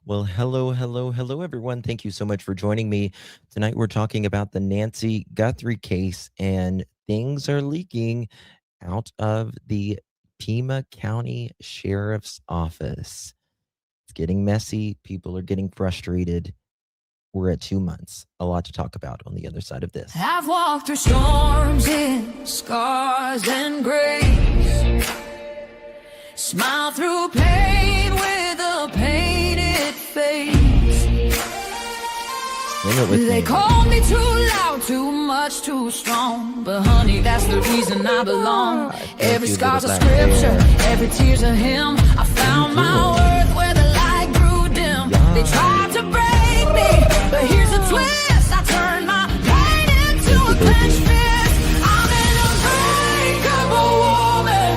Well, hello, everyone. Thank you so much for joining me. Tonight, we're talking about the Nancy Guthrie case, and things are leaking out of the Pima County Sheriff's Office. It's getting messy. People are getting frustrated. We're at 2 months. A lot to talk about on the other side of this. I've walked through storms in scars and grace. Smile through pain with a painted face. They called me too loud, too much, too strong. But honey, that's the reason I belong. Every scar's a scripture, every tear's a hymn. I found my worth where the light grew dim. They tried to break me, but here's a twist. I turned my pain into a clenched fist. I'm an unbreakable woman,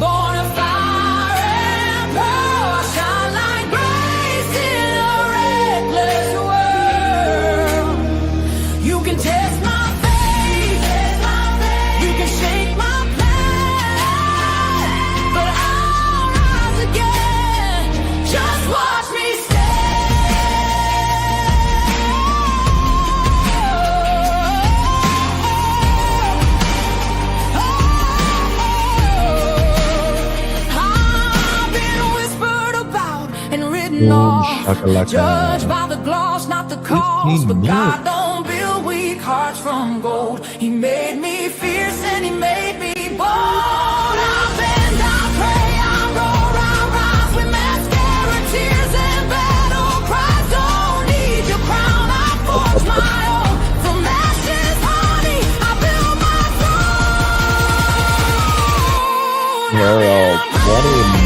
born of fire and pearl. I shine like grace in a reckless world. You can test my faith, you can shake my plan, but I'll rise again. Just watch me judged by the gloss, not the cause. But God don't build weak hearts from gold. He made me fierce and he made me bold. I bend, I pray, I roar, I rise with mascara, tears and battle cries. Don't need your crown, I forge my own. From ashes, honey, I build my throne. Harold, 20 months.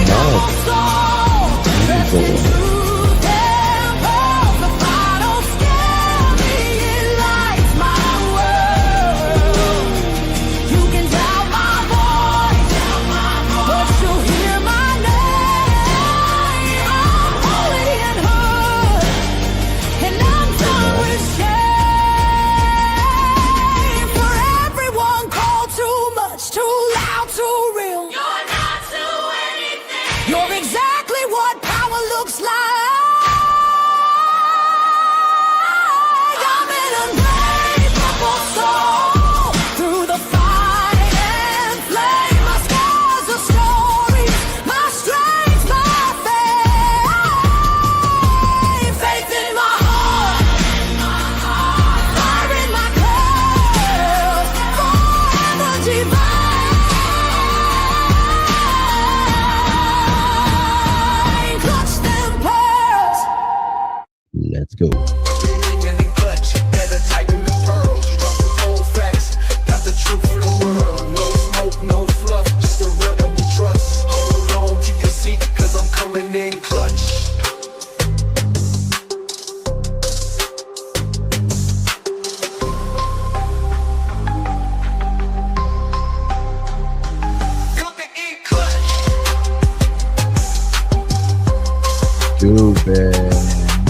Let's go.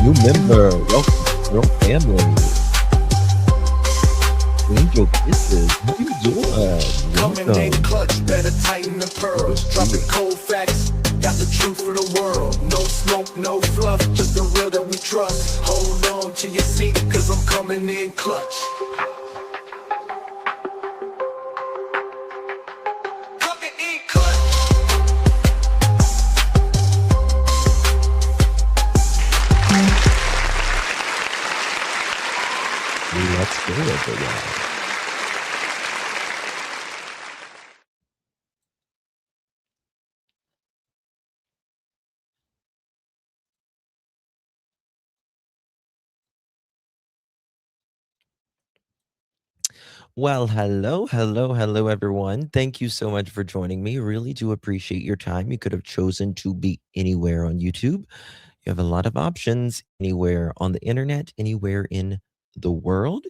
New member, welcome to your family. Angel Kisses, how you doing? Coming in clutch, better tighten the pearls. Dropping cold facts, got the truth for the world. No smoke, no fluff, just the real that we trust. Hold on to your seat, cause I'm coming in clutch. Let's go, everyone. Well, hello, everyone. Thank you so much for joining me. Really do appreciate your time. You could have chosen to be anywhere on YouTube. You have a lot of options anywhere on the internet, anywhere in the world,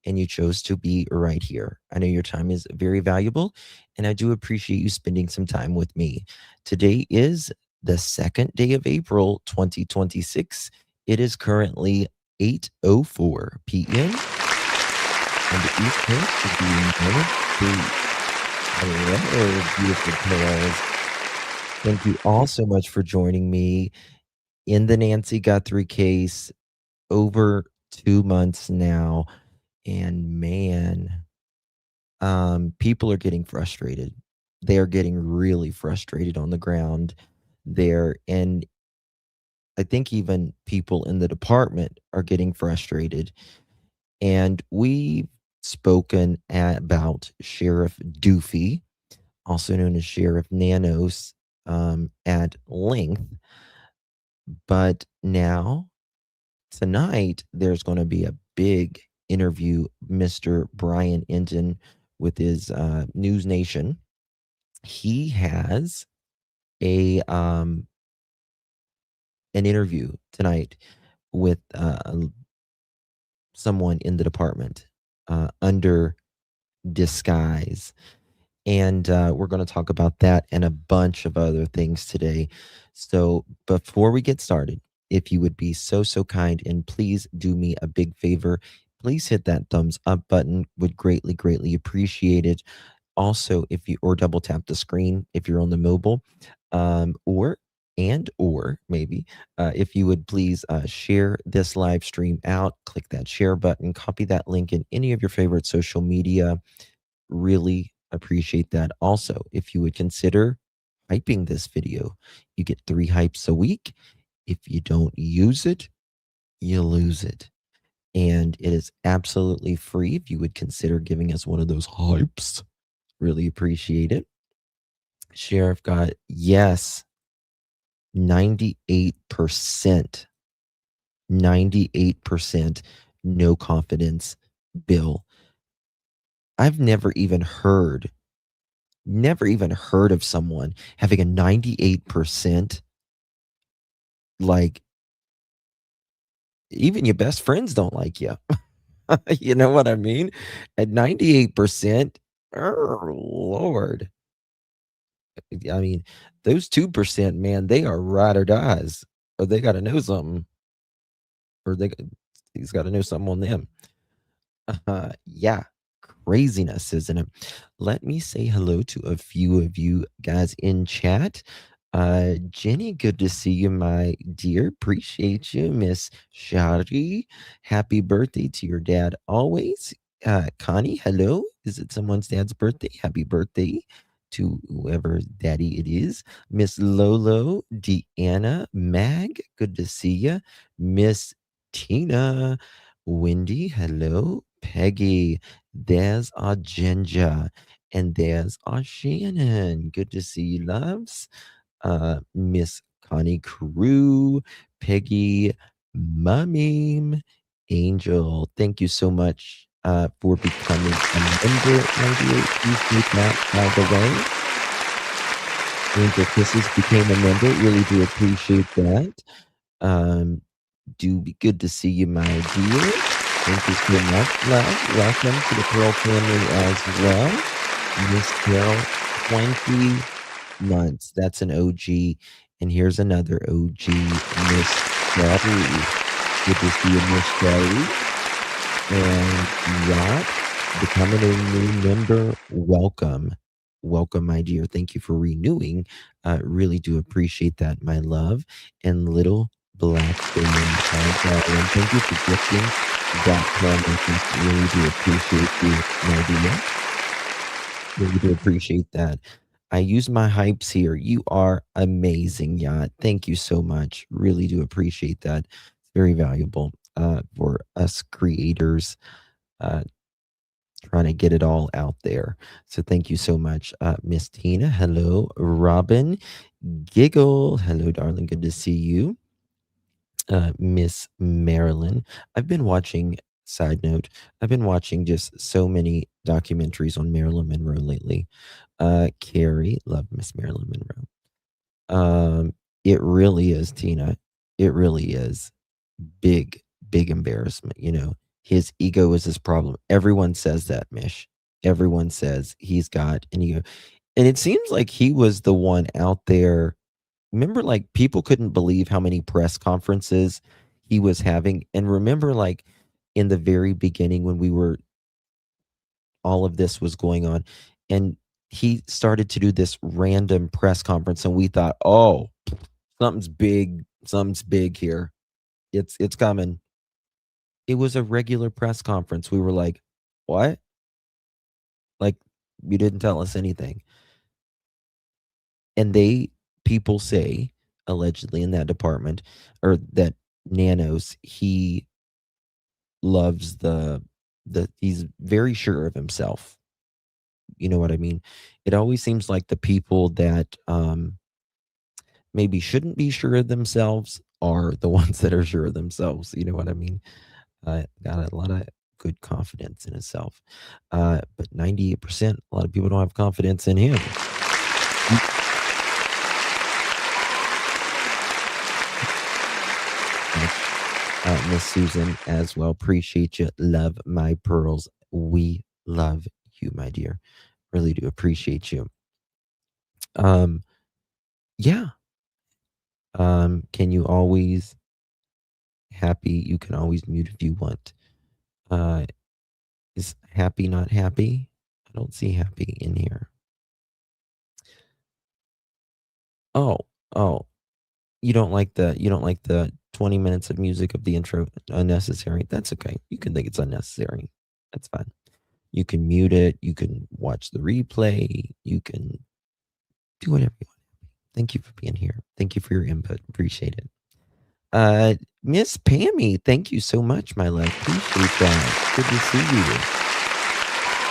and you chose to be right here. I know your time is very valuable, and I do appreciate you spending some time with me. Today is the 2nd day of April, 2026. It is currently 8:04 p.m. and the East Coast should be United States. Hello, beautiful girls. Thank you all so much for joining me. in the Nancy Guthrie case over 2 months now. And man, people are getting frustrated. They're getting really frustrated on the ground there. And I think even people in the department are getting frustrated. And we've spoken about Sheriff Doofy, also known as Sheriff Nanos, at length. But now, tonight, there's going to be a big interview, Mr. Brian Enton with his News Nation. He has a an interview tonight with someone in the department under disguise. And we're going to talk about that and a bunch of other things today. So before we get started, if you would be so, so kind and please do me a big favor, please hit that thumbs up button. Would greatly, greatly appreciate it. Also, if you or double tap the screen if you're on the mobile, or maybe if you would please share this live stream out, click that share button, copy that link in any of your favorite social media. Really appreciate that. Also, if you would consider hyping this video, you get 3 hypes a week. If you don't use it, you lose it. And it is absolutely free if you would consider giving us one of those hypes. Really appreciate it. Sheriff got, yes, 98%. 98% no confidence bill. I've never even heard of someone having a 98%. Like, even your best friends don't like you. You know what I mean? At 98%, oh, Lord. I mean, those 2%, man, they are ride or dies, or they got to know something, or he's got to know something on them. Yeah, craziness, isn't it? Let me say hello to a few of you guys in chat. Jenny, good to see you, my dear. Appreciate you. Miss Shari, happy birthday to your dad always. Connie, hello. Is it someone's dad's birthday? Happy birthday to whoever daddy it is. Miss Lolo, Deanna, Mag, good to see you. Miss Tina, Wendy, hello. Peggy, there's our Ginger, and there's our Shannon. Good to see you, loves. Miss Connie Carew, Peggy, Mummy, Angel. Thank you so much for becoming a member, my dear. Appreciate that, by the way. Angel Kisses became a member. Really do appreciate that. Do be good to see you, my dear. Thank you so much, love. Welcome to the Pearl family as well. Miss Carol, 20 months. That's an OG. And here's another OG, Miss Shelly. Good to see you, Miss Shelly. And Yacht, becoming a new member. Welcome. Welcome, my dear. Thank you for renewing. Really do appreciate that, my love. And little black thing, and thank you for gifting that comment. Really do appreciate you, my dear. Really do appreciate that. I use my hypes here. You are amazing, Yacht. Thank you so much. Really do appreciate that. It's very valuable for us creators trying to get it all out there. So thank you so much, Miss Tina. Hello, Robin. Giggle. Hello, darling. Good to see you. Miss Marilyn. I've been watching, side note, I've been watching just so many documentaries on Marilyn Monroe lately. Carrie, love Miss Marilyn Monroe. It really is, Tina. It really is. Big, big embarrassment. You know, his ego is his problem. Everyone says that, Mish. Everyone says he's got an ego. And it seems like he was the one out there. Remember, like, people couldn't believe how many press conferences he was having. And remember, like, in the very beginning when all of this was going on, and he started to do this random press conference, and we thought, oh, Something's big here. It's coming. It was a regular press conference. We were like, "What?" Like, you didn't tell us anything. And people say, allegedly in that department, or that Nanos, he loves he's very sure of himself. You know what I mean? It always seems like the people that maybe shouldn't be sure of themselves are the ones that are sure of themselves. You know what I mean? Got a lot of good confidence in himself. But 98%, a lot of people don't have confidence in him. Miss Susan as well. Appreciate you. Love my pearls. We love you, my dear. Really do appreciate you. Um, yeah. Can you always happy? You can always mute if you want. Uh, is happy not happy? I don't see happy in here. Oh, oh, you don't like the 20 minutes of music of the intro unnecessary. That's okay. You can think it's unnecessary. That's fine. You can mute it. You can watch the replay. You can do whatever you want. Thank you for being here. Thank you for your input. Appreciate it. Miss Pammy, thank you so much, my love. Appreciate that. Good to see you.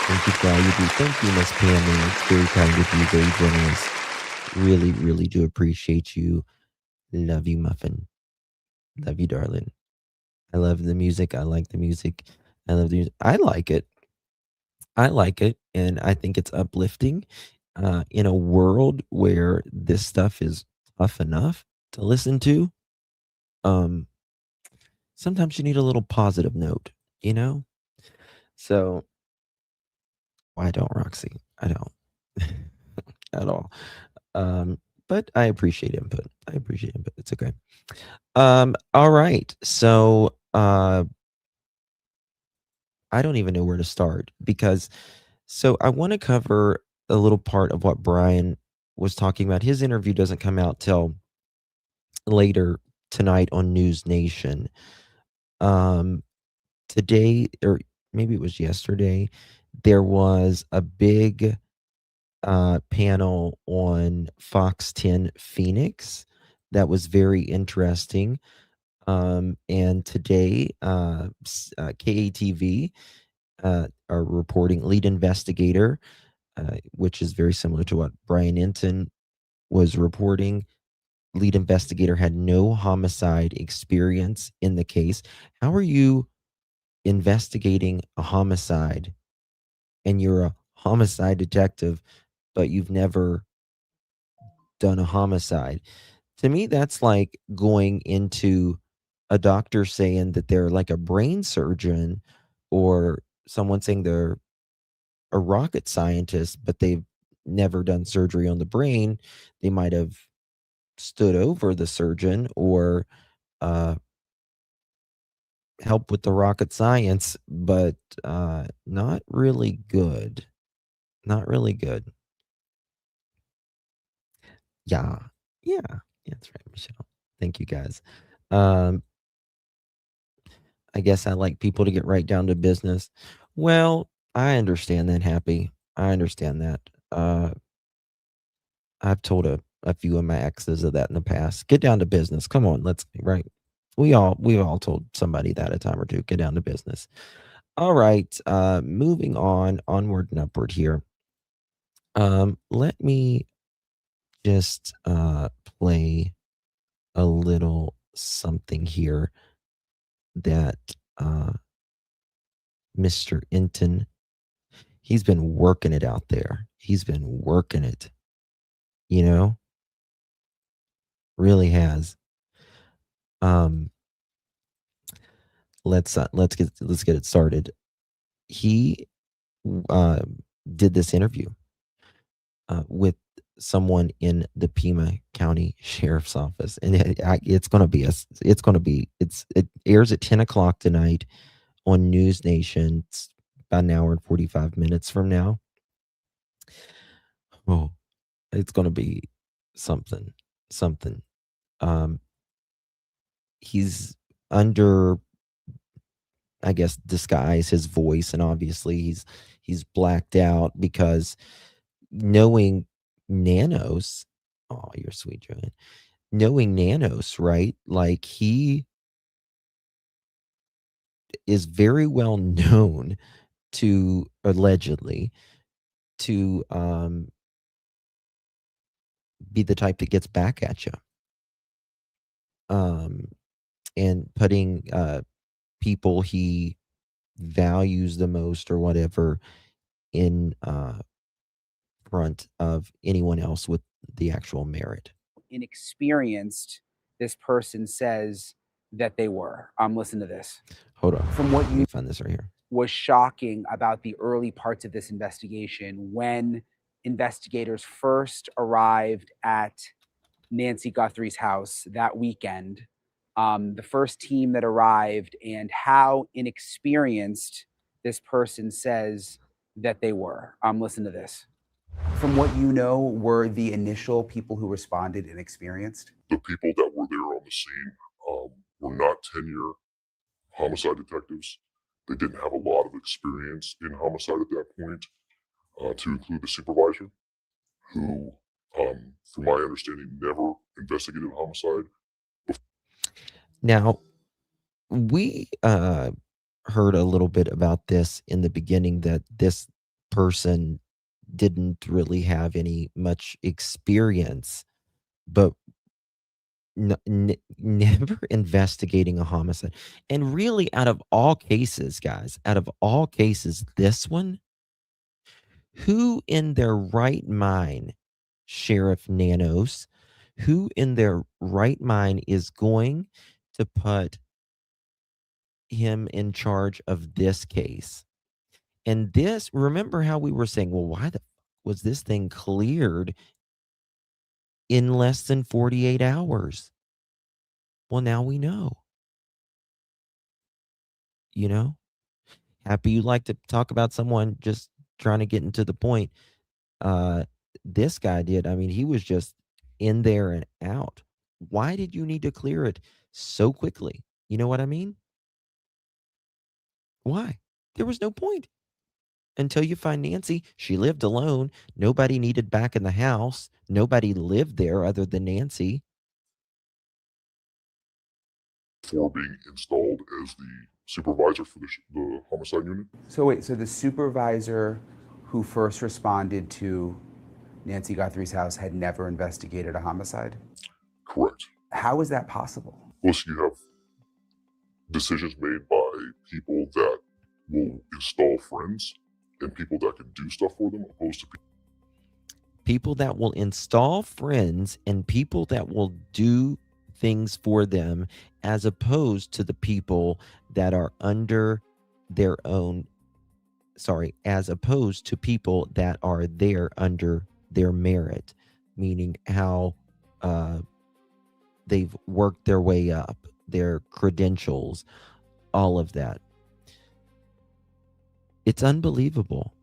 Thank you for all you do. Thank you, Miss Pammy. It's very kind of you, very generous. Really, really do appreciate you. Love you, Muffin. Love you, darling. I love the music. I like the music. I love the music. I like it. I like it, and I think it's uplifting. In a world where this stuff is tough enough to listen to, um, sometimes you need a little positive note, you know? So, I don't, Roxy. I don't at all. Um, but I appreciate input. I appreciate input. It's okay. All right. So, I don't even know where to start because I want to cover a little part of what Brian was talking about. His interview doesn't come out till later tonight on News Nation. Today, or maybe it was yesterday, there was a big panel on Fox 10 Phoenix that was very interesting. And today, KATV are reporting lead investigator, which is very similar to what Brian Enton was reporting. Lead investigator had no homicide experience in the case. How are you investigating a homicide and you're a homicide detective, but you've never done a homicide? To me, that's like going into a doctor saying that they're like a brain surgeon, or someone saying they're a rocket scientist, but they've never done surgery on the brain. They might have stood over the surgeon or uh, helped with the rocket science, but not really good. Not really good. Yeah. Yeah. Yeah, that's right, Michelle. Thank you guys. Um, I guess I like people to get right down to business. Well, I understand that, Happy. I understand that. I've told a few of my exes of that in the past. Get down to business. Come on, let's right. We've all told somebody that a time or two. Get down to business. All right. Moving on, onward and upward here. Let me just play a little something here that Mr. Inton, he's been working it out there. He's been working it, you know, really has. Um, let's get it started. He uh, did this interview with someone in the Pima County Sheriff's Office, and it's going to be it airs at 10 o'clock tonight on News Nation. It's about an hour and 45 minutes from now. Oh, it's going to be something, something. He's under, I guess, disguise his voice, and obviously he's blacked out because knowing Nanos, oh, you're sweet, Joanne. Knowing Nanos, right? Like, he is very well known to, allegedly, to be the type that gets back at you. And putting people he values the most or whatever in front of anyone else with the actual merit. Inexperienced this person says that they were. Listen to this. Hold on. From what Let me find this right here. Was shocking about the early parts of this investigation when investigators first arrived at Nancy Guthrie's house that weekend, the first team that arrived, and how inexperienced this person says that they were. Listen to this. From what you know, were the initial people who responded inexperienced? The people that were there on the scene were not 10-year homicide detectives. They didn't have a lot of experience in homicide at that point, to include the supervisor, who, from my understanding, never investigated homicide. Now, we heard a little bit about this in the beginning, that this person didn't really have any much experience, but never investigating a homicide. And really, out of all cases, guys, out of all cases, this one, who in their right mind, Sheriff Nanos, who in their right mind is going to put him in charge of this case? And this, remember how we were saying, well, why was this thing cleared in less than 48 hours? Well, now we know. You know? Happy you like to talk about someone just trying to get into the point. This guy did. I mean, he was just in there and out. Why did you need to clear it so quickly? You know what I mean? Why? There was no point. Until you find Nancy, she lived alone. Nobody needed back in the house. Nobody lived there other than Nancy. For being installed as the supervisor for the homicide unit. So wait, so the supervisor who first responded to Nancy Guthrie's house had never investigated a homicide? Correct. How is that possible? Well, so you have decisions made by people that will install friends and people that can do stuff for them, opposed to people that will install friends and people that will do things for them, as opposed to the people that are under their own, as opposed to people that are there under their merit, meaning how they've worked their way up, their credentials, all of that. It's unbelievable.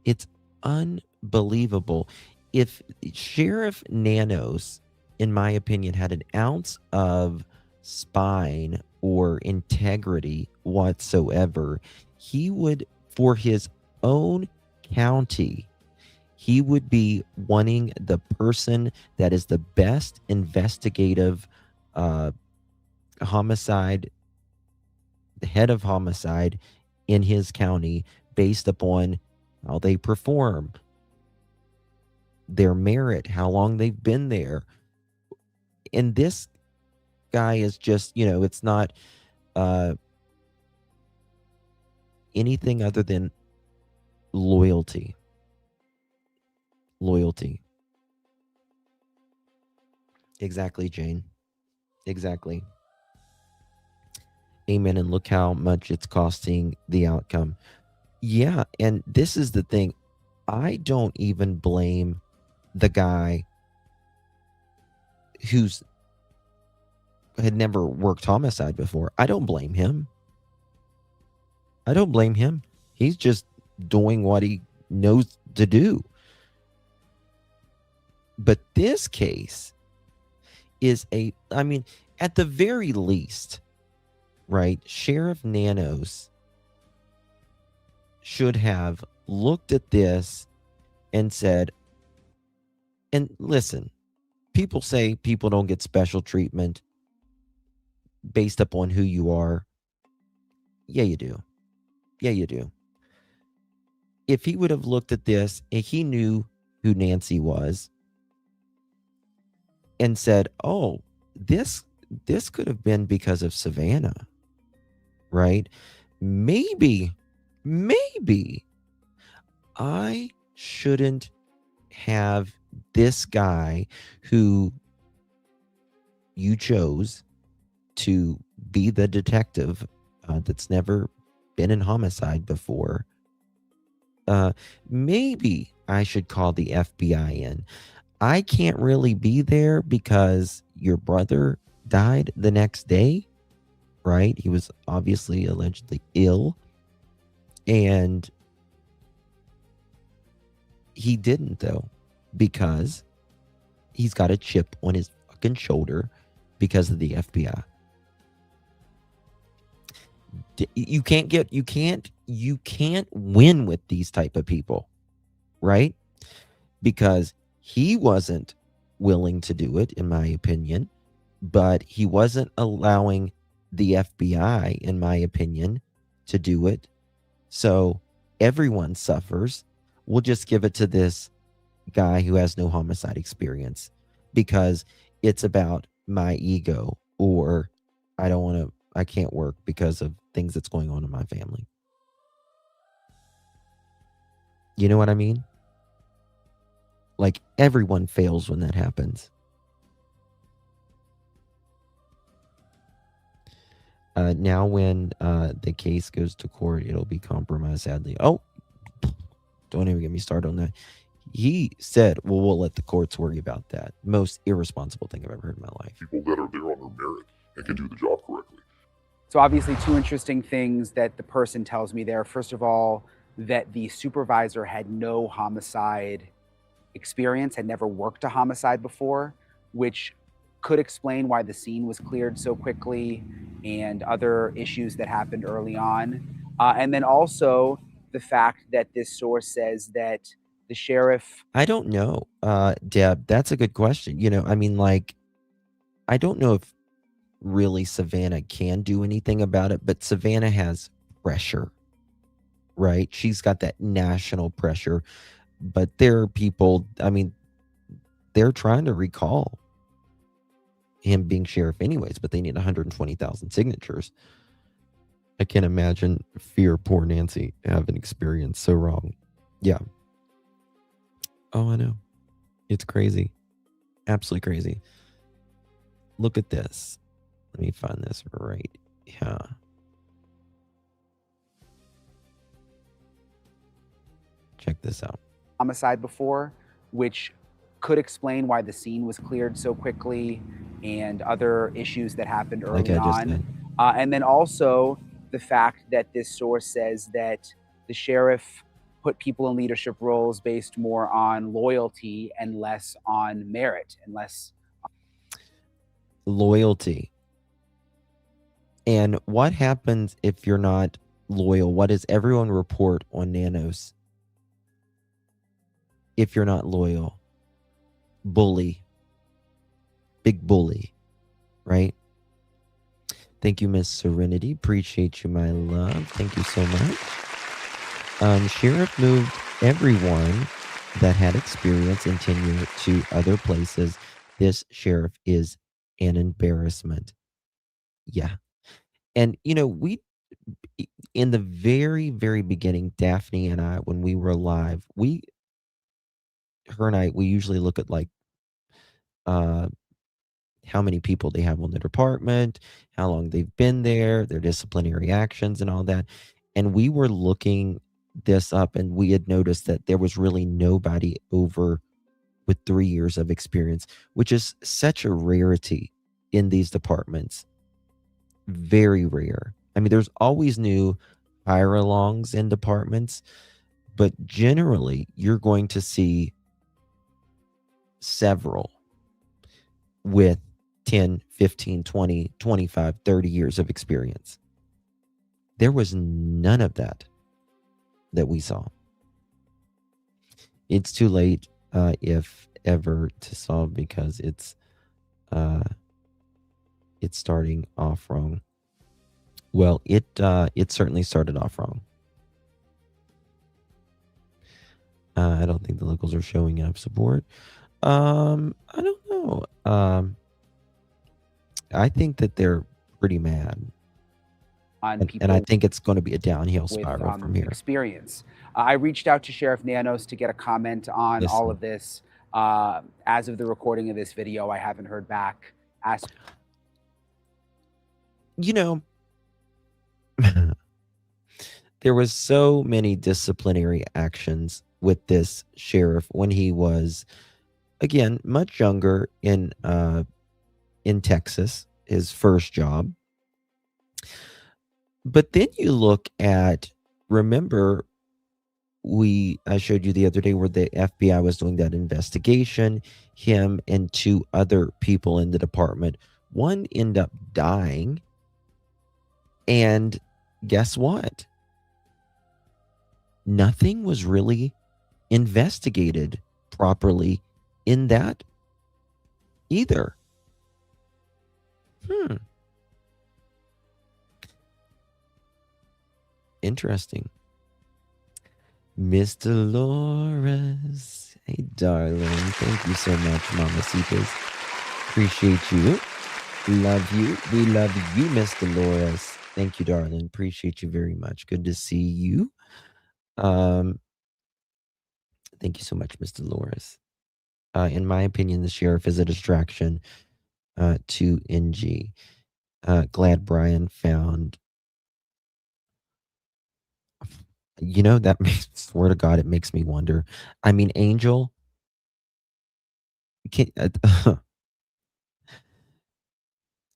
It's unbelievable. If Sheriff Nanos, in my opinion, had an ounce of spine or integrity whatsoever, he would, for his own county, he would be wanting the person that is the best investigative homicide, the head of homicide in his county, based upon how they perform, their merit, how long they've been there. And this guy is just, it's not anything other than loyalty. Loyalty. Exactly, Jane. Exactly. Amen. And look how much it's costing the outcome. Yeah. And this is the thing. I don't even blame the guy who's had never worked homicide before. I don't blame him. I don't blame him. He's just doing what he knows to do. But this case, is I mean, at the very least, right, Sheriff Nanos should have looked at this and said, and listen, people say people don't get special treatment based upon who you are. Yeah, you do. Yeah, you do. If he would have looked at this and he knew who Nancy was and said, oh, this could have been because of Savannah, right? Maybe I shouldn't have this guy who you chose to be the detective that's never been in homicide before. Maybe I should call the FBI in. I can't really be there because your brother died the next day, right? He was obviously allegedly ill. And he didn't, though, because he's got a chip on his fucking shoulder because of the FBI. You can't win with these type of people, right? Because he wasn't willing to do it, in my opinion, but he wasn't allowing the FBI, in my opinion, to do it. So everyone suffers. We'll just give it to this guy who has no homicide experience because it's about my ego, or I can't work because of things that's going on in my family. You know what I mean? Like, everyone fails when that happens. Now when the case goes to court, it'll be compromised, sadly. Oh, don't even get me started on that. He said, well, we'll let the courts worry about that. Most irresponsible thing I've ever heard in my life. People that are there on their merit and can do the job correctly. So obviously, two interesting things that the person tells me there. First of all, that the supervisor had no homicide experience, had never worked a homicide before, which could explain why the scene was cleared so quickly and other issues that happened early on. And then also the fact that this source says that the sheriff... I don't know, Deb. That's a good question. I mean, like, I don't know if really Savannah can do anything about it, but Savannah has pressure, right? She's got that national pressure. But there are people, I mean, they're trying to recall him being sheriff anyways, but they need 120,000 signatures. I can't imagine fear poor Nancy having experienced so wrong. Yeah. Oh, I know. It's crazy. Absolutely crazy. Look at this. Let me find this right. Yeah. Check this out. Homicide before, which could explain why the scene was cleared so quickly and other issues that happened early on. And then also the fact that this source says that the sheriff put people in leadership roles based more on loyalty and less on merit and less loyalty. And what happens if you're not loyal? What does everyone report on Nanos? If you're not loyal, bully, big bully, right? Thank you, Miss Serenity. Appreciate you, my love. Thank you so much. Sheriff moved everyone that had experience and tenure to other places. This sheriff is an embarrassment. Yeah. And, we, in the very, very beginning, Daphne and I, when we were live, her and I, we usually look at like how many people they have on the department, how long they've been there, their disciplinary actions and all that. And we were looking this up and we had noticed that there was really nobody over with 3 years of experience, which is such a rarity in these departments. Very rare. I mean, there's always new hire-alongs in departments, but generally you're going to see several with 10, 15, 20, 25, 30 years of experience. There was none of that we saw. It's too late, if ever, to solve because it's starting off wrong. Well, it certainly started off wrong. I don't think the locals are showing enough support. I don't know. I think that they're pretty mad. On And people I think it's going to be a downhill with spiral from here. experience. I reached out to Sheriff Nanos to get a comment on all of this. As of the recording of this video, I haven't heard back. You know, there was so many disciplinary actions with this sheriff when he was, again, much younger in Texas, his first job. But then you look at, remember, I showed you the other day where the FBI was doing that investigation, him and 2 other people in the department. One ended up dying. And guess what? Nothing was really investigated properly in that either. Interesting. Miss Dolores. Hey, darling. Thank you so much, Mamacitas. Appreciate you. Love you. We love you, Miss Dolores. Thank you, darling. Appreciate you very much. Good to see you. Thank you so much, Miss Dolores. In my opinion, the sheriff is a distraction to NG. Glad Brian found. You know, that makes, swear to God, it makes me wonder. I mean, Angel,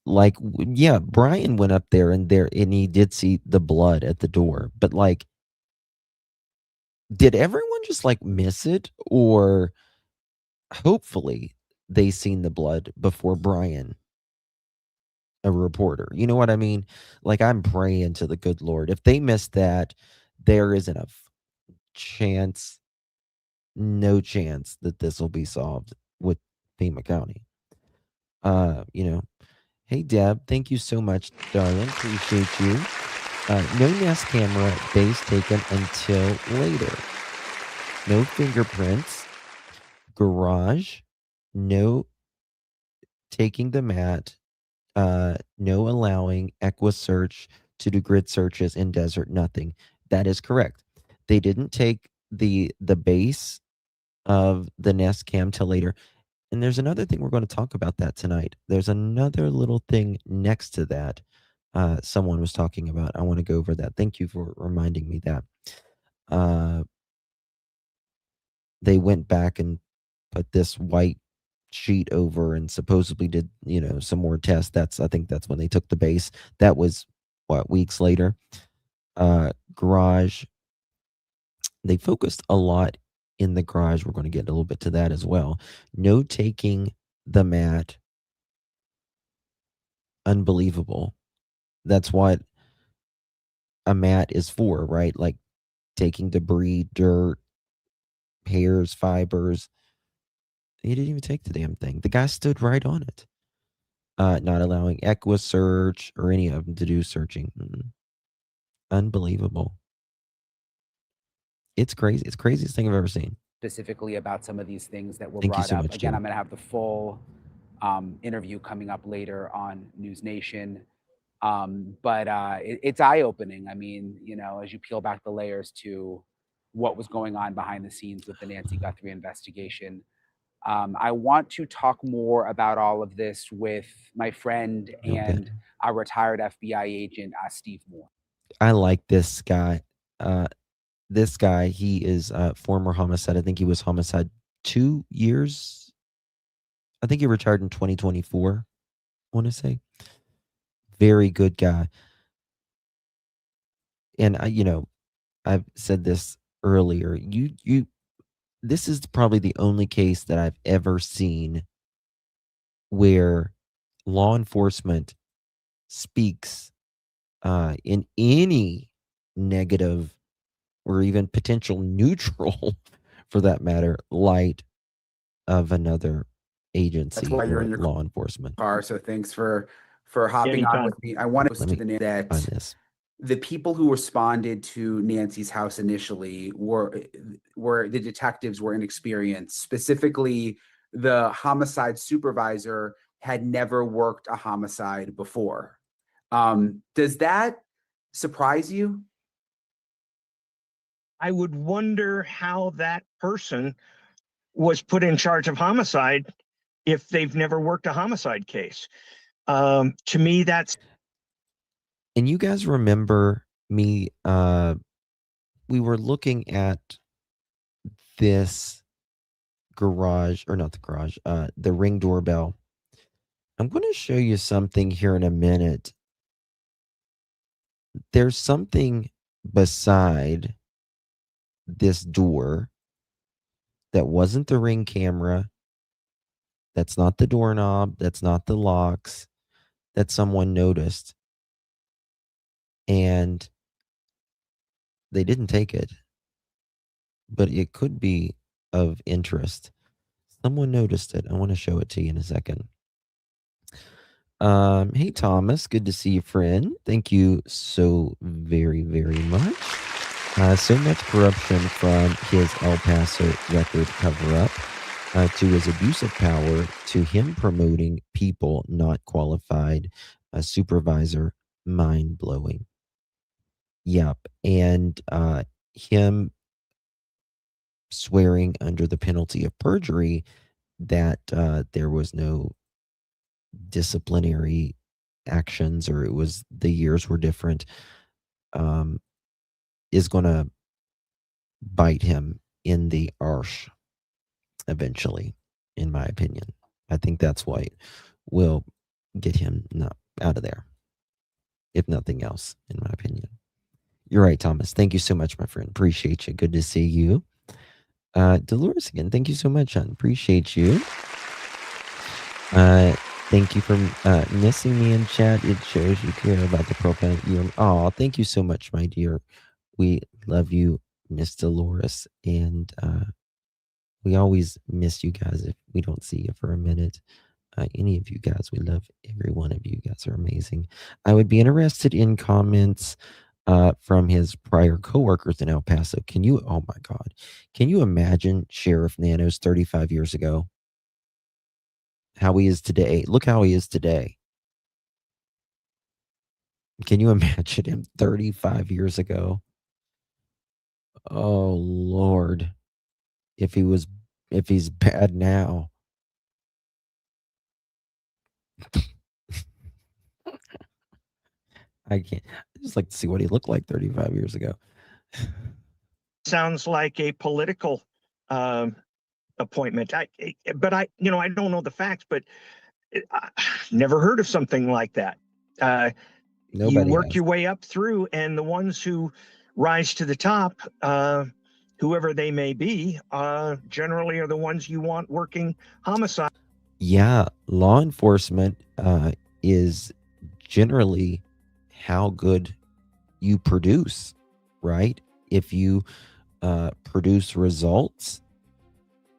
like, yeah, Brian went up there and he did see the blood at the door, but like, did everyone just like miss it, or hopefully they seen the blood before Brian, a reporter? You know what I mean? Like, I'm praying to the good Lord. If they missed that, there isn't a chance, no chance that this will be solved with PIMA County. You know, hey Deb, thank you so much, darling. Appreciate you. No Nest camera base taken until later. No fingerprints. Garage. No taking the mat. No allowing Equa search to do grid searches in desert. Nothing. That is correct. They didn't take the base of the Nest cam till later. And there's another thing we're going to talk about that tonight. There's another little thing next to that someone was talking about. I want to go over that. Thank you for reminding me that. They went back and put this white sheet over and supposedly did, some more tests. I think that's when they took the base. That was, weeks later. Garage. They focused a lot in the garage. We're going to get a little bit to that as well. No taking the mat. Unbelievable. That's what a mat is for, right? Like taking debris, dirt, hairs, fibers. He didn't even take the damn thing. The guy stood right on it. Not allowing Equa search or any of them to do searching. Unbelievable. It's crazy. It's the craziest thing I've ever seen. Specifically about some of these things that were Thank you brought so up. much, Again, Jim. I'm going to have the full interview coming up later on News Nation. But it's eye-opening. I mean, as you peel back the layers to what was going on behind the scenes with the Nancy Guthrie investigation. I want to talk more about all of this with my friend and our retired FBI agent, Steve Moore. I like this guy. This guy, he is former homicide. I think he was homicide 2 years. I think he retired in 2024, I want to say. Very good guy. And I've said this earlier. This is probably the only case that I've ever seen where law enforcement speaks in any negative or even potential neutral, for that matter, light of another That's agency why you're or in your law enforcement. car. So thanks for hopping on Anytime. with me. I want to Let to me that find this. the people who responded to Nancy's house initially were the detectives were inexperienced. Specifically, the homicide supervisor had never worked a homicide before. Does that surprise you? I would wonder how that person was put in charge of homicide if they've never worked a homicide case. To me, that's. And you guys remember me, we were looking at this garage, or not the garage, the Ring doorbell. I'm going to show you something here in a minute. There's something beside this door that wasn't the Ring camera. That's not the doorknob. That's not the locks that someone noticed. And they didn't take it, but it could be of interest. Someone noticed it. I want to show it to you in a second. Hey Thomas, good to see you, friend. Thank you so very, very much. So much corruption from his El Paso record cover-up to his abuse of power to him promoting people not qualified, supervisor, mind-blowing. Yep, and him swearing under the penalty of perjury that there was no disciplinary actions, or it was the years were different, is going to bite him in the arse eventually, in my opinion. I think that's what will get him out of there, if nothing else, in my opinion. You're right, Thomas. Thank you so much, my friend. Appreciate you. Good to see you. Dolores again, thank you so much, hon. Appreciate you. Thank you for missing me in chat. It shows you care about the profile. Oh, thank you so much, my dear. We love you, Miss Dolores, and we always miss you guys if we don't see you for a minute. Any of you guys, we love every one of you. You guys are amazing. I would be interested in comments from his prior coworkers in El Paso. Oh my God, can you imagine Sheriff Nanos 35 years ago? How he is today. Look how he is today. Can you imagine him 35 years ago? Oh Lord. If he's bad now. I can't. I just like to see what he looked like 35 years ago. Sounds like a political appointment. But I don't know the facts, but I never heard of something like that. You work your way up through, and the ones who rise to the top, whoever they may be, generally are the ones you want working homicide. Yeah, law enforcement is generally how good you produce, right? If you produce results,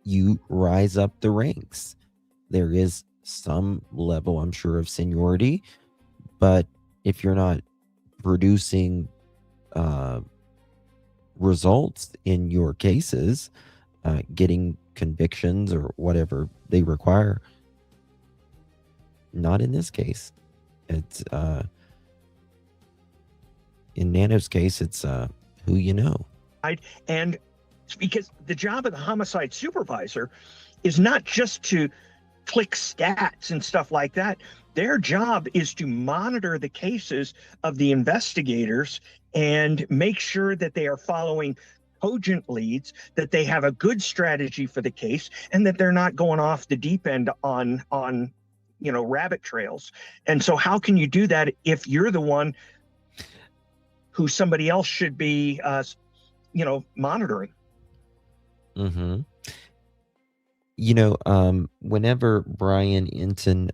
you rise up the ranks. There is some level, I'm sure, of seniority, but if you're not producing results in your cases, getting convictions or whatever they require, not in this case. It's in Nano's case, it's who you know. And because the job of the homicide supervisor is not just to click stats and stuff like that. Their job is to monitor the cases of the investigators and make sure that they are following cogent leads, that they have a good strategy for the case, and that they're not going off the deep end on rabbit trails. And so how can you do that if you're the one who somebody else should be monitoring? Mm-hmm. Whenever Brian Enton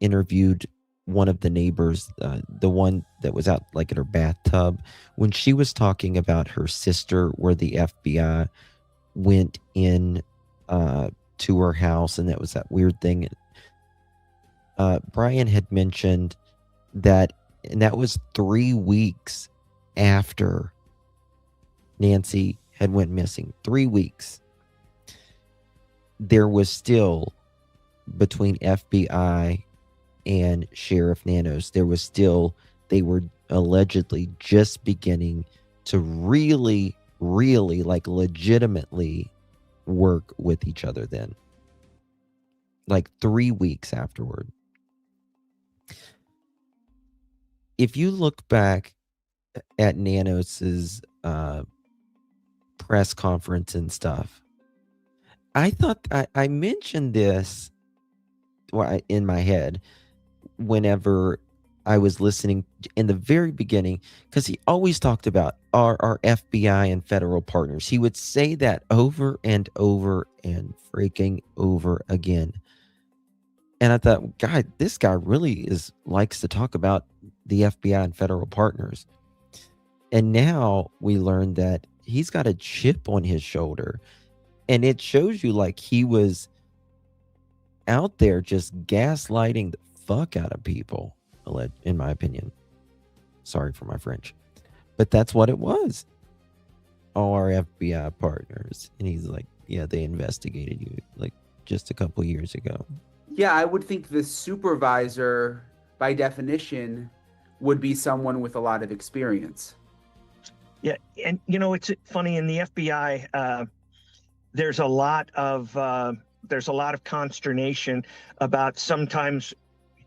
interviewed one of the neighbors, the one that was out like in her bathtub, when she was talking about her sister, where the FBI went in to her house, and that was that weird thing. Brian had mentioned that, and that was 3 weeks after Nancy had went missing. 3 weeks. There was still, between FBI and Sheriff Nanos, there was still, they were allegedly just beginning to really, like legitimately work with each other then. Like 3 weeks afterward. If you look back at Nanos's press conference and stuff, I thought I mentioned this in my head whenever I was listening in the very beginning, because he always talked about our FBI and federal partners. He would say that over and over and freaking over again. And I thought, God, this guy really likes to talk about the FBI and federal partners. And now we learned that he's got a chip on his shoulder. And it shows you like he was out there just gaslighting the fuck out of people, in my opinion. Sorry for my French. But that's what it was. All our FBI partners. And he's like, yeah, they investigated you like just a couple years ago. Yeah, I would think the supervisor, by definition, would be someone with a lot of experience. Yeah, and it's funny in the FBI. There's a lot of consternation about sometimes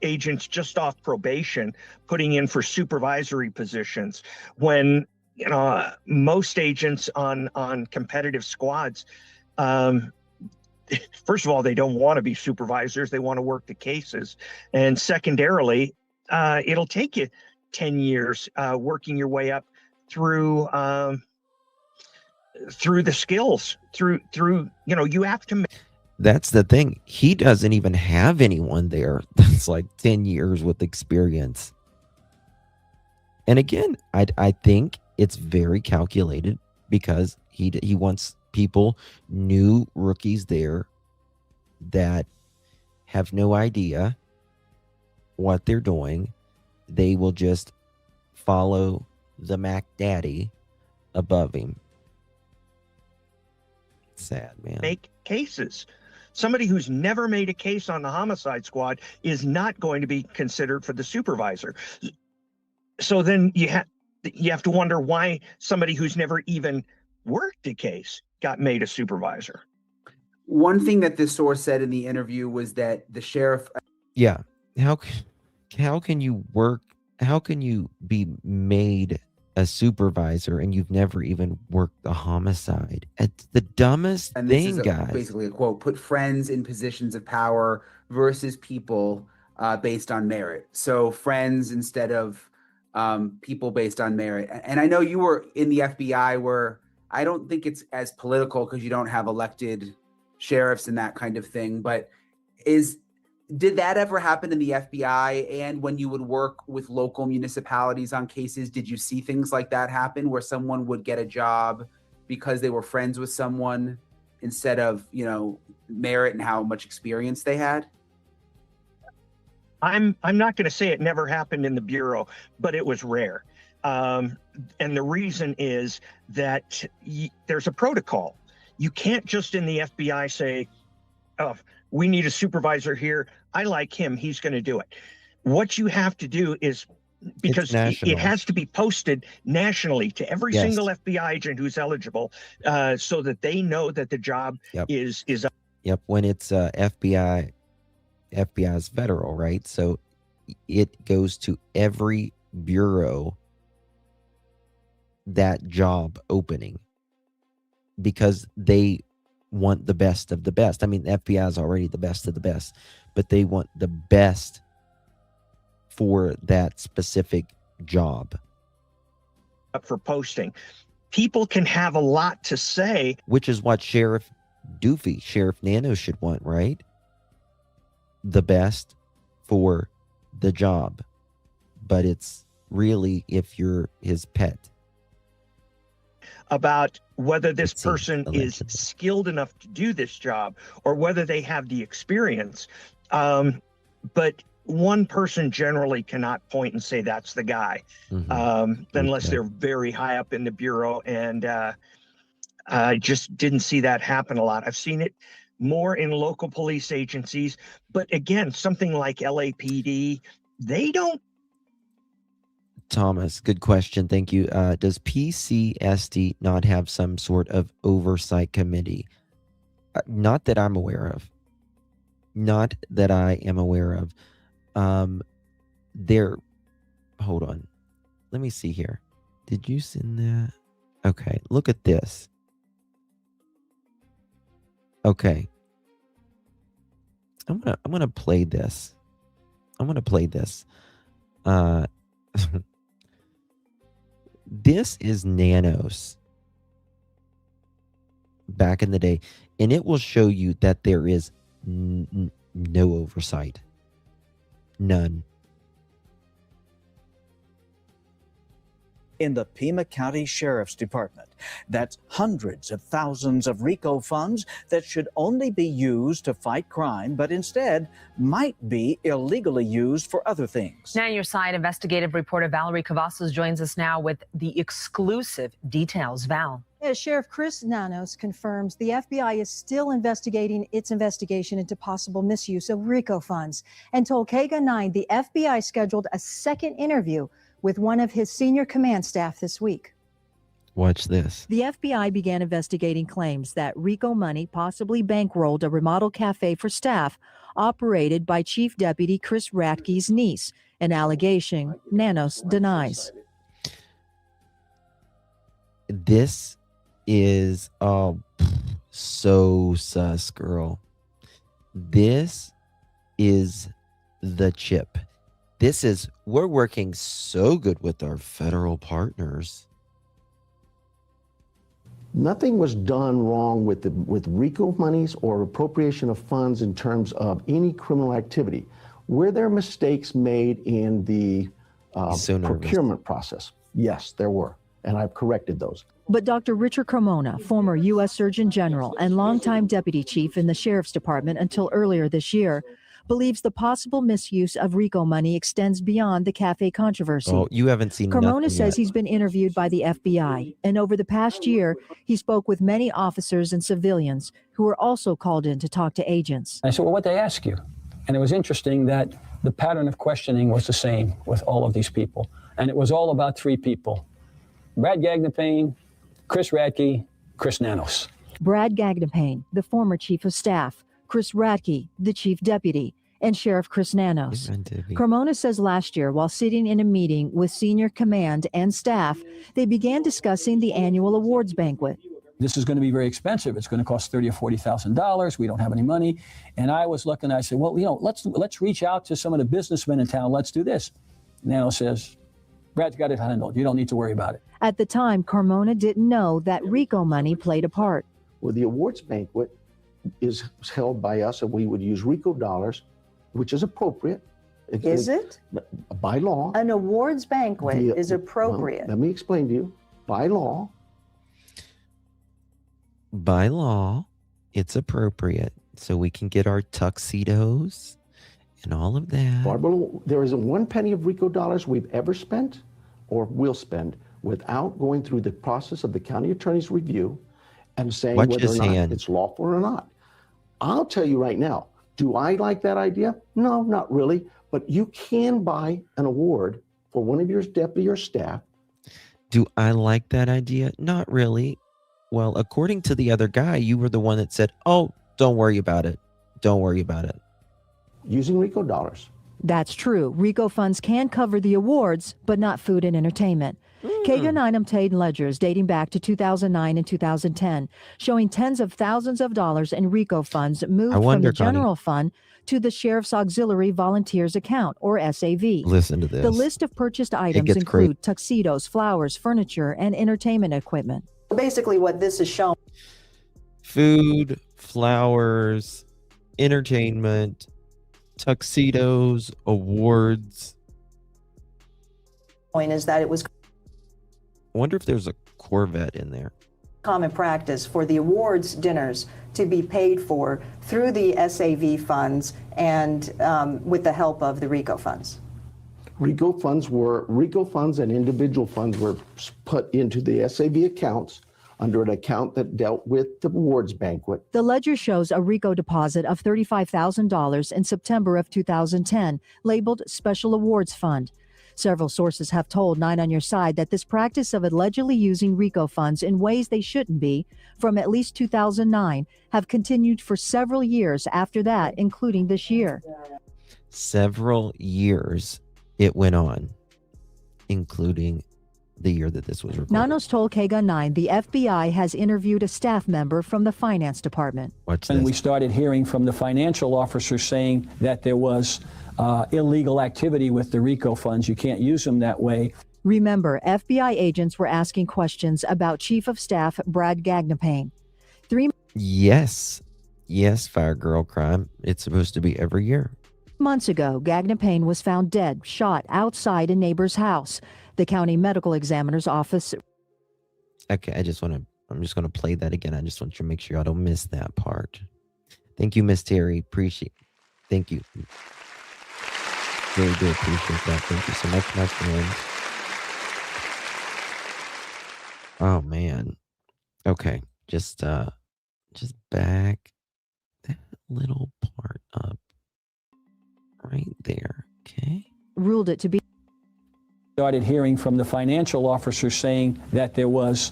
agents just off probation putting in for supervisory positions when most agents on competitive squads. First of all, they don't want to be supervisors. They want to work the cases. And secondarily, it'll take you 10 years working your way up through the skills, through you have to. That's the thing. He doesn't even have anyone there that's like 10 years with experience. And again, I think it's very calculated because he wants people, new rookies there that have no idea what they're doing. They will just follow the Mac Daddy above him. Sad, man. Make cases. Somebody who's never made a case on the homicide squad is not going to be considered for the supervisor. So then you have to wonder why somebody who's never even worked a case got made a supervisor. One thing that this source said in the interview was that the sheriff. Yeah. How can you work? How can you be made a supervisor and you've never even worked a homicide? It's the dumbest thing, guys. Basically a quote, put friends in positions of power versus people based on merit. So friends instead of people based on merit. And I know you were in the FBI, where I don't think it's as political because you don't have elected sheriffs and that kind of thing. But did that ever happen in the FBI? And when you would work with local municipalities on cases, did you see things like that happen where someone would get a job because they were friends with someone instead of, merit and how much experience they had? I'm not going to say it never happened in the Bureau, but it was rare. And the reason is that there's a protocol. You can't just in the FBI say, oh, we need a supervisor here. I like him. He's going to do it. What you have to do is, because it has to be posted nationally to every single FBI agent who's eligible, so that they know that the job is. Yep. When it's FBI's federal, right? So it goes to every bureau, that job opening, because they want the best of the best. I mean, the FBI is already the best of the best, but they want the best for that specific job. Up for posting. People can have a lot to say. Which is what Sheriff Nano should want, right? The best for the job, but it's really if you're his pet. About whether this It seems, person is allegedly. skilled enough to do this job or whether they have the experience. But one person generally cannot point and say that's the guy, unless Okay. they're very high up in the bureau. And I just didn't see that happen a lot. I've seen it more in local police agencies. But again, something like LAPD, they don't. Thomas, good question. Thank you. Does PCSD not have some sort of oversight committee? Not that I'm aware of. Not that I am aware of. Hold on. Let me see here. Did you send that? Okay, look at this. Okay. I'm gonna play this. This is Nanos back in the day, and it will show you that there is no oversight. None. In the Pima County Sheriff's Department. That's hundreds of thousands of RICO funds that should only be used to fight crime, but instead might be illegally used for other things. Now, your side investigative reporter Valerie Cavazos joins us now with the exclusive details. Val. As Sheriff Chris Nanos confirms, the FBI is still investigating its investigation into possible misuse of RICO funds and told KGUN 9 the FBI scheduled a second interview with one of his senior command staff this week. Watch this. The FBI began investigating claims that RICO money possibly bankrolled a remodel cafe for staff operated by Chief Deputy Chris Radke's niece, an allegation Nanos denies. This is so sus, girl. This is the chip. We're working so good with our federal partners. Nothing was done wrong with RICO monies or appropriation of funds in terms of any criminal activity. Were there mistakes made in the procurement process? Yes, there were, and I've corrected those. But Dr. Richard Cremona, former U.S. Surgeon General and longtime deputy chief in the Sheriff's Department until earlier this year, believes the possible misuse of RICO money extends beyond the cafe controversy. Oh, you haven't seen Cremona nothing says yet. he's been interviewed by the FBI, and over the past year, he spoke with many officers and civilians who were also called in to talk to agents. I said, well, what'd they ask you? And it was interesting that the pattern of questioning was the same with all of these people. And it was all about three people: Brad Gagnapane, Chris Radke, Chris Nanos. Brad Gagnapane, the former chief of staff, Chris Radke, the chief deputy, and Sheriff Chris Nanos. Cremona says last year, while sitting in a meeting with senior command and staff, they began discussing the annual awards banquet. This is going to be very expensive. It's going to cost $30,000 or $40,000. We don't have any money. And I was looking, I said, well, let's reach out to some of the businessmen in town. Let's do this. Nanos says, Brad's got it handled. You don't need to worry about it. At the time, Cremona didn't know that RICO money played a part. Well, the awards banquet is held by us, and we would use RICO dollars, which is appropriate. Is it? By law. An awards banquet is appropriate. Well, let me explain to you. By law. By law, it's appropriate. So we can get our tuxedos and all of that. Barbara, there isn't one penny of RICO dollars we've ever spent or will spend without going through the process of the county attorney's review and saying whether or not it's lawful or not. I'll tell you right now, do I like that idea? No, not really. But you can buy an award for one of your deputy or staff. Do I like that idea? Not really. Well, according to the other guy, you were the one that said, oh, don't worry about it. Don't worry about it. Using RICO dollars. That's true. RICO funds can cover the awards, but not food and entertainment. KGUN 9 obtained ledgers dating back to 2009 and 2010, showing tens of thousands of dollars in RICO funds moved from the general fund to the Sheriff's Auxiliary Volunteers Account, or SAV. Listen to this. The list of purchased items include tuxedos, flowers, furniture, and entertainment equipment. Basically, what this is showing: food, flowers, entertainment, tuxedos, awards. Point is that it was I wonder if there's a Corvette in there. common practice for the awards dinners to be paid for through the SAV funds and with the help of the RICO funds. RICO funds and individual funds were put into the SAV accounts under an account that dealt with the awards banquet. The ledger shows a RICO deposit of $35,000 in September of 2010, labeled Special Awards Fund. Several sources have told 9 on Your Side that this practice of allegedly using RICO funds in ways they shouldn't be, from at least 2009, have continued for several years after that, including this year. Several years it went on, including the year that this was reported. Nanos told KGUN 9 the FBI has interviewed a staff member from the finance department. And we started hearing from the financial officer saying that there was illegal activity with the RICO funds. You can't use them that way. Remember, FBI agents were asking questions about Chief of Staff Brad Gagnapane. Yes, Fire Girl Crime. It's supposed to be every year. Months ago, Gagnapane was found dead, shot outside a neighbor's house. The county medical examiner's office. Okay, I'm just going to play that again. I just want you to make sure y'all don't miss that part. Thank you, Miss Terry. Thank you. Really do appreciate that. Thank you so much, my friends. Oh man. Okay, just back that little part up right there. Okay. Ruled it to be. Started hearing from the financial officer saying that there was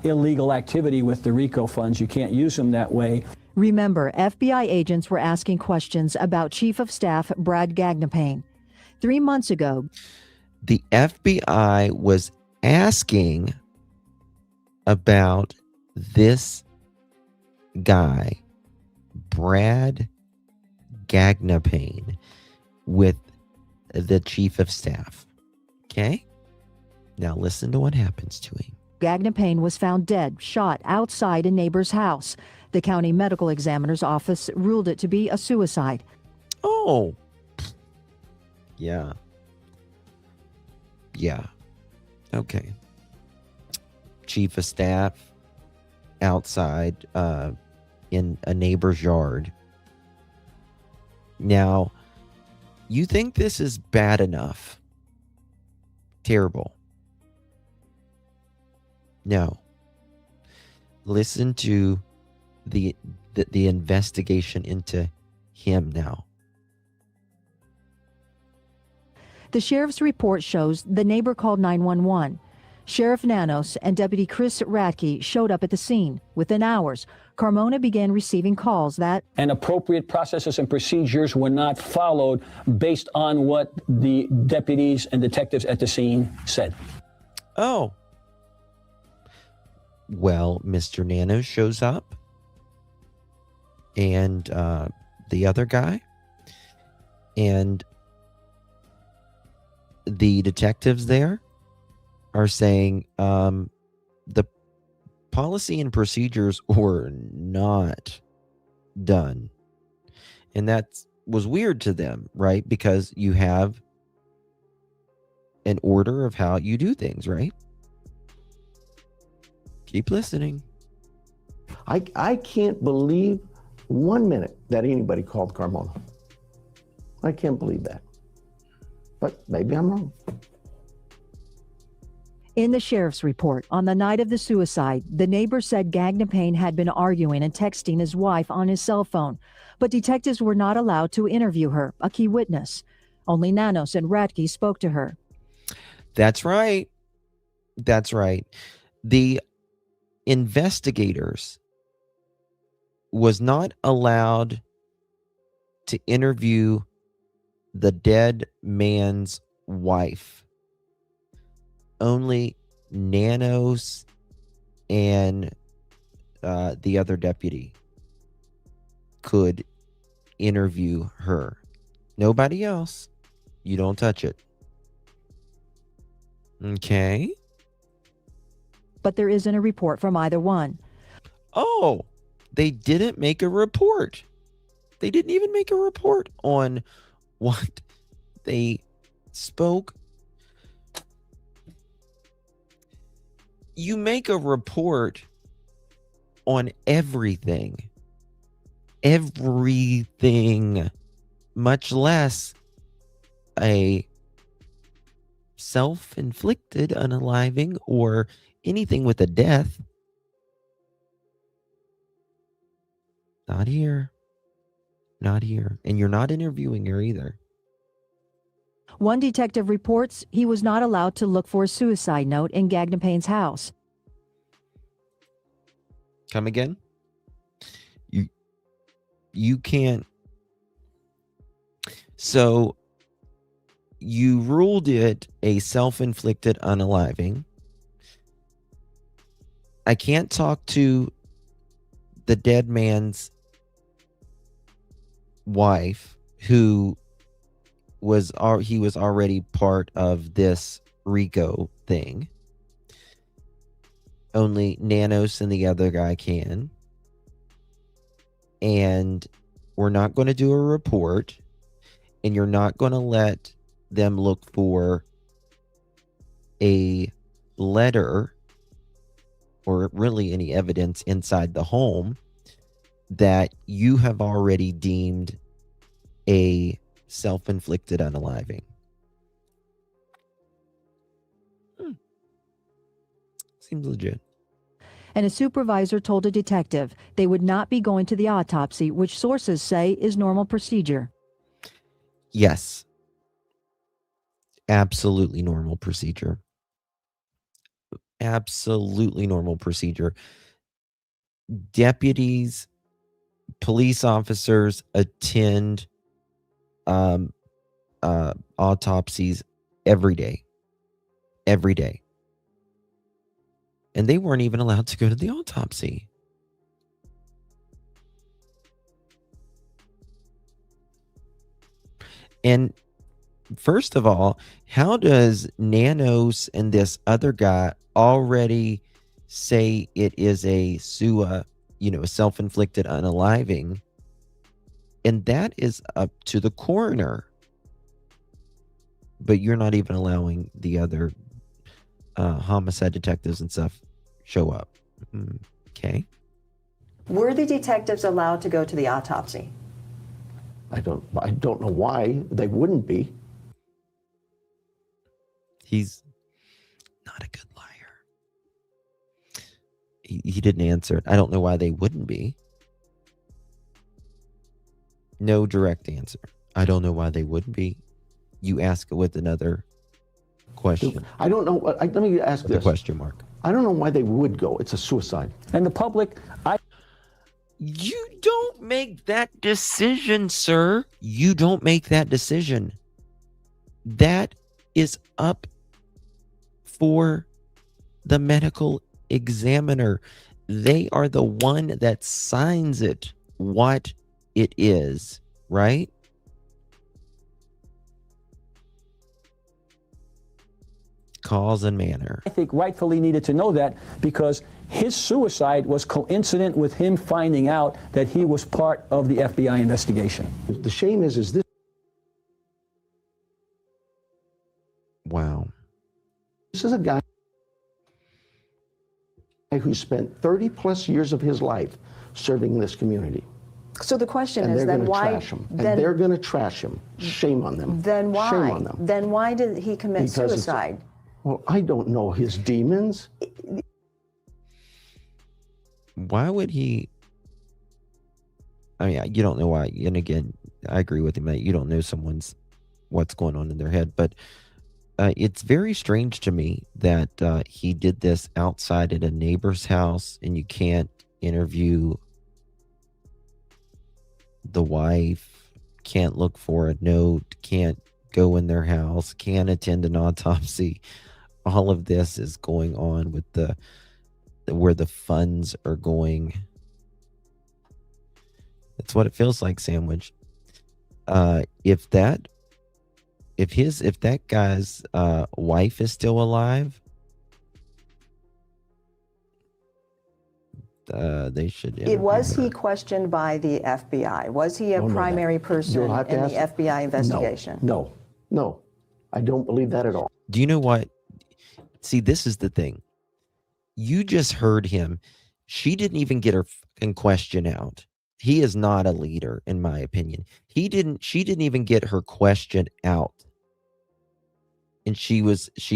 illegal activity with the RICO funds. You can't use them that way. Remember, FBI agents were asking questions about Chief of Staff Brad Gagnapane. 3 months ago, the FBI was asking about this guy, Brad Gagnapane, with the Chief of Staff. Okay? Now listen to what happens to him. Gagnapane was found dead, shot outside a neighbor's house. The county medical examiner's office ruled it to be a suicide. Oh. Yeah. Okay. Chief of Staff outside in a neighbor's yard. Now, you think this is bad enough? Terrible. No. Listen to the investigation into him now. The sheriff's report shows the neighbor called 911. Sheriff Nanos and Deputy Chris Radke showed up at the scene. Within hours, Carmona began receiving calls that and appropriate processes and procedures were not followed based on what the deputies and detectives at the scene said. Oh. Well, Mr. Nanos shows up. And the other guy. And the detectives there are saying the policy and procedures were not done. And that was weird to them, right? Because you have an order of how you do things, right? Keep listening. I can't believe 1 minute that anybody called Carmona. I can't believe that. But maybe I'm wrong. In the sheriff's report, on the night of the suicide, the neighbor said Gagnapane had been arguing and texting his wife on his cell phone, but detectives were not allowed to interview her, a key witness. Only Nanos and Radke spoke to her. That's right. That's right. The investigators was not allowed to interview the dead man's wife. Only Nanos and the other deputy could interview her. Nobody else. You don't touch it. Okay. But there isn't a report from either one. Oh, they didn't make a report. They didn't even make a report on what they spoke. You make a report on everything, much less a self-inflicted unaliving or anything with a death. Not here. Not here. And you're not interviewing her either. One detective reports he was not allowed to look for a suicide note in Gagnapain's house. Come again? You can't. So you ruled it a self-inflicted unaliving. I can't talk to the dead man's wife, who was already part of this RICO thing. Only Nanos and the other guy can. And we're not going to do a report, and you're not going to let them look for a letter or really any evidence inside the home that you have already deemed a self-inflicted unaliving. Seems legit. And a supervisor told a detective they would not be going to the autopsy, which sources say is normal procedure. Yes. Absolutely normal procedure. Absolutely normal procedure. Deputies, police officers attend autopsies every day. Every day. And they weren't even allowed to go to the autopsy. And first of all, how does Nanos and this other guy already say it is a a self-inflicted unaliving? And that is up to the coroner. But you're not even allowing the other homicide detectives and stuff show up. Okay. Were the detectives allowed to go to the autopsy? I don't know why they wouldn't be. He's not a good liar. He didn't answer it. I don't know why they wouldn't be. No direct answer. I don't know why they wouldn't be. You ask it with another question. I don't know. Let me ask with this. A question mark. I don't know why they would go. It's a suicide. And the public, You don't make that decision, sir. You don't make that decision. That is up for the medical examiner. They are the one that signs it, what it is, right? Cause and manner. I think rightfully needed to know that because his suicide was coincident with him finding out that he was part of the FBI investigation. The shame is this. Wow. This is a guy who spent 30 plus years of his life serving this community. So the question and is then why? They're going to trash him. Shame on them. Then why? Shame on them. Then why did he commit suicide? Well, I don't know his demons. Why would he? I mean, you don't know why. And again, I agree with him that you don't know what's going on in their head. But it's very strange to me that he did this outside at a neighbor's house, and you can't interview the wife, can't look for a note, can't go in their house, can't attend an autopsy. All of this is going on with where the funds are going. That's what it feels like, Sandwich. If that guy's wife is still alive, they should. Was he questioned by the FBI? Was he a primary person in the FBI investigation? No. I don't believe that at all. Do you know what? See, this is the thing. You just heard him. She didn't even get her fucking question out. He is not a leader, in my opinion. She didn't even get her question out. And she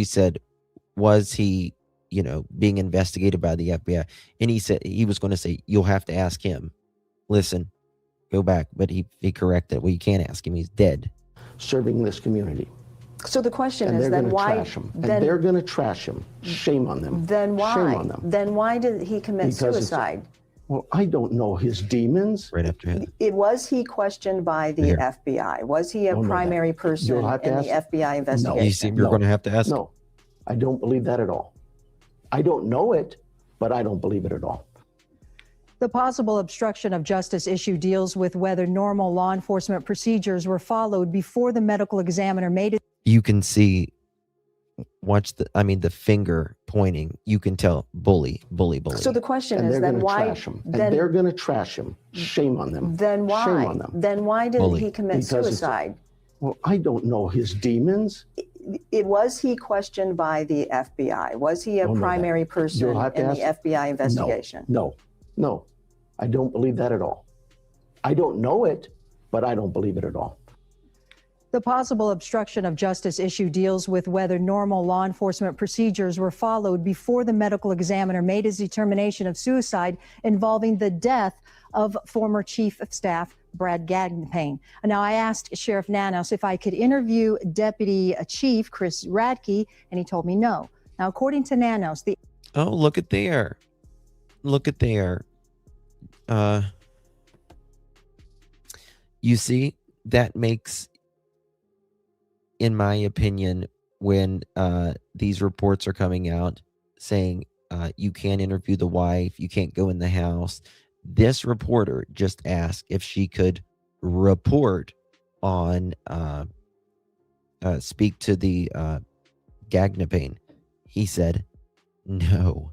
said, was he, being investigated by the FBI? And he said, he was going to say, you'll have to ask him. Listen, go back. But he corrected, well, you can't ask him. He's dead. Serving this community. So the question And is they're then gonna why? trash him. And they're going to trash him. Shame on them. Then why? Shame on them. Then why did he commit Because suicide? Well, I don't know his demons. Right after him. Was he questioned by the FBI? Was he a primary person in the FBI investigation? You seem you're going to have to ask. No, I don't believe that at all. I don't know it, but I don't believe it at all. The possible obstruction of justice issue deals with whether normal law enforcement procedures were followed before the medical examiner made it. You can see, the finger pointing. You can tell bully. So the question And is they're then gonna why? trash him. And they're going to trash him. Shame on them. Then why? Shame on them. Then why did he commit Because suicide? Well, I don't know his demons. Was he questioned by the FBI? Was he a primary person in the FBI investigation? No. I don't believe that at all. I don't know it, but I don't believe it at all. The possible obstruction of justice issue deals with whether normal law enforcement procedures were followed before the medical examiner made his determination of suicide involving the death of former Chief of Staff Brad Gagnon. Now, I asked Sheriff Nanos if I could interview Deputy Chief Chris Radke, and he told me no. Now, according to Nanos, look at there. You see, that makes, in my opinion, when these reports are coming out saying you can't interview the wife, you can't go in the house. This reporter just asked if she could report on, speak to the Gagnon. He said no.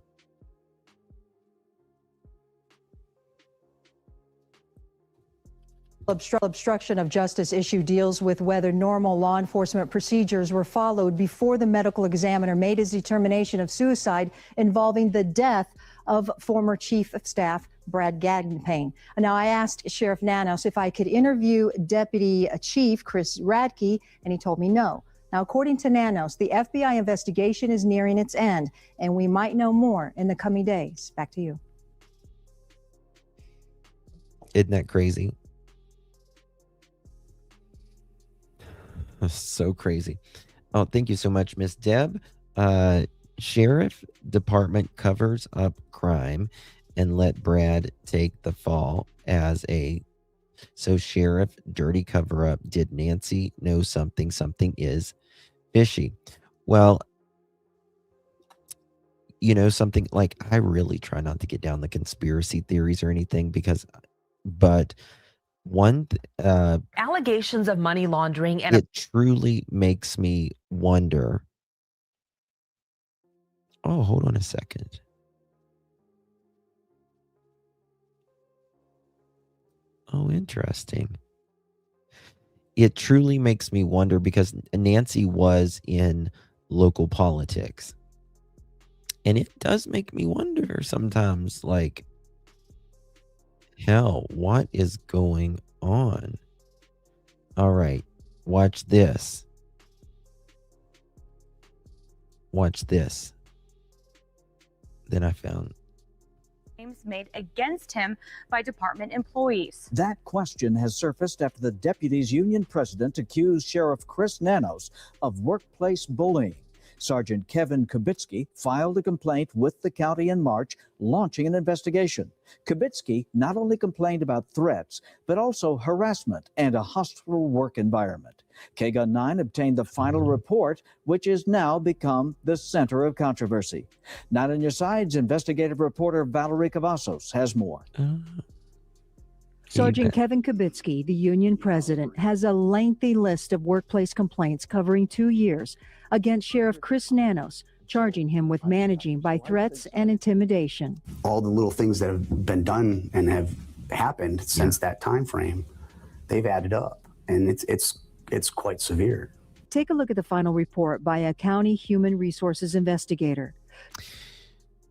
Obstruction of justice issue deals with whether normal law enforcement procedures were followed before the medical examiner made his determination of suicide involving the death of former Chief of Staff Brad Gagnon. Now, I asked Sheriff Nanos if I could interview Deputy Chief Chris Radke, and he told me no. Now, according to Nanos, the FBI investigation is nearing its end, and we might know more in the coming days. Back to you. Isn't that crazy? So crazy. Oh, thank you so much, Miss Deb. Sheriff Department covers up crime and let Brad take the fall so Sheriff dirty cover up. Did Nancy know something is fishy? Well, something like, I really try not to get down the conspiracy theories or anything but allegations of money laundering and it truly makes me wonder. Oh, hold on a second. Oh, interesting. It truly makes me wonder because Nancy was in local politics. And it does make me wonder sometimes, like, hell, what is going on? All right, watch this. Then I found claims made against him by department employees. That question has surfaced after the deputies union president accused Sheriff Chris Nanos of workplace bullying. Sergeant Kevin Kubitsky filed a complaint with the county in March, launching an investigation. Kubitsky not only complained about threats, but also harassment and a hostile work environment. KGUN 9 obtained the final report, which has now become the center of controversy. Not on Your Side's investigative reporter Valerie Cavazos has more. Sergeant Kevin Kubitsky, the union president, has a lengthy list of workplace complaints covering 2 years against Sheriff Chris Nanos, charging him with managing by threats and intimidation. All the little things that have been done and have happened since that time frame, they've added up, and it's quite severe. Take a look at the final report by a county human resources investigator.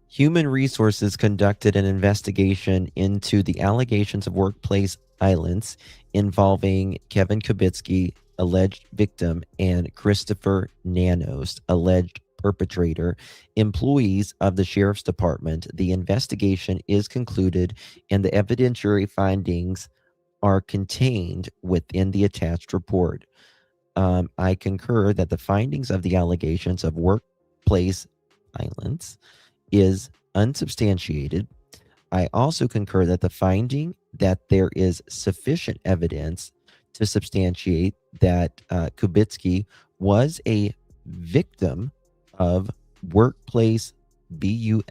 Human Resources conducted an investigation into the allegations of workplace violence involving Kevin Kubitsky, alleged victim, and Christopher Nanos, alleged perpetrator, employees of the Sheriff's Department. The investigation is concluded and the evidentiary findings are contained within the attached report. I concur that the findings of the allegations of workplace violence is unsubstantiated. I also concur that the finding that there is sufficient evidence to substantiate that Kubitsky was a victim of workplace bullying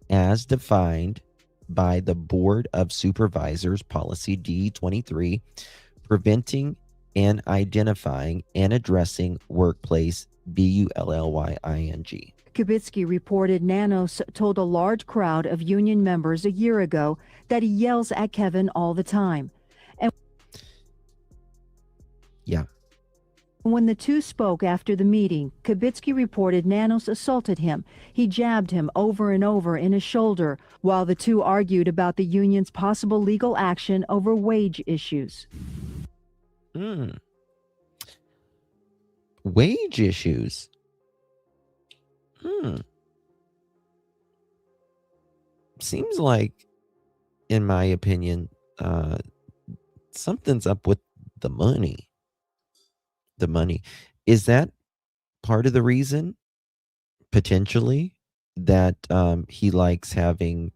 as defined by the Board of Supervisors Policy D23, preventing and identifying and addressing workplace bullying. Kubitsky reported Nanos told a large crowd of union members a year ago that he yells at Kevin all the time. And yeah. When the two spoke after the meeting, Kubitsky reported Nanos assaulted him. He jabbed him over and over in his shoulder, while the two argued about the union's possible legal action over wage issues. Wage issues. Seems like, in my opinion, something's up with the money. The money. Is that part of the reason, potentially, that he likes having,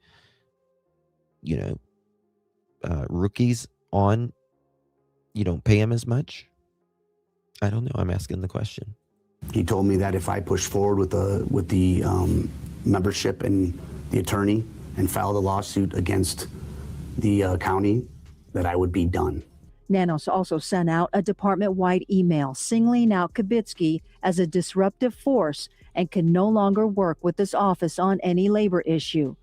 rookies on? You don't pay him as much? I don't know. I'm asking the question. He told me that if I push forward with the membership and the attorney and filed a lawsuit against the county, that I would be done. Nanos also sent out a department-wide email singling out Kubitsky as a disruptive force and can no longer work with this office on any labor issue.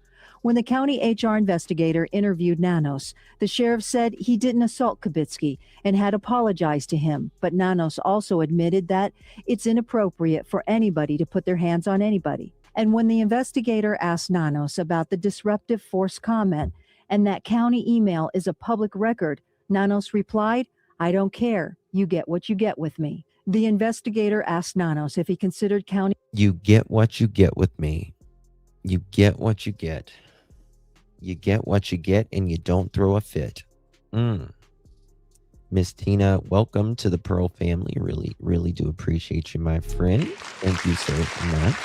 When the county HR investigator interviewed Nanos, the sheriff said he didn't assault Kubitsky and had apologized to him, but Nanos also admitted that it's inappropriate for anybody to put their hands on anybody. And when the investigator asked Nanos about the disruptive force comment and that county email is a public record, Nanos replied, "I don't care. You get what you get with me." The investigator asked Nanos if he considered county. You get what you get with me. You get what you get. You get what you get, and you don't throw a fit. Miss Tina, welcome to the Pearl family. Really, really do appreciate you, my friend. Thank you so much.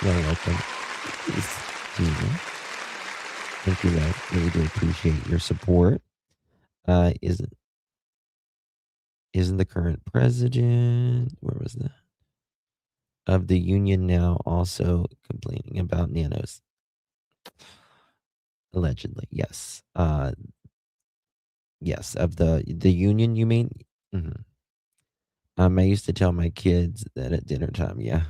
You're welcome. Miss Tina. Thank you, guys. Really do appreciate your support. Isn't the current president, where was that, of the union now also complaining about Nanos? Allegedly, yes. Yes, of the union, you mean? I used to tell my kids that at dinner time, yeah.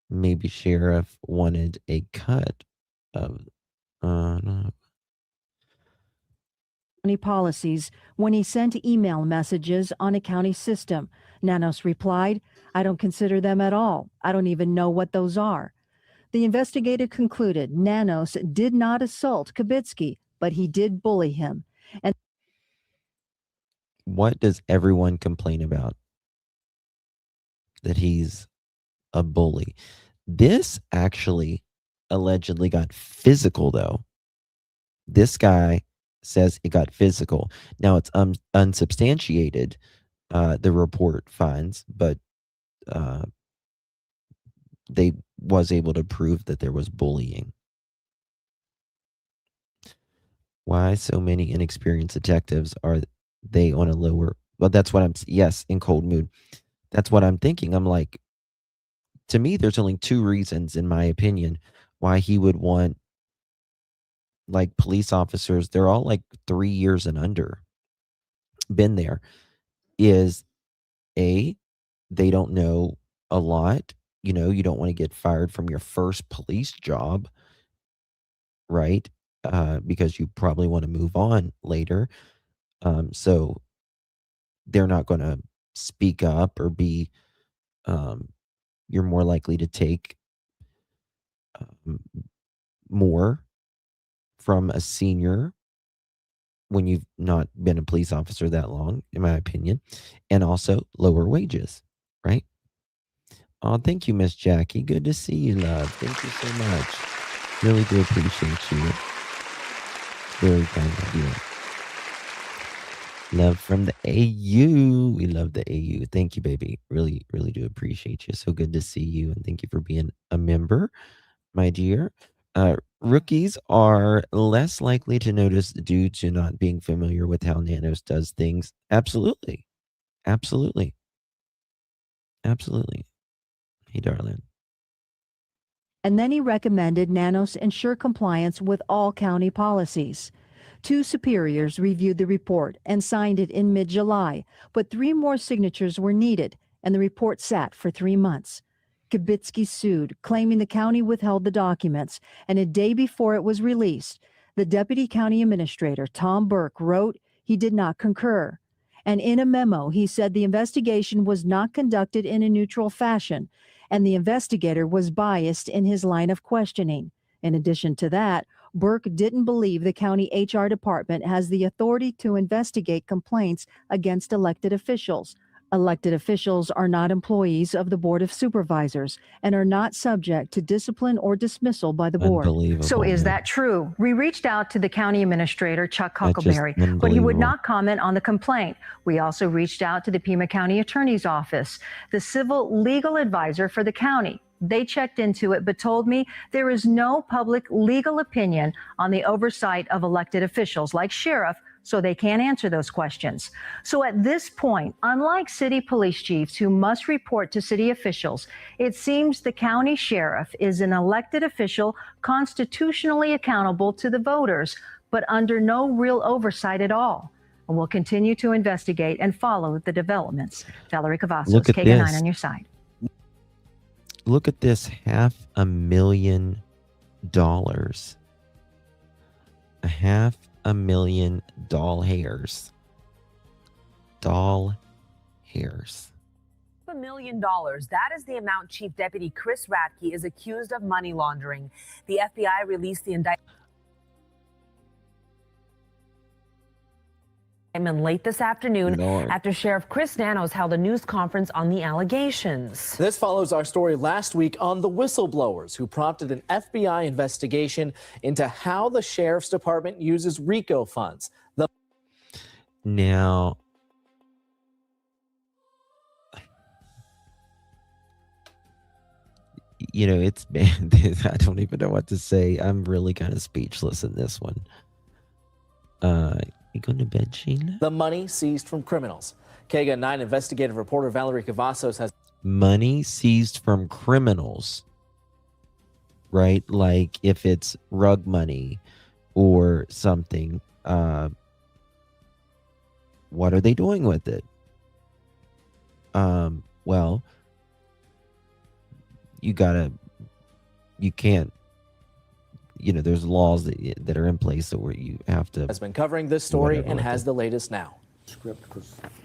Maybe sheriff wanted a cut of no. County policies when he sent email messages on a county system. Nanos replied, "I don't consider them at all. I don't even know what those are." The investigator concluded Nanos did not assault Kubitsky, but he did bully him. And what does everyone complain about? That he's a bully. This actually allegedly got physical, though. This guy says it got physical. Now, it's unsubstantiated, the report finds, but they was able to prove that there was bullying. Why so many inexperienced detectives? Are they on a lower? Well, that's what yes, in cold mood. That's what I'm thinking. I'm like, to me, there's only two reasons, in my opinion, why he would want, like, police officers. They're all like 3 years and under. Been there. Is they don't know a lot. You know, you don't want to get fired from your first police job, right? Because you probably want to move on later. So they're not going to speak up or be, you're more likely to take more from a senior when you've not been a police officer that long, in my opinion, and also lower wages, right? Oh, thank you, Miss Jackie. Good to see you, love. Thank you so much. Really do appreciate you. Very kind of you. Love from the AU. We love the AU. Thank you, baby. Really, really do appreciate you. So good to see you. And thank you for being a member, my dear. Rookies are less likely to notice due to not being familiar with how Nanos does things. Absolutely. Absolutely. Absolutely. Hey, darling. And then he recommended Nanos ensure compliance with all county policies. 2 superiors reviewed the report and signed it in mid-July, but 3 more signatures were needed, and the report sat for 3 months. Kibitsky sued, claiming the county withheld the documents, and a day before it was released, the deputy county administrator, Tom Burke, wrote he did not concur. And in a memo, he said the investigation was not conducted in a neutral fashion, and the investigator was biased in his line of questioning. In addition to that, Burke didn't believe the county HR department has the authority to investigate complaints against elected officials. Elected officials are not employees of the Board of Supervisors and are not subject to discipline or dismissal by the board. Unbelievable. So is that true? We reached out to the county administrator, Chuck Huckleberry, but he would not comment on the complaint. We also reached out to the Pima County Attorney's Office, the civil legal advisor for the county. They checked into it, but told me there is no public legal opinion on the oversight of elected officials like sheriff, so they can't answer those questions. So at this point, unlike city police chiefs who must report to city officials, it seems the county sheriff is an elected official constitutionally accountable to the voters, but under no real oversight at all. And we'll continue to investigate and follow the developments. Valerie Cavazos, KG9 on your side. Look at this, $500,000. $500,000 doll hairs. Doll hairs. $1 million. That is the amount Chief Deputy Chris Radke is accused of money laundering. The FBI released the indictment late this afternoon after Sheriff Chris Nanos held a news conference on the allegations. This follows our story last week on the whistleblowers who prompted an FBI investigation into how the sheriff's department uses RICO funds. Now, you know, it's bad. I don't even know what to say. I'm really kind of speechless in this one. You going to bed, Sheila? The money seized from criminals. KG 9 investigative reporter Valerie Cavazos has money seized from criminals, right? Like if it's rug money or something, what are they doing with it? Well, you can't, you know, there's laws that are in place where you have to. Has been covering this story and has the latest now.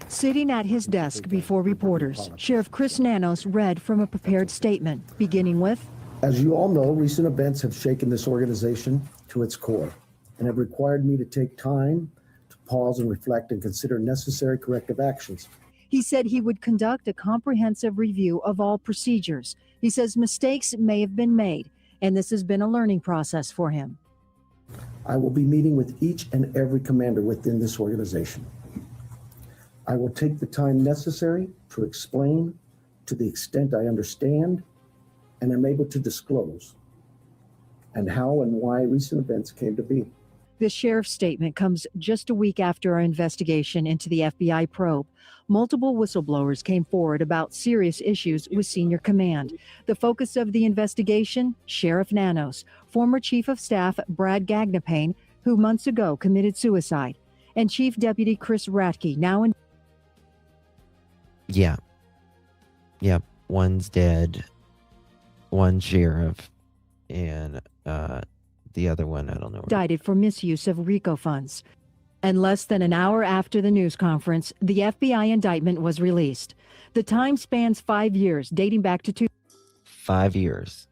Sitting at his desk before reporters, Sheriff Chris Nanos read from a prepared statement, beginning with, as you all know, recent events have shaken this organization to its core and have required me to take time to pause and reflect and consider necessary corrective actions. He said he would conduct a comprehensive review of all procedures. He says mistakes may have been made, and this has been a learning process for him. I will be meeting with each and every commander within this organization. I will take the time necessary to explain to the extent I understand and am able to disclose, and how and why recent events came to be. The sheriff's statement comes just a week after our investigation into the FBI probe. Multiple whistleblowers came forward about serious issues with senior command. The focus of the investigation, Sheriff Nanos, former Chief of Staff Brad Gagnapane, who months ago committed suicide, and Chief Deputy Chris Radke, now in. Yeah. Yep. One's dead. One sheriff. And the other one, I don't know. Indicted for misuse of RICO funds. And less than an hour after the news conference, the FBI indictment was released. The time spans 5 years, dating back to 5 years.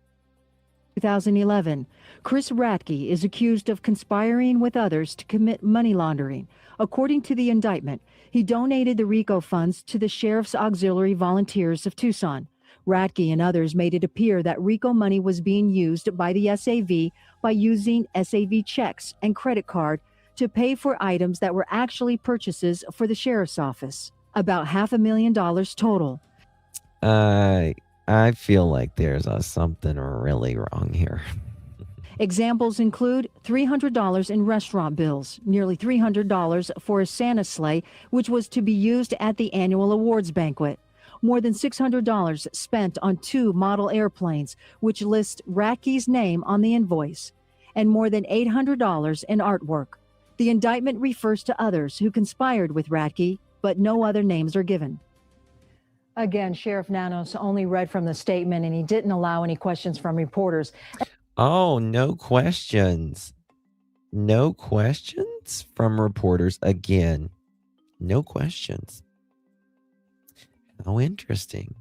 2011. Chris Radke is accused of conspiring with others to commit money laundering. According to the indictment, he donated the RICO funds to the Sheriff's Auxiliary Volunteers of Tucson. Radke and others made it appear that RICO money was being used by the SAV by using SAV checks and credit card to pay for items that were actually purchases for the sheriff's office. About $500,000 total. I feel like there's something really wrong here. Examples include $300 in restaurant bills, nearly $300 for a Santa sleigh, which was to be used at the annual awards banquet. More than $600 spent on 2 model airplanes, which list Radke's name on the invoice, and more than $800 in artwork. The indictment refers to others who conspired with Radke, but no other names are given. Again, Sheriff Nanos only read from the statement, and he didn't allow any questions from reporters. Oh, no questions. No questions from reporters again. No questions. How interesting.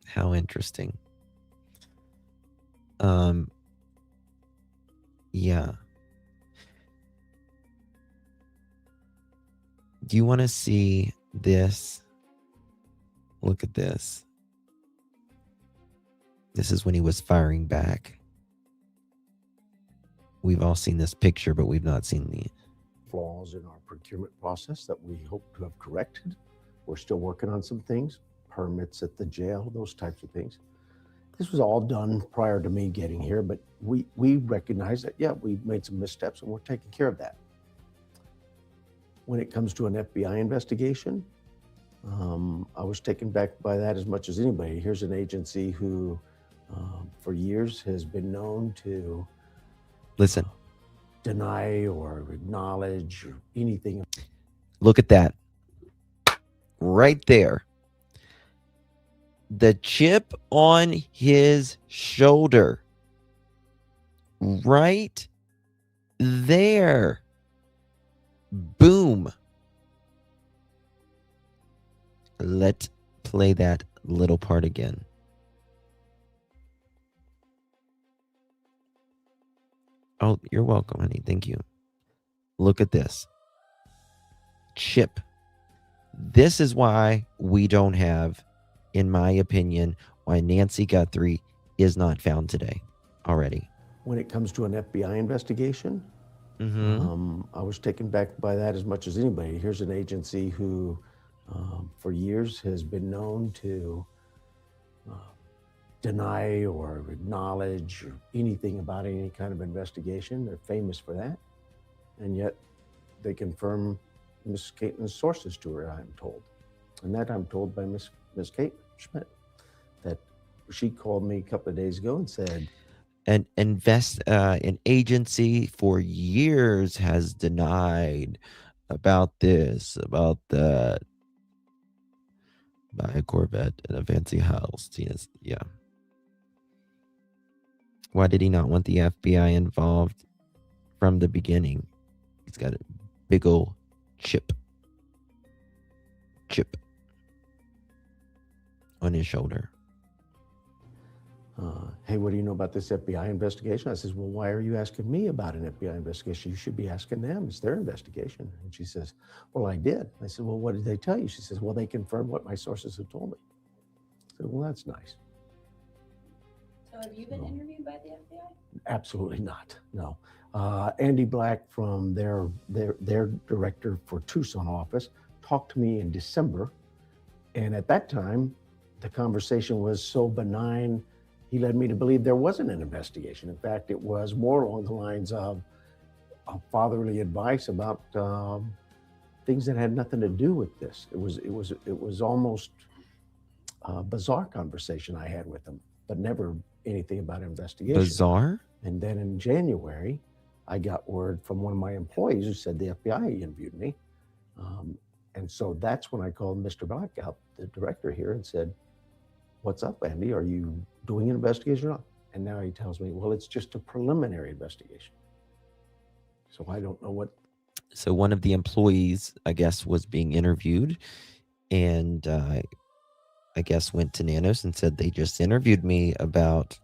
How interesting. Yeah. Do you want to see this? Look at this. This is when he was firing back. We've all seen this picture, but we've not seen the flaws in our procurement process that we hope to have corrected. We're still working on some things, permits at the jail, those types of things. This was all done prior to me getting here, but we recognize that, yeah, we made some missteps and we're taking care of that. When it comes to an FBI investigation, I was taken back by that as much as anybody. Here's an agency who, for years, has been known to listen, deny or acknowledge or anything. Look at that. Right there. The chip on his shoulder. Right there. Boom. Let's play that little part again. Oh, you're welcome, honey. Thank you. Look at this. Chip. This is why we don't have, in my opinion, why Nancy Guthrie is not found today already. When it comes to an FBI investigation, I was taken back by that as much as anybody. Here's an agency who, for years, has been known to deny or acknowledge or anything about any kind of investigation. They're famous for that. And yet they confirm Miss Caitlin's sources to her, I'm told. And that I'm told by Miss Caitlin Schmidt, that she called me a couple of days ago and said, an agency for years has denied about this, about that. Buy a Corvette and a fancy house. Yeah. Why did he not want the FBI involved from the beginning? He's got a big old chip on his shoulder. Hey, what do you know about this FBI investigation? I says, well, why are you asking me about an FBI investigation? You should be asking them. It's their investigation. And she says, well, I did. I said, well, what did they tell you? She says, well, they confirmed what my sources have told me. I said, well, that's nice. So have you been interviewed by the FBI? Absolutely not, no. Andy Black from their director for Tucson office talked to me in December. And at that time, the conversation was so benign, he led me to believe there wasn't an investigation. In fact, it was more along the lines of fatherly advice about things that had nothing to do with this. It was almost a bizarre conversation I had with him, but never anything about investigation. Bizarre? And then in January, I got word from one of my employees who said the FBI interviewed me. And so that's when I called Mr. Black up the director here and said, "What's up, Andy? Are you doing an investigation or not?" And now he tells me, "Well, it's just a preliminary investigation." So I don't know what. So one of the employees, I guess, was being interviewed, and I guess went to Nanos and said, "They just interviewed me about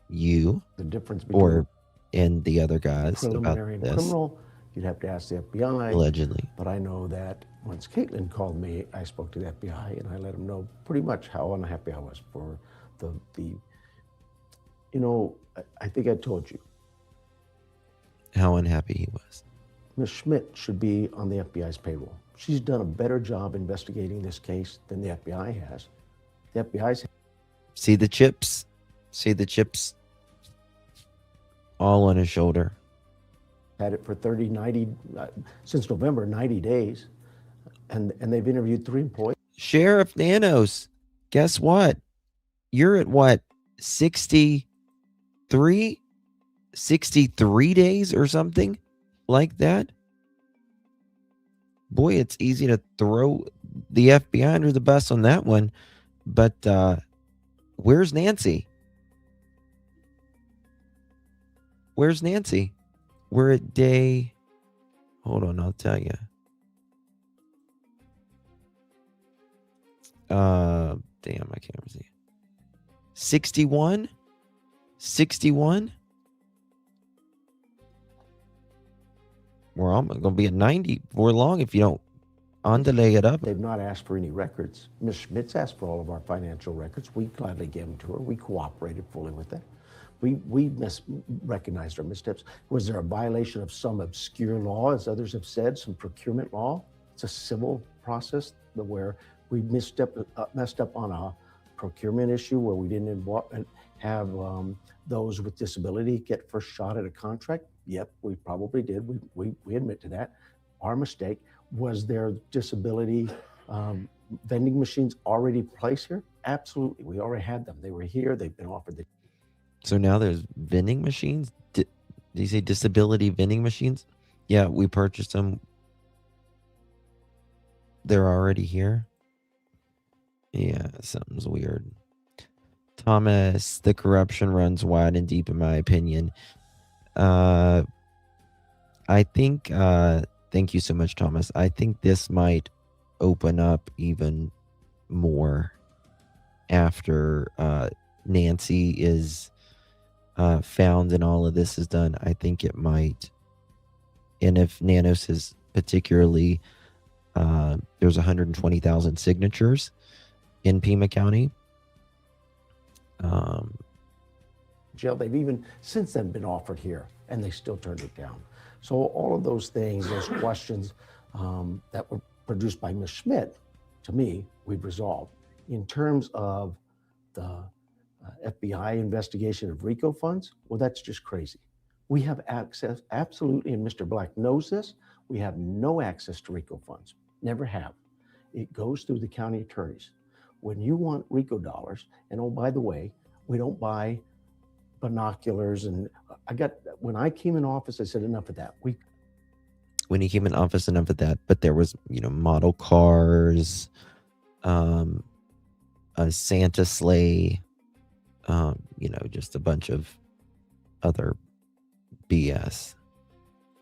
you." The difference between and the other guys preliminary about and this. criminal, you'd have to ask the FBI. Allegedly. But I know that once Caitlin called me, I spoke to the FBI and I let them know pretty much how unhappy I was for the I think I told you. How unhappy he was. Ms. Schmidt should be on the FBI's payroll. She's done a better job investigating this case than the FBI has. The FBI's... See the chips? See the chips? All on his shoulder. Had it for 90, since November, 90 days. And they've interviewed 3 employees. Sheriff Nanos, guess what? You're at what? 63 days or something like that? Boy, it's easy to throw the FBI under the bus on that one. But where's Nancy? Where's Nancy? We're at day... Hold on, I'll tell you. Damn, I can't see. 61? 61? We're going to be at 90 for long if you don't underlay it up. They've not asked for any records. Ms. Schmitz asked for all of our financial records. We gladly gave them to her. We cooperated fully with that. We recognized our missteps. Was there a violation of some obscure law, as others have said, some procurement law? It's a civil process where we messed up on a procurement issue where we didn't have those with disability get first shot at a contract. Yep, we probably did. We admit to that. Our mistake. Was there disability vending machines already placed here? Absolutely. We already had them. They were here. They've been offered the... So now there's vending machines? Did you say disability vending machines? Yeah, we purchased them. They're already here? Yeah, something's weird. Thomas, the corruption runs wide and deep, in my opinion. I think, thank you so much, Thomas. I think this might open up even more after Nancy is found and all of this is done. I think it might. And if Nanos is particularly, there's 120,000 signatures in PIMA County. Jail. They've even since then been offered here, and they still turned it down. So all of those things, those questions that were produced by Ms. Schmidt, to me, we've resolved. In terms of the FBI investigation of RICO funds, well, that's just crazy. We have access, absolutely, and Mr. Black knows this, we have no access to RICO funds, never have. It goes through the county attorneys. When you want RICO dollars, and oh, by the way, we don't buy binoculars, and when I came in office, I said enough of that. When he came in office, enough of that. But there was, model cars, a Santa sleigh, just a bunch of other BS.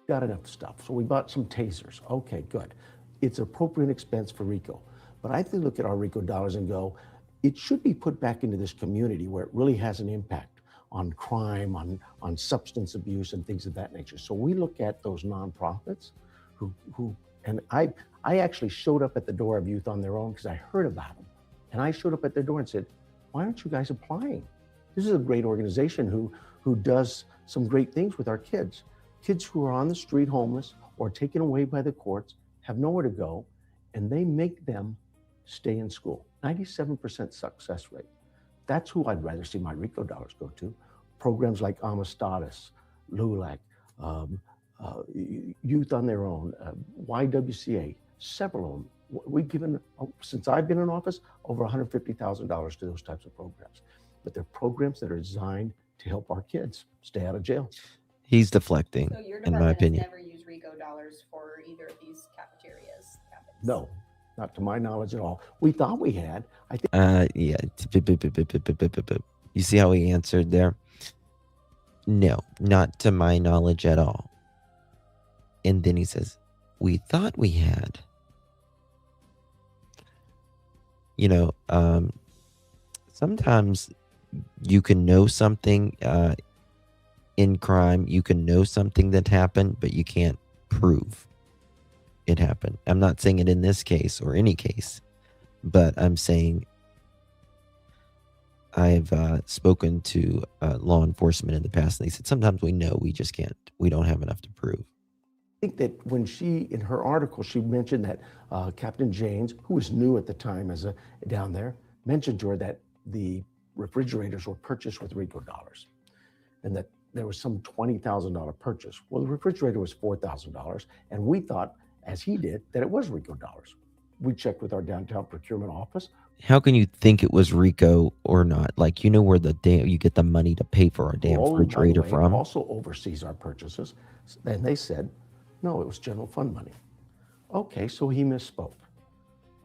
Got enough stuff. So we bought some tasers. Okay, good. It's appropriate expense for RICO. But I think look at our RICO dollars and go, it should be put back into this community where it really has an impact on crime, on substance abuse and things of that nature. So we look at those nonprofits who and I actually showed up at the door of Youth on Their Own because I heard about them. And I showed up at their door and said, why aren't you guys applying? This is a great organization who does some great things with our kids. Kids who are on the street homeless or taken away by the courts, have nowhere to go, and they make them stay in school. 97% success rate. That's who I'd rather see my RICO dollars go to. Programs like Amastatus, LULAC, Youth on Their Own, YWCA, several of them. We've given, since I've been in office, over $150,000 to those types of programs. But they're programs that are designed to help our kids stay out of jail. He's deflecting, in my opinion. Never use RICO dollars for either of these cafeterias. No, Not to my knowledge at all. We thought we had. I think. Yeah. You see how he answered there? No, not to my knowledge at all. And then he says, we thought we had. You know, sometimes you can know something in crime, you can know something that happened, but you can't prove it happened. I'm not saying it in this case or any case, but I'm saying I've spoken to law enforcement in the past, and they said sometimes we know, we just can't, we don't have enough to prove. I think that when she, in her article, she mentioned that Captain James, who was new at the time as down there, mentioned to her that the refrigerators were purchased with RICO dollars, and that there was some $20,000 purchase. Well, the refrigerator was $4,000, and we thought, as he did, that it was RICO dollars. We checked with our downtown procurement office. How can you think it was RICO or not? Like, you know where the damn you get the money to pay for a damn refrigerator from? Also oversees our purchases, and they said, no, it was general fund money. Okay, so he misspoke.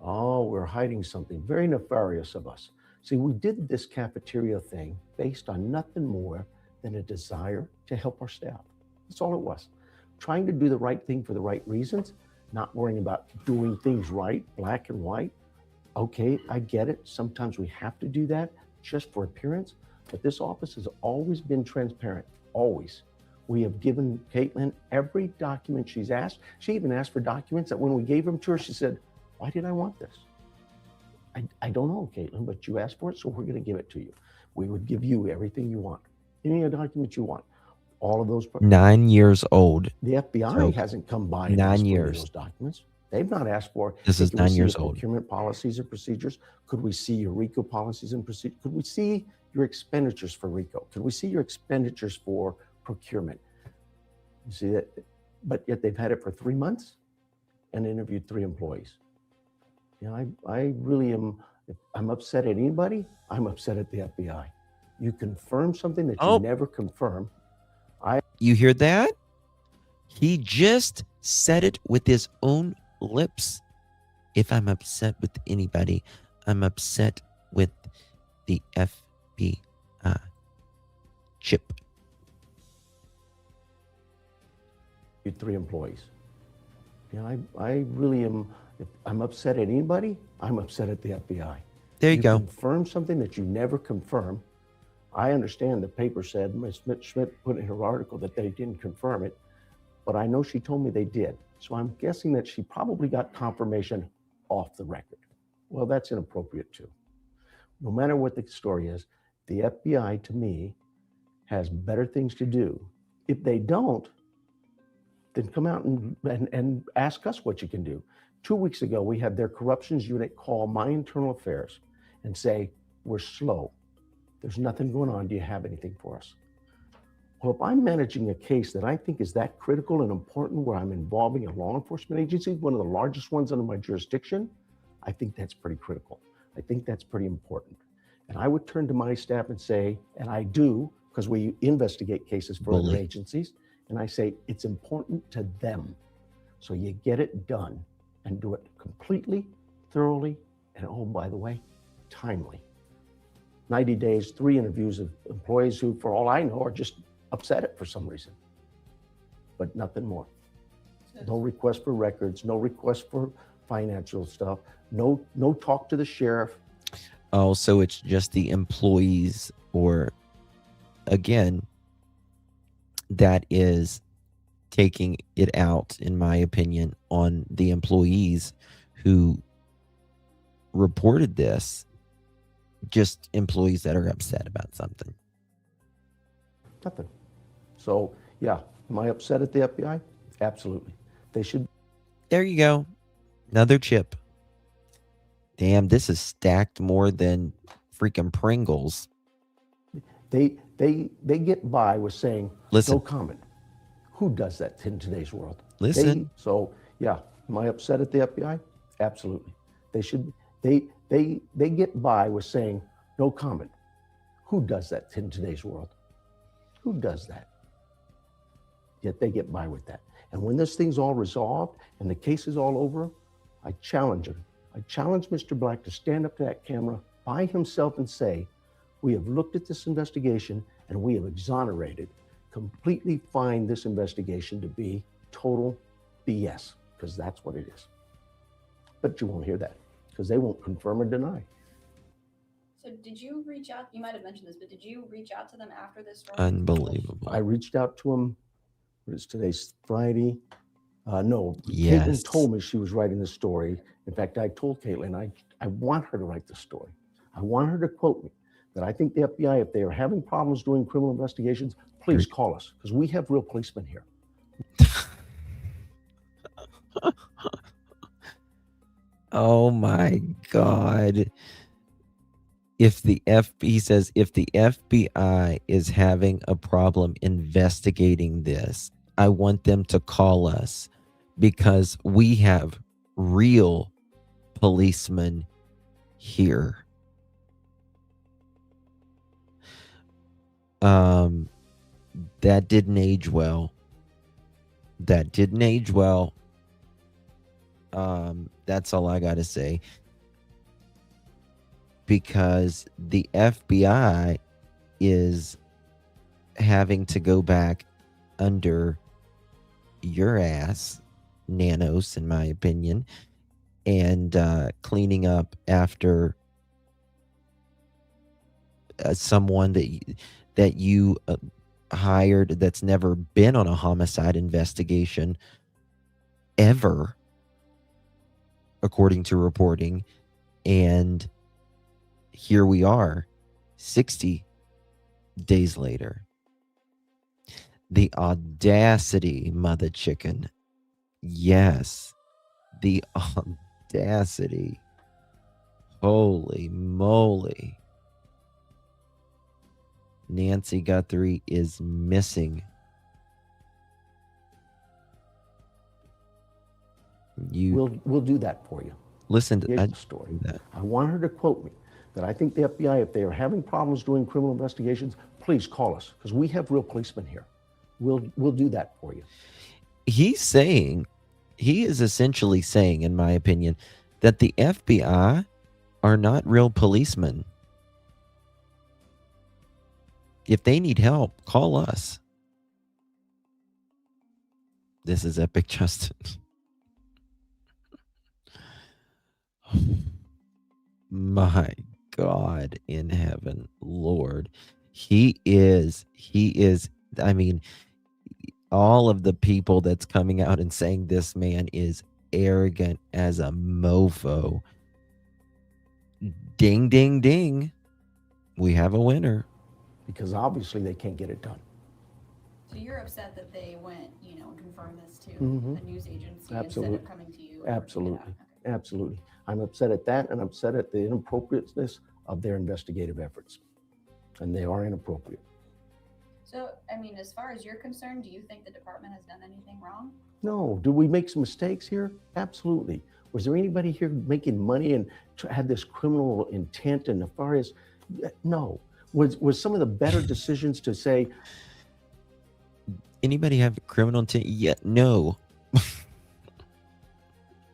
Oh, we're hiding something very nefarious of us. See, we did this cafeteria thing based on nothing more than a desire to help our staff. That's all it was. Trying to do the right thing for the right reasons, not worrying about doing things right, black and white. Okay, I get it. Sometimes we have to do that just for appearance, but this office has always been transparent, always. We have given Caitlin every document she's asked. She even asked for documents that when we gave them to her, she said, why did I want this? I don't know, Caitlin, but you asked for it, so we're gonna give it to you. We would give you everything you want, any document you want, all of those. 9 years old. The FBI hasn't come by and 9 asked for years. those documents. They've not asked for. This is Can we 9 see years your old. Procurement policies and procedures. Could we see your RICO policies and procedures? Could we see your expenditures for RICO? Could we see your expenditures for procurement? You see that, but yet they've had it for 3 months and interviewed 3 employees. You know, I really am. If I'm upset at anybody, I'm upset at the FBI. You confirm something that you never confirm. You hear that? He just said it with his own lips. If I'm upset with anybody, I'm upset with the FBI. Chip. 3 employees. You know, I really am. If I'm upset at anybody, I'm upset at the FBI. There you go. Confirm something that you never confirm. I understand the paper said, Ms. Schmidt put in her article that they didn't confirm it, but I know she told me they did. So I'm guessing that she probably got confirmation off the record. Well, that's inappropriate too. No matter what the story is, the FBI to me has better things to do. If they don't, then come out and ask us what you can do. 2 weeks ago, we had their corruptions unit call my internal affairs and say, we're slow. There's nothing going on. Do you have anything for us? Well, if I'm managing a case that I think is that critical and important, where I'm involving a law enforcement agency, one of the largest ones under my jurisdiction, I think that's pretty critical. I think that's pretty important. And I would turn to my staff and say, and I do, because we investigate cases for other agencies, and I say, it's important to them. So you get it done and do it completely, thoroughly, and oh, by the way, timely. 90 days, 3 interviews of employees who, for all I know, are just upset at for some reason, but nothing more. No request for records, no request for financial stuff, no talk to the sheriff. Oh, so it's just the employees, or again, that is taking it out, in my opinion, on the employees who reported this. Just employees that are upset about something. Nothing. So, yeah, am I upset at the FBI? Absolutely. They should. There you go. Another chip. Damn, this is stacked more than freaking Pringles. They get by with saying, listen, no comment. Who does that in today's world? Listen. So, yeah, am I upset at the FBI? Absolutely. They should. They get by with saying, no comment. Who does that in today's world? Who does that? Yet they get by with that. And when this thing's all resolved and the case is all over, I challenge them. I challenge Mr. Black to stand up to that camera by himself and say, we have looked at this investigation and we have exonerated, completely find this investigation to be total BS, because that's what it is. But you won't hear that because they won't confirm or deny. So did you reach out? You might have mentioned this, but did you reach out to them after this story? Unbelievable. I reached out to them. What is today's Friday? No, Yes. Caitlin told me she was writing the story. In fact, I told Caitlin I want her to write the story. I want her to quote me that I think the FBI, if they are having problems doing criminal investigations, please call us because we have real policemen here. Oh my God. He says, if the FBI is having a problem investigating this, I want them to call us because we have real policemen here. That didn't age well. That didn't age well. That's all I gotta say. Because the FBI is having to go back under your ass, Nanos, in my opinion, and cleaning up after someone that you hired that's never been on a homicide investigation ever, according to reporting. And here we are 60 days later. The audacity, mother chicken. Yes, the audacity. Holy moly. Nancy Guthrie is missing. We'll do that for you. Listen to the story. I want her to quote me that I think the FBI, if they are having problems doing criminal investigations, please call us because we have real policemen here. We'll do that for you. He is essentially saying, in my opinion, that the FBI are not real policemen. If they need help, call us. This is epic, Justin. My God in heaven, Lord. He is, I mean, all of the people that's coming out and saying this man is arrogant as a mofo. Ding, ding, ding. We have a winner. Because obviously they can't get it done. So you're upset that they went, and confirmed this to Mhm. a news agency Absolutely. instead of coming to you? Absolutely. Absolutely. I'm upset at that, and I'm upset at the inappropriateness of their investigative efforts. And they are inappropriate. So, as far as you're concerned, do you think the department has done anything wrong? No. Do we make some mistakes here? Absolutely. Was there anybody here making money and had this criminal intent and nefarious? No. Was some of the better decisions to say, anybody have criminal intent? Yeah, no.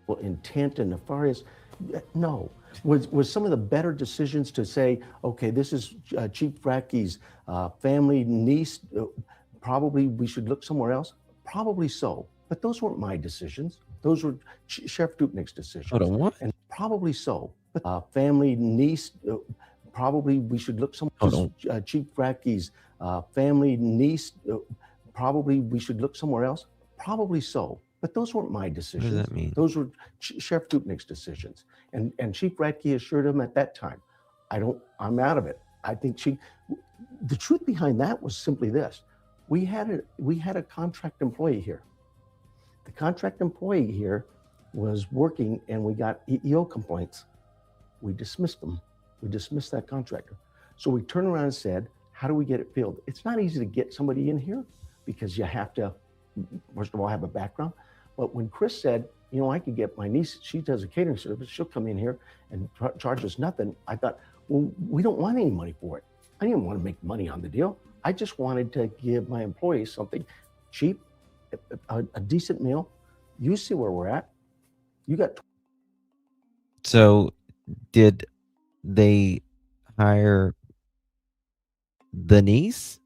well, intent and nefarious? No. Was some of the better decisions to say, okay, this is Chief Ratke's family niece, probably we should look somewhere else? Probably so. But those weren't my decisions. Those were Sheriff Dupnick's decisions. Hold on, what? And probably so. But family niece, probably we should look somewhere else. Chief Ratke's family niece, probably we should look somewhere else? Probably so. But those weren't my decisions. What does that mean? Those were Sheriff Dupnick's decisions. And Chief Ratke assured him at that time, I'm out of it. I think the truth behind that was simply this. We had a contract employee here. The contract employee here was working and we got EEO complaints. We dismissed them. We dismissed that contractor. So we turned around and said, how do we get it filled? It's not easy to get somebody in here because you have to, first of all, have a background. But when Chris said, I could get my niece, she does a catering service, she'll come in here and charge us nothing. I thought, well, we don't want any money for it. I didn't want to make money on the deal. I just wanted to give my employees something cheap, a decent meal. You see where we're at. You got So did they hire the niece?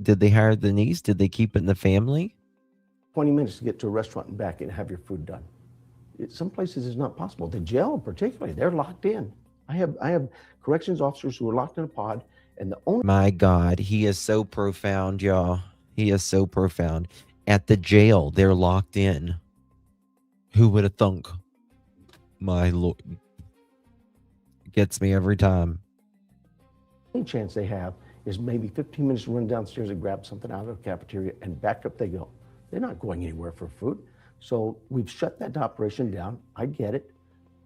Did they hire the niece? Did they keep it in the family? 20 minutes to get to a restaurant and back and have your food done. Some places it's not possible. The jail particularly, they're locked in. I have corrections officers who are locked in a pod, and the only— My God, he is so profound, y'all. He is so profound. At the jail, they're locked in. Who would have thunk? My Lord. Gets me every time. The only chance they have is maybe 15 minutes to run downstairs and grab something out of the cafeteria, and back up they go. They're not going anywhere for food. So we've shut that operation down. I get it.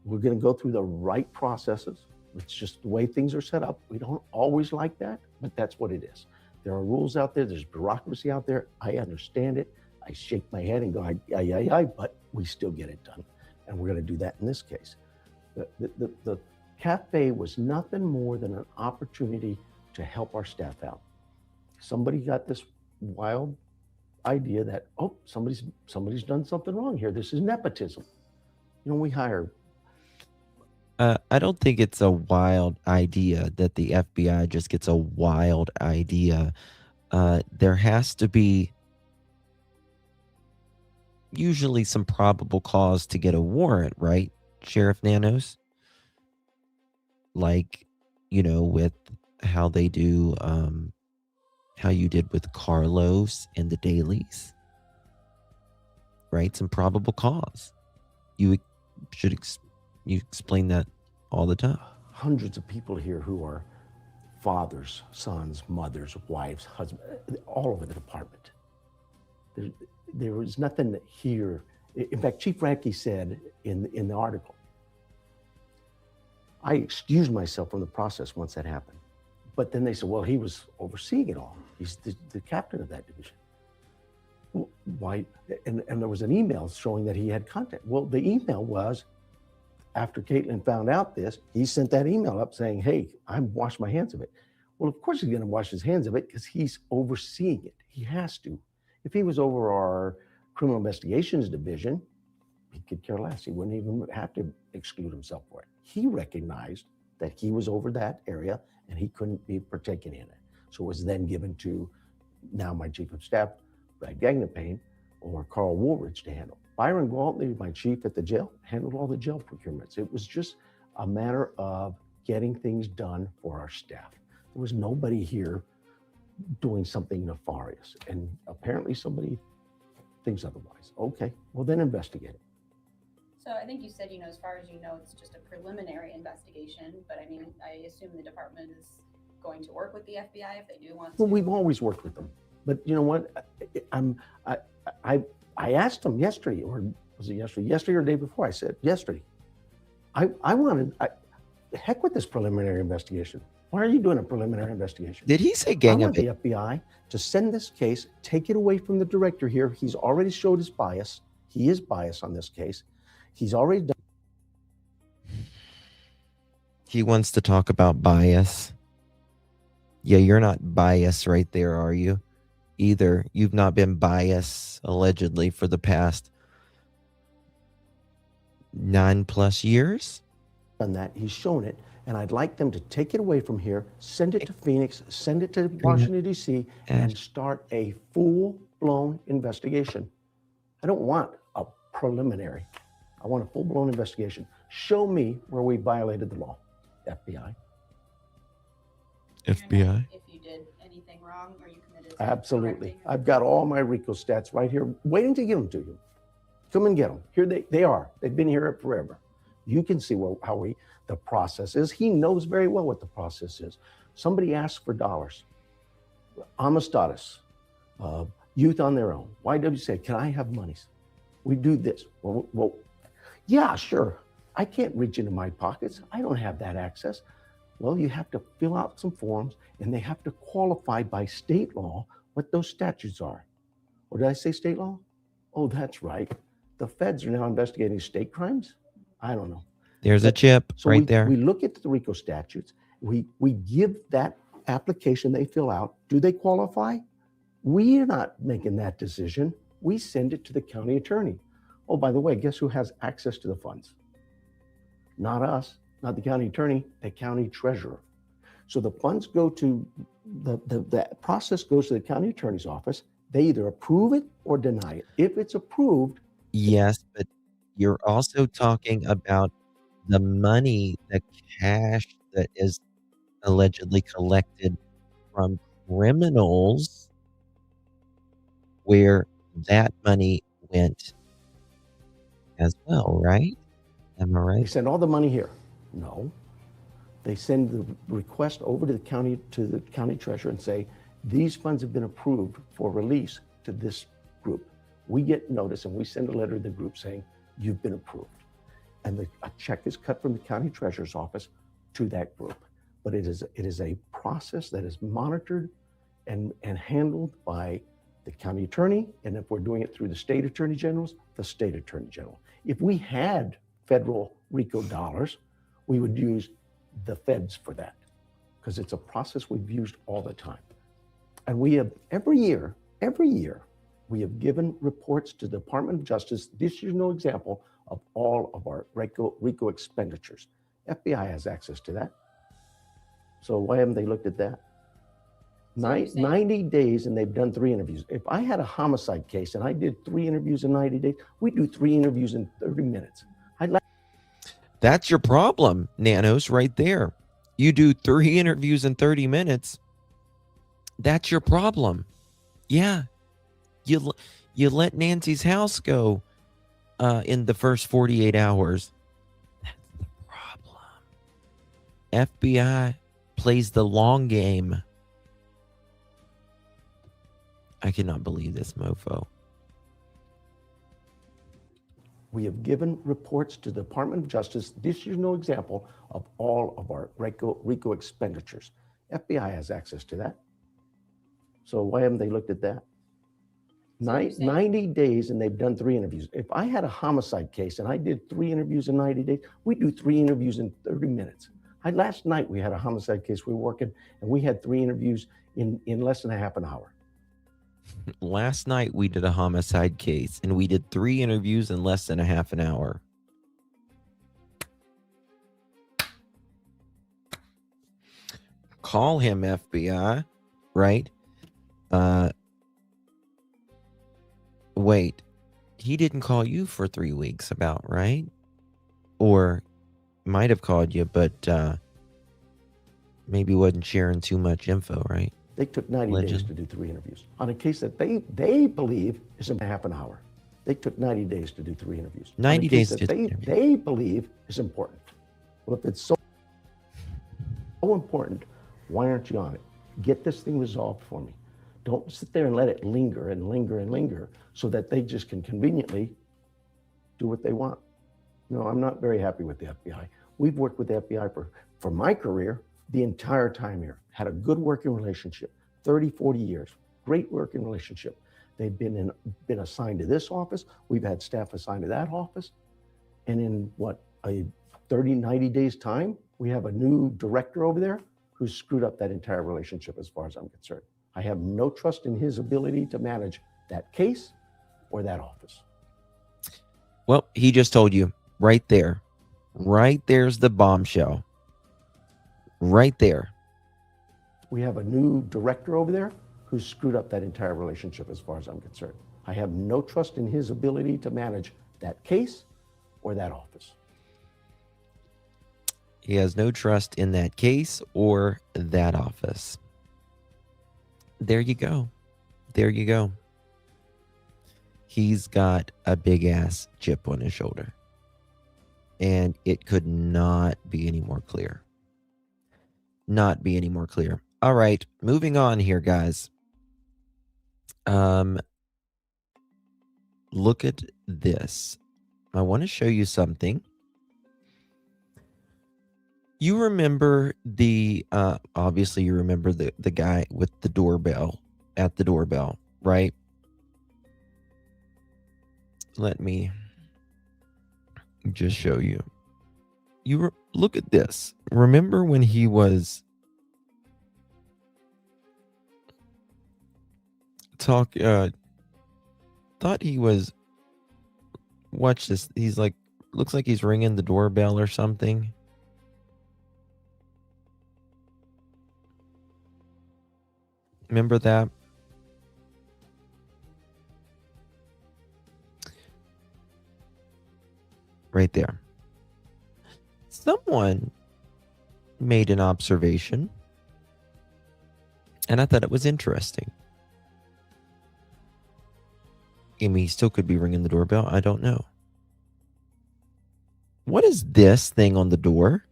We're going to go through the right processes. It's just the way things are set up. We don't always like that, but that's what it is. There are rules out there. There's bureaucracy out there. I understand it. I shake my head and go, aye, but we still get it done. And we're going to do that in this case. The cafe was nothing more than an opportunity to help our staff out. Somebody got this wild idea that, oh, somebody's done something wrong here. This is nepotism. You know, we hire. I don't think it's a wild idea that the FBI just gets a wild idea. There has to be usually some probable cause to get a warrant, right, Sheriff Nanos? Like, you know, with how they do, how you did with Carlos and the dailies, right? Some probable cause. You should you explain that all the time. Hundreds of people here who are fathers, sons, mothers, wives, husbands, all over the department. There was nothing here. In fact, Chief Radke said in the article, I excused myself from the process once that happened. But then they said, well, he was overseeing it all. He's the captain of that division. Why? And there was an email showing that he had contact. Well, the email was, after Caitlin found out this, he sent that email up saying, hey, I'm washed my hands of it. Well, of course he's going to wash his hands of it because he's overseeing it. He has to. If he was over our criminal investigations division, he could care less. He wouldn't even have to exclude himself for it. He recognized that he was over that area and he couldn't be partaking in it. So it was then given to now my chief of staff, Brad Gagnapane, or Carl Woolridge to handle. Byron Gwaltney, my chief at the jail, handled all the jail procurements. It was just a matter of getting things done for our staff. There was nobody here doing something nefarious. And apparently somebody thinks otherwise. Okay, well then investigate it. So I think you said, you know, as far as you know, it's just a preliminary investigation, but I mean, I assume the department is going to work with the FBI if they do want to. Well, we've always worked with them. But you know what? I asked them yesterday, or was it yesterday? Yesterday or the day before? I said yesterday. Heck with this preliminary investigation. Why are you doing a preliminary investigation? Did he say gang? I want the FBI to send this case, take it away from the director here. He's already showed his bias. He is biased on this case. He's already done. He wants to talk about bias. Yeah, you're not biased right there, are you? Either. You've not been biased, allegedly, for the past 9+ years. Done that. He's shown it. And I'd like them to take it away from here, send it to Phoenix, send it to Washington, D.C., and start a full-blown investigation. I don't want a preliminary. I want a full-blown investigation. Show me where we violated the law, FBI. FBI? If you did anything wrong, or you committed. Absolutely. I've got all my RICO stats right here, waiting to give them to you. Come and get them. Here they are. They've been here forever. You can see the process is. He knows very well what the process is. Somebody asks for dollars. Amastatus, youth on their own. YWCA, can I have monies? We do this. Well, yeah, sure. I can't reach into my pockets. I don't have that access. Well, you have to fill out some forms, and they have to qualify by state law what those statutes are. Or did I say state law? Oh, that's right. The feds are now investigating state crimes? I don't know. There's a chip right there. We look at the RICO statutes. We give that application they fill out. Do they qualify? We're not making that decision. We send it to the county attorney. Oh, by the way, guess who has access to the funds? not us, not the county attorney, the county treasurer. So the funds go to, the process goes to the county attorney's office. They either approve it or deny it. If it's approved. Yes, but you're also talking about the money, the cash that is allegedly collected from criminals, where that money went as well, right? Am I right? They send all the money here. No. They send the request over to the county treasurer and say, these funds have been approved for release to this group. We get notice and we send a letter to the group saying, you've been approved. And a check is cut from the county treasurer's office to that group. But it is a process that is monitored and handled by the county attorney. And if we're doing it through the state attorney generals, the state attorney general. If we had federal RICO dollars, we would use the feds for that, because it's a process we've used all the time. And we have every year, we have given reports to the Department of Justice. This is no example of all of our RICO expenditures. FBI has access to that. So why haven't they looked at that? 90 days and they've done 3 interviews. If I had a homicide case and I did 3 interviews in 90 days, we do 3 interviews in 30 minutes. That's your problem, Nanos, right there. You do 3 interviews in 30 minutes. That's your problem. Yeah. You let Nancy's house go in the first 48 hours. That's the problem. FBI plays the long game. I cannot believe this mofo. We have given reports to the Department of Justice. This is no example of all of our RICO expenditures. FBI has access to that. So why haven't they looked at that? 90 days and they've done 3 interviews. If I had a homicide case and I did 3 interviews in 90 days, we do 3 interviews in 30 minutes. Last night we had a homicide case we were working and we had 3 interviews in less than a half an hour. Last night we did a homicide case and we did 3 interviews in less than a half an hour. Call him, FBI, right? Wait, he didn't call you for 3 weeks about, right? Or might have called you, but maybe wasn't sharing too much info, right? They took 90 days to do 3 interviews on a case that they believe is a half an hour. They took 90 days to do 3 interviews. 90 days that they believe is important. Well, if it's so important, why aren't you on it? Get this thing resolved for me. Don't sit there and let it linger and linger and linger so that they just can conveniently do what they want. No, I'm not very happy with the FBI. We've worked with the FBI for my career the entire time here. Had a good working relationship, 30, 40 years, great working relationship. They've been assigned to this office. We've had staff assigned to that office. And in a 30, 90 days time, we have a new director over there who's screwed up that entire relationship as far as I'm concerned. I have no trust in his ability to manage that case or that office. Well, he just told you right there. Right there's the bombshell. Right there. We have a new director over there who's screwed up that entire relationship as far as I'm concerned. I have no trust in his ability to manage that case or that office. He has no trust in that case or that office. There you go. There you go. He's got a big ass chip on his shoulder. And it could not be any more clear. Not be any more clear. All right, moving on here, guys. Look at this. I want to show you something. You remember obviously you remember the guy with the doorbell at the doorbell, right? Let me just show you. Look at this. Remember when he was thought he was, watch this. He's like looks like he's ringing the doorbell or something. Remember that? Right there. Someone made an observation, and I thought it was interesting. I mean, he still could be ringing the doorbell. I don't know. What is this thing on the door?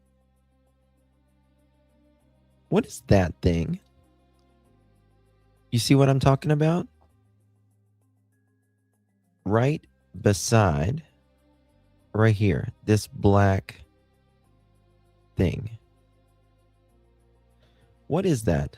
What is that thing? You see what I'm talking about? Right beside, right here, this black thing. What is that?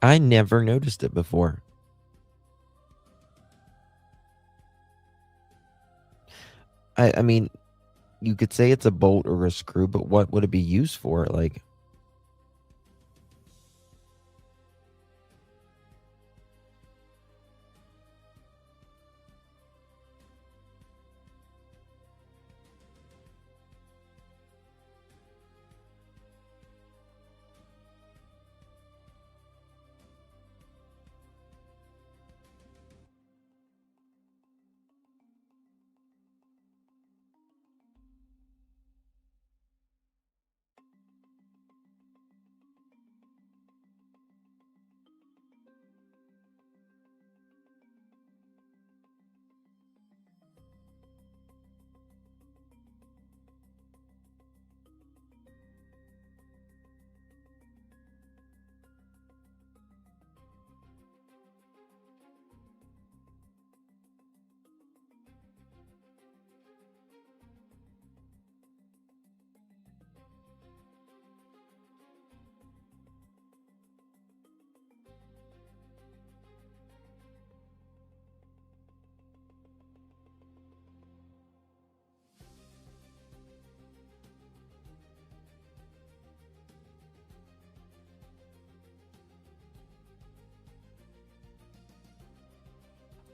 I never noticed it before. I mean, you could say it's a bolt or a screw, but what would it be used for? Like,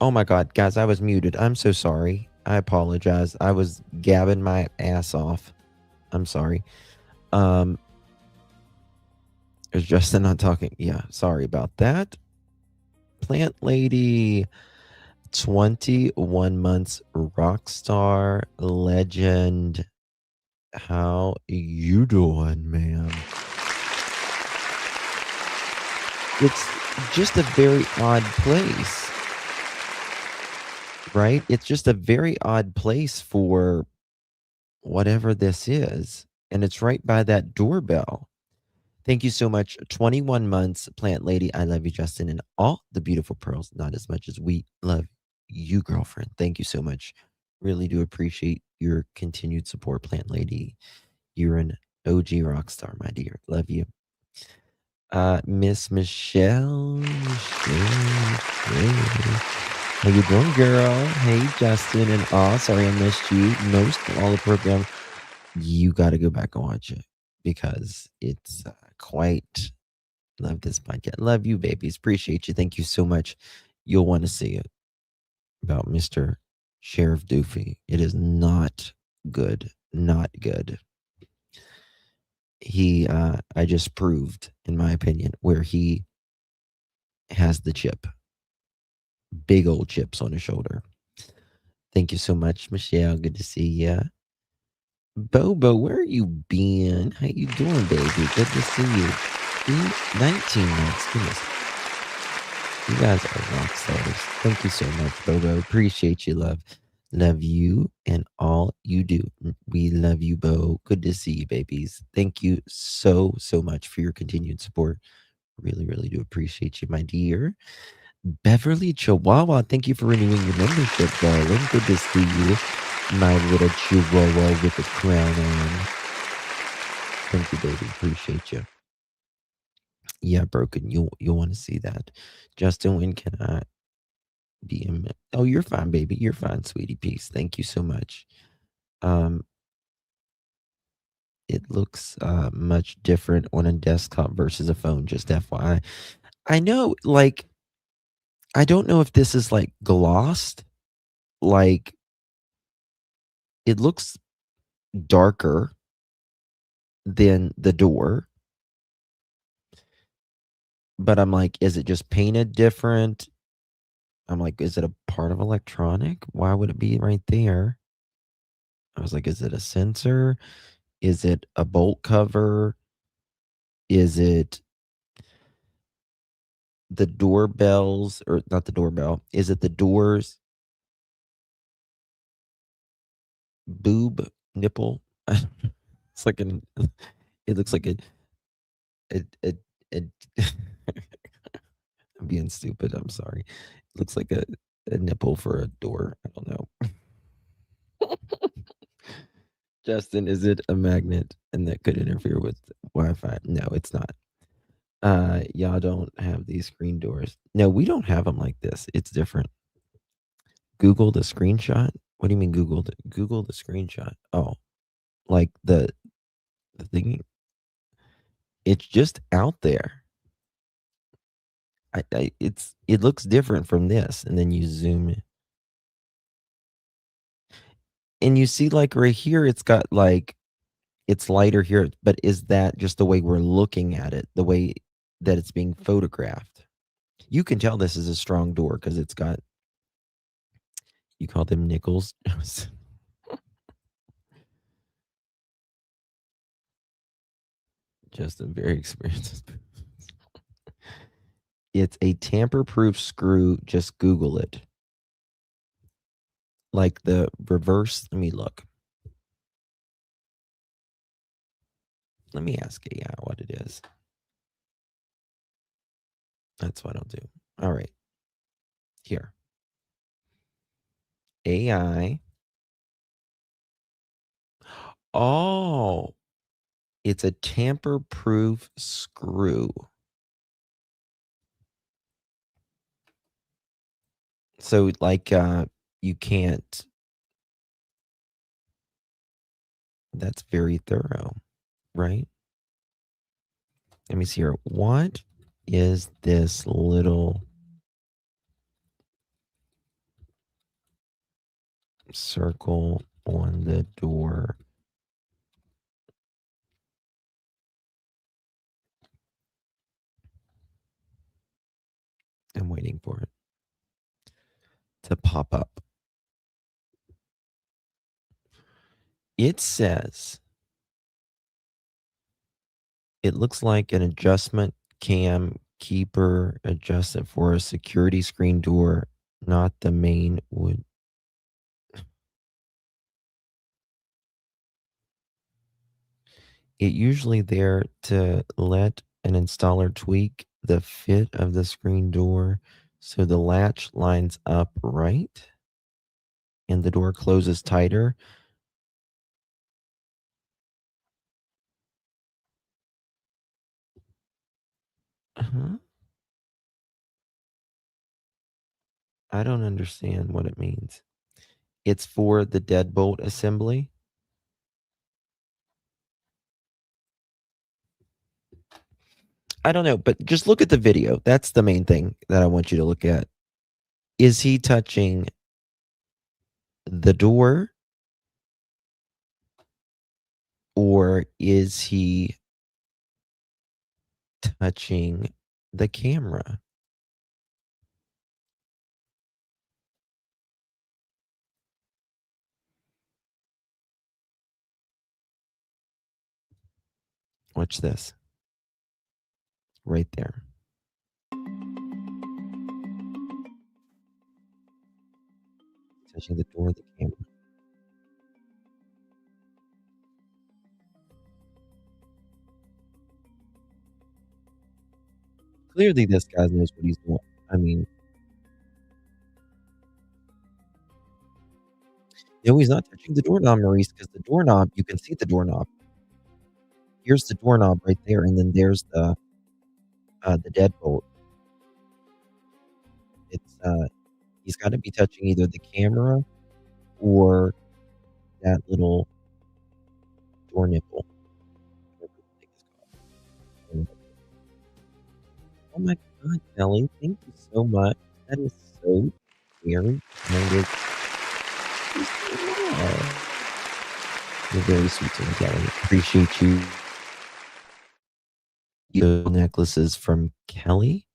oh my God, guys, I was muted. I'm so sorry. I apologize. I was gabbing my ass off. I'm sorry. Is Justin not talking? Yeah, sorry about that. Plant Lady, 21 months rock star legend. How you doing, ma'am? It's just a very odd place, right? It's just a very odd place for whatever this is. And it's right by that doorbell. Thank you so much. 21 months, Plant Lady. I love you, Justin, and all the beautiful pearls. Not as much as we love you, girlfriend. Thank you so much. Really do appreciate your continued support, Plant Lady. You're an OG rock star, my dear. Love you. Miss Michelle. How you doing, girl? Hey, Justin and all. Sorry I missed you. Most of all the program. You got to go back and watch it because it's quite. Love this podcast. Love you, babies. Appreciate you. Thank you so much. You'll want to see it about Mr. Sheriff Doofy. It is not good. Not good. I just proved, in my opinion, where he has the chip. Big old chips on his shoulder. Thank you so much, Michelle. Good to see ya. Bobo, where you been? How you doing, baby? Good to see you. 19 months. Goodness. You guys are rock stars. Thank you so much, Bobo. Appreciate you, love. Love you and all you do. We love you, Bo. Good to see you, babies. Thank you so much for your continued support. Really, really do appreciate you, my dear. Beverly Chihuahua, thank you for renewing your membership, darling. Good to see you, my little Chihuahua with a crown on. Thank you, baby. Appreciate you. Yeah, Broken. You'll want to see that. Justin, when can I be in? Oh, you're fine, baby. You're fine, sweetie. Peace. Thank you so much. it looks much different on a desktop versus a phone, just FYI. I know, like, I don't know if this is like glossed. Like, it looks darker than the door. But I'm like, is it just painted different? I'm like, is it a part of electronic? Why would it be right there? I was like, is it a sensor? Is it a bolt cover? Is it the doorbells, or not the doorbell? Is it the doors boob nipple? It's like an. It looks like a I'm being stupid. I'm sorry. It looks like a nipple for a door. I don't know. Justin, is it a magnet and that could interfere with Wi-Fi? No, it's not. Y'all don't have these screen doors. No, we don't have them like this. It's different. Google the screenshot. What do you mean Google the screenshot? Oh, like the thing. It's just out there. It looks different from this, and then you zoom in. And you see, like, right here, it's got, like, it's lighter here, but is that just the way we're looking at it, the way that it's being photographed? You can tell this is a strong door because it's got, you call them nickels. Justin, very experienced. It's a tamper-proof screw. Just Google it. Like the reverse. Let me look. Let me ask AI what it is. That's what I'll do. All right. Here. AI. Oh, it's a tamper-proof screw. So, like, you can't. That's very thorough, right? Let me see here. What is this little circle on the door? I'm waiting for it to pop up. It says it looks like an adjustment cam keeper adjusted for a security screen door, not the main wood. It usually there to let an installer tweak the fit of the screen door so the latch lines up right and the door closes tighter. Huh? I don't understand what it means. It's for the deadbolt assembly. I don't know, but just look at the video. That's the main thing that I want you to look at. Is he touching the door, or is he touching the camera? Watch this. Right there. Touching the door, the camera. Clearly, this guy knows what he's doing. I mean, no, he's not touching the doorknob, Maurice, because the doorknob, you can see the doorknob. Here's the doorknob right there, and then there's the deadbolt. It's he's got to be touching either the camera or that little door nipple. Oh my God, Kelly, thank you so much. That is so very kind of You're very sweet to me, Kelly. Appreciate you. Necklaces from Kelly.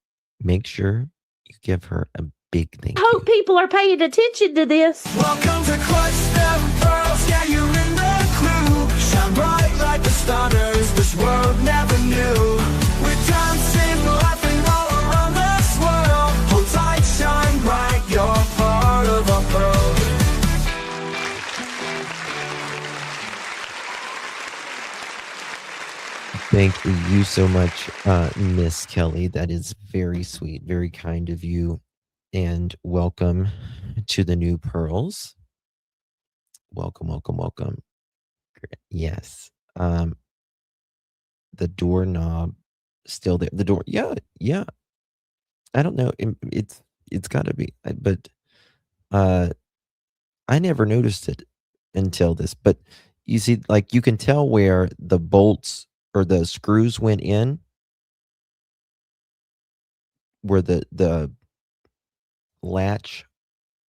Make sure you give her a big thank you. Hope people are paying attention to this. Welcome to Clutch Them Pearls, yeah, you're in the clue. Shine bright like the stars, this world never knew. We're dancing, laughing all around this world. Hold tight, shine bright, you're part of our pearl. Thank you so much, Miss Kelly. That is very sweet, very kind of you. And welcome to the new pearls. Welcome, welcome, welcome. Yes. The doorknob still there. The door, yeah. I don't know. It's got to be, but I never noticed it until this. But you see, like you can tell where the bolts or the screws went in, where the latch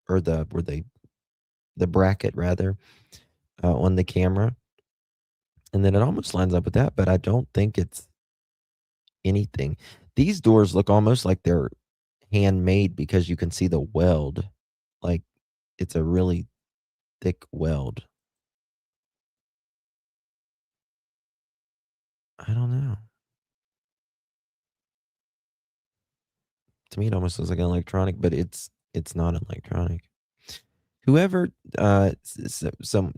or the bracket rather on the camera, and then it almost lines up with that. But I don't think it's anything. These doors look almost like they're handmade because you can see the weld, like it's a really thick weld. I don't know. To me, it almost looks like an electronic, but it's not electronic. Whoever, some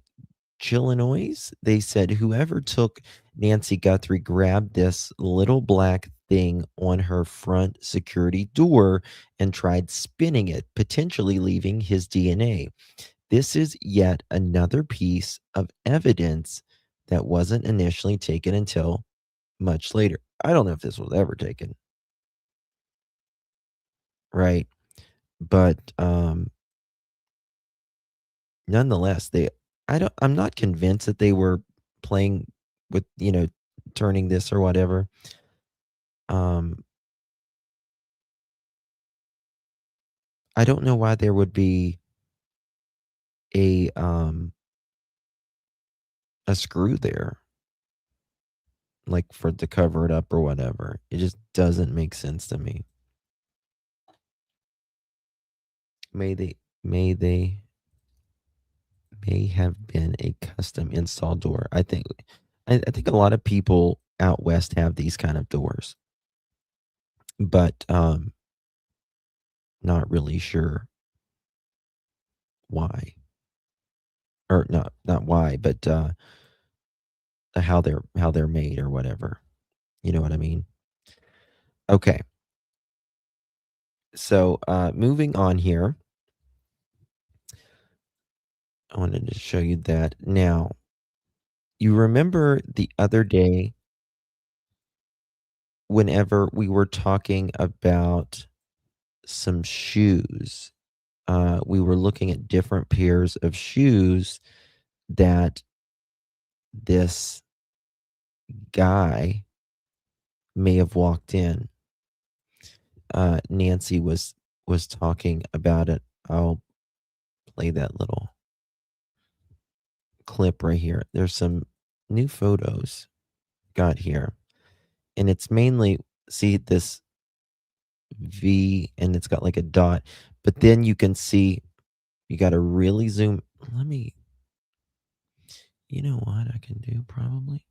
Chillinois, they said whoever took Nancy Guthrie grabbed this little black thing on her front security door and tried spinning it, potentially leaving his DNA. This is yet another piece of evidence that wasn't initially taken until much later. I don't know if this was ever taken. Right. But nonetheless, I'm not convinced that they were playing with, turning this or whatever. I don't know why there would be a screw there, like to cover it up or whatever. It just doesn't make sense to me. May have been a custom install door. I think a lot of people out west have these kind of doors, but not really sure why, or not why, but how they're made or whatever. You know what I mean? Okay. So moving on here. I wanted to show you that. Now, you remember the other day whenever we were talking about some shoes, we were looking at different pairs of shoes that this guy may have walked in. Nancy was talking about it. I'll play that little clip right here. There's some new photos got here, and it's mainly, see this V, and it's got like a dot, but then you can see, you got to really zoom. You know what I can do probably?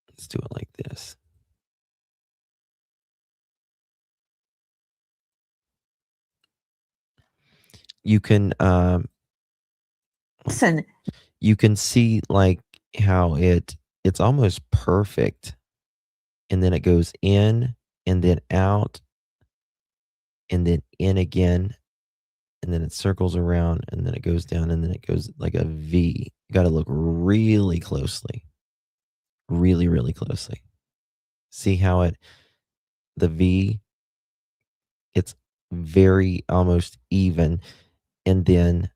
Let's do it like this. You can Listen, you can see like how it's almost perfect, and then it goes in and then out and then in again, and then it circles around, and then it goes down, and then it goes like a V. You got to look really closely, really, really closely. See how the V, it's very almost even, and then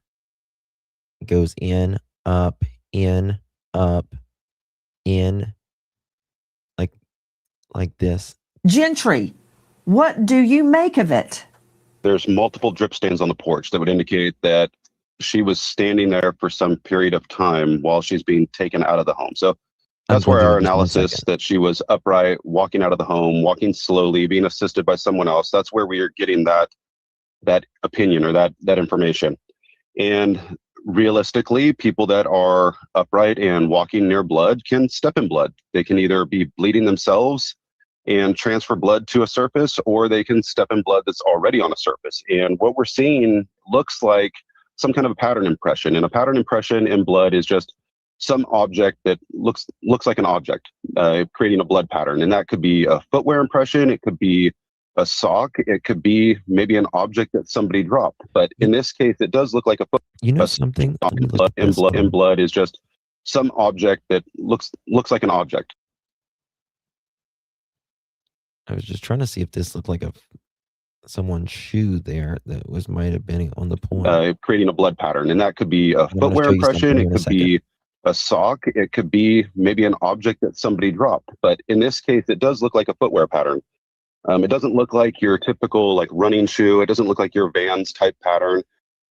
goes in, up, in, like like this. Gentry, what do you make of it? There's multiple drip stains on the porch that would indicate that she was standing there for some period of time while she's being taken out of the home. So that's where our analysis that she was upright, walking out of the home, walking slowly, being assisted by someone else. That's where we are getting that opinion or that information. And realistically, people that are upright and walking near blood can step in blood. They can either be bleeding themselves and transfer blood to a surface, or they can step in blood that's already on a surface. And what we're seeing looks like some kind of a pattern impression. And a pattern impression in blood is just some object that looks like an object, creating a blood pattern. And that could be a footwear impression. It could be a sock. It could be maybe an object that somebody dropped. But in this case, it does look like a foot. You know something? In blood is just some object that looks like an object. I was just trying to see if this looked like someone's shoe there that might have been on the point. Creating a blood pattern. And that could be a footwear impression. It could be a sock. It could be maybe an object that somebody dropped. But in this case, it does look like a footwear pattern. It doesn't look like your typical like running shoe. It doesn't look like your Vans type pattern.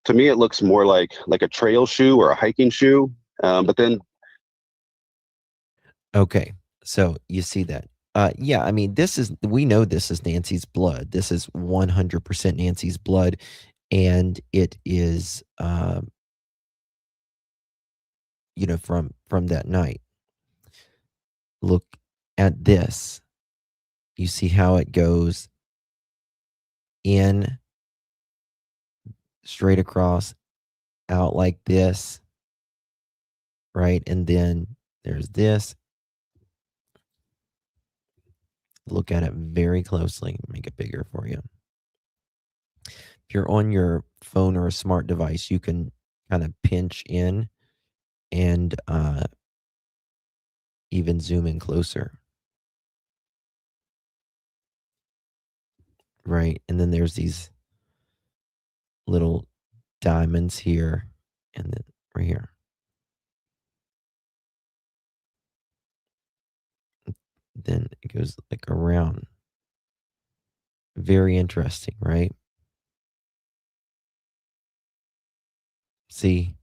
To me, it looks more like a trail shoe or a hiking shoe. But then. Okay. So you see that. Yeah, I mean, we know this is Nancy's blood. This is 100% Nancy's blood. And it is, from that night. Look at this. You see how it goes in, straight across, out like this, right? And then there's this. Look at it very closely. Make it bigger for you. If you're on your phone or a smart device, you can kind of pinch in and even zoom in closer. Right? And then there's these little diamonds here and then right here. Then it goes like around. Very interesting, right? See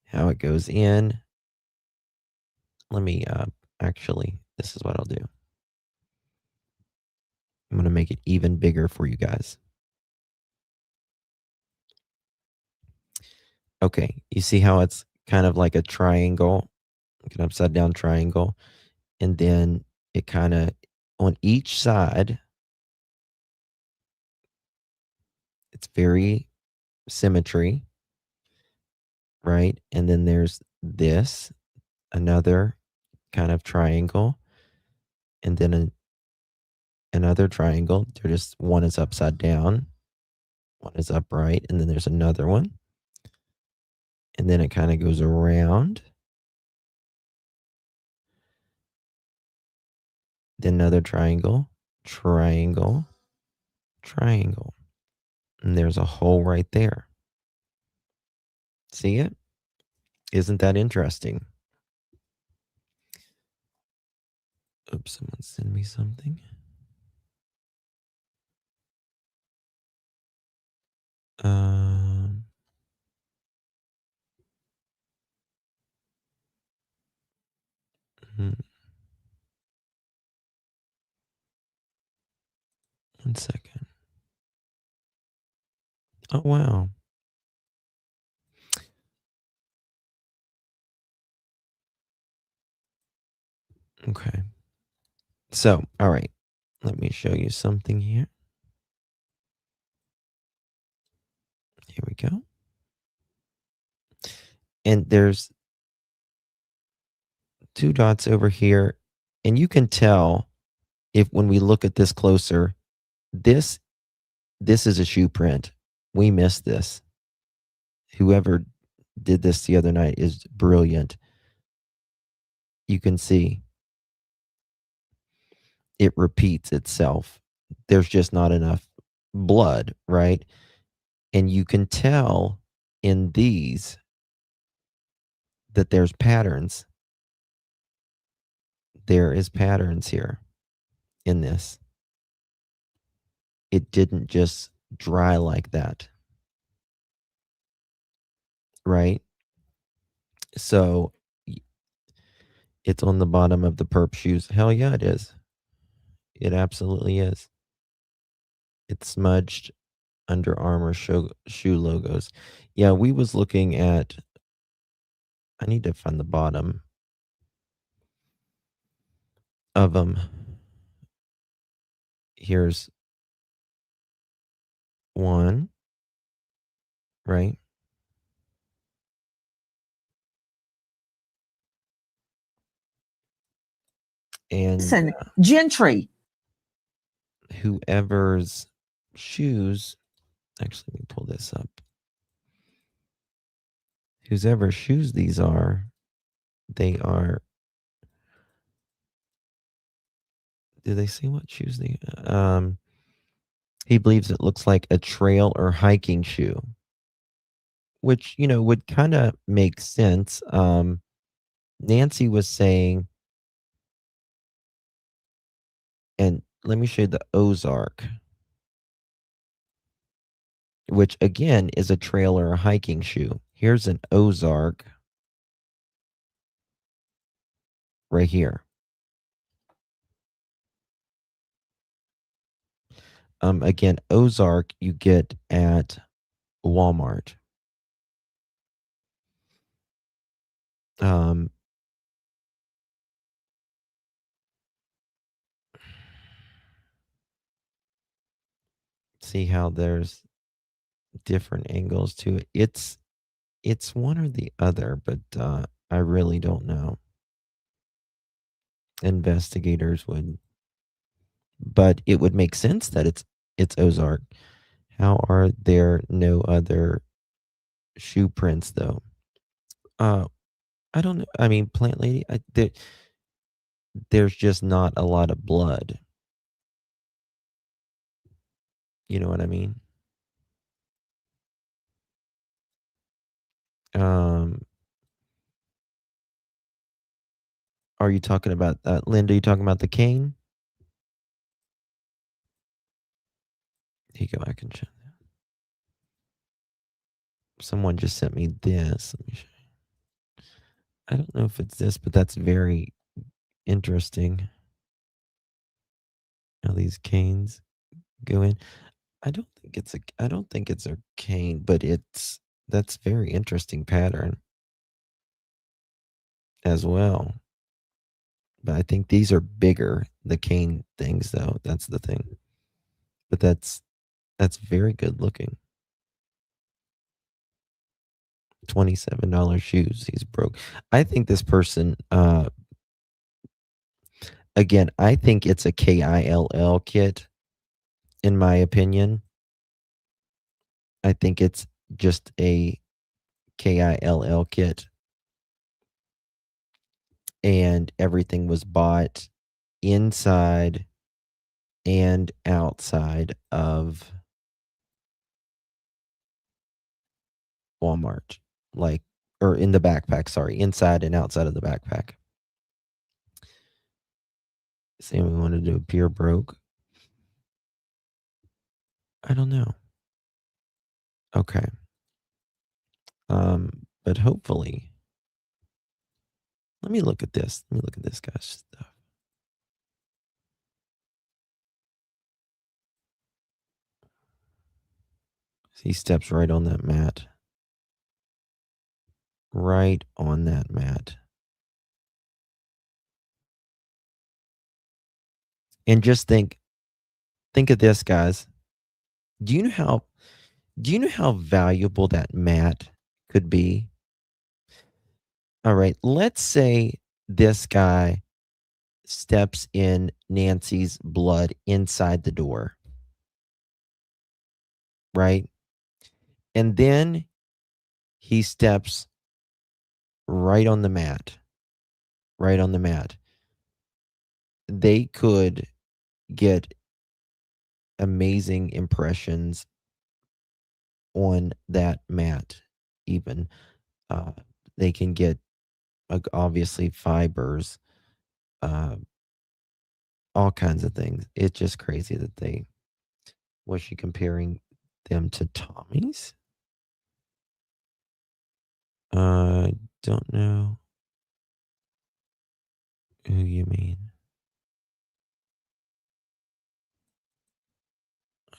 how it goes in. Let me actually, this is what I'll do. I'm going to make it even bigger for you guys. Okay, you see how it's kind of like a triangle, like an upside down triangle, and then it kind of on each side, it's very symmetry, right? And then there's this, another kind of triangle, and then another triangle. They're just, one is upside down, one is upright, and then there's another one. And then it kind of goes around. Then another triangle, triangle, triangle. And there's a hole right there. See it? Isn't that interesting? Oops, someone send me something. One second. Oh, wow. Okay. So, all right. Let me show you something here. Here we go. And there's 2 dots over here. And you can tell when we look at this closer, this is a shoe print. We missed this. Whoever did this the other night is brilliant. You can see it repeats itself. There's just not enough blood, right? And you can tell in these that there's patterns. There is patterns here in this. It didn't just dry like that. Right? So it's on the bottom of the perp shoes. Hell yeah, it is. It absolutely is. It's smudged Under Armour shoe logos. Yeah, we was looking at, I need to find the bottom of them. Here's one, right? And Listen, Gentry. Whoever's shoes, actually, let me pull this up. Whoever shoes these are, they are. Do they say what shoes they? He believes it looks like a trail or hiking shoe, which would kind of make sense. Nancy was saying, and let me show you the Ozark, which again is a trail or a hiking shoe. Here's an Ozark right here. Again, Ozark you get at Walmart. See how there's different angles to it. It's one or the other, but I really don't know. Investigators would, but it would make sense that it's Ozark. How are there no other shoe prints though? I don't know. I mean, Plant Lady, there's just not a lot of blood. You know what I mean? Are you talking about Linda? Are you talking about the cane? Here you go. I can show that. Someone just sent me this. Let me show you. I don't know if it's this, but that's very interesting. How these canes go in. I don't think it's a cane, but that's very interesting pattern as well. But I think these are bigger, the cane things though. That's the thing. But that's very good looking. $27 shoes. He's broke. I think this person again, I think it's a KILL kit, in my opinion. I think it's just a KILL kit. And everything was bought inside and outside of Walmart. Or in the backpack, sorry, inside and outside of the backpack. Saying we want to do a pure broke. I don't know. Okay. But hopefully, let me look at this. Let me look at this guy's stuff. He steps right on that mat. Right on that mat. And just think of this, guys. Do you know how valuable that mat could be? All right, let's say this guy steps in Nancy's blood inside the door. Right? And then he steps right on the mat. Right on the mat. They could get amazing impressions on that mat even. They can get obviously fibers, all kinds of things. It's just crazy that was she comparing them to Tommy's? Don't know who you mean.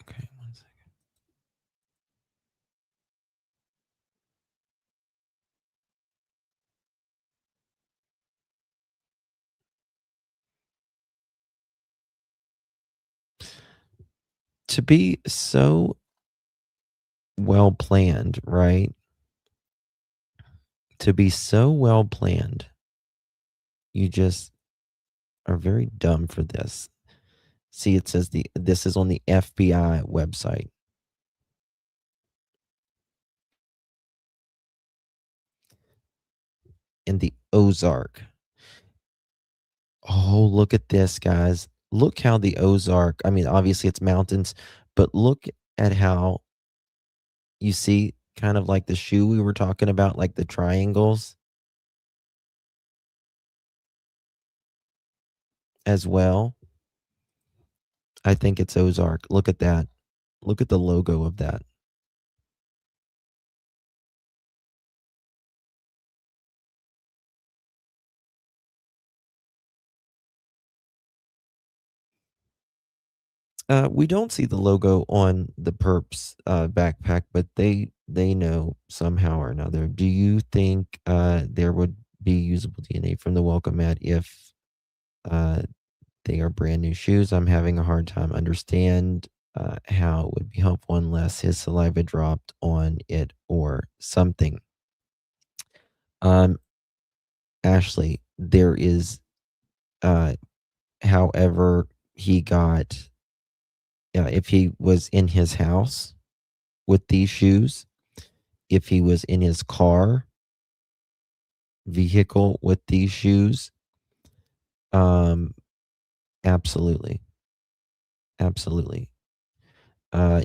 Okay, one second. To be so well planned, right? To be so well planned, you just are very dumb for this. See, it says this is on the FBI website. In the Ozark. Oh, look at this, guys. Look how the Ozark, I mean, obviously it's mountains, but look at how you see kind of like the shoe we were talking about, like the triangles as well. I think it's Ozark. Look at that. Look at the logo of that. We don't see the logo on the Perps backpack, but they know somehow or another. Do you think there would be usable DNA from the welcome mat if they are brand new shoes? I'm having a hard time understand how it would be helpful unless his saliva dropped on it or something. Ashley, there is, however, he got. If he was in his house with these shoes, if he was in his car, vehicle with these shoes, absolutely. Absolutely.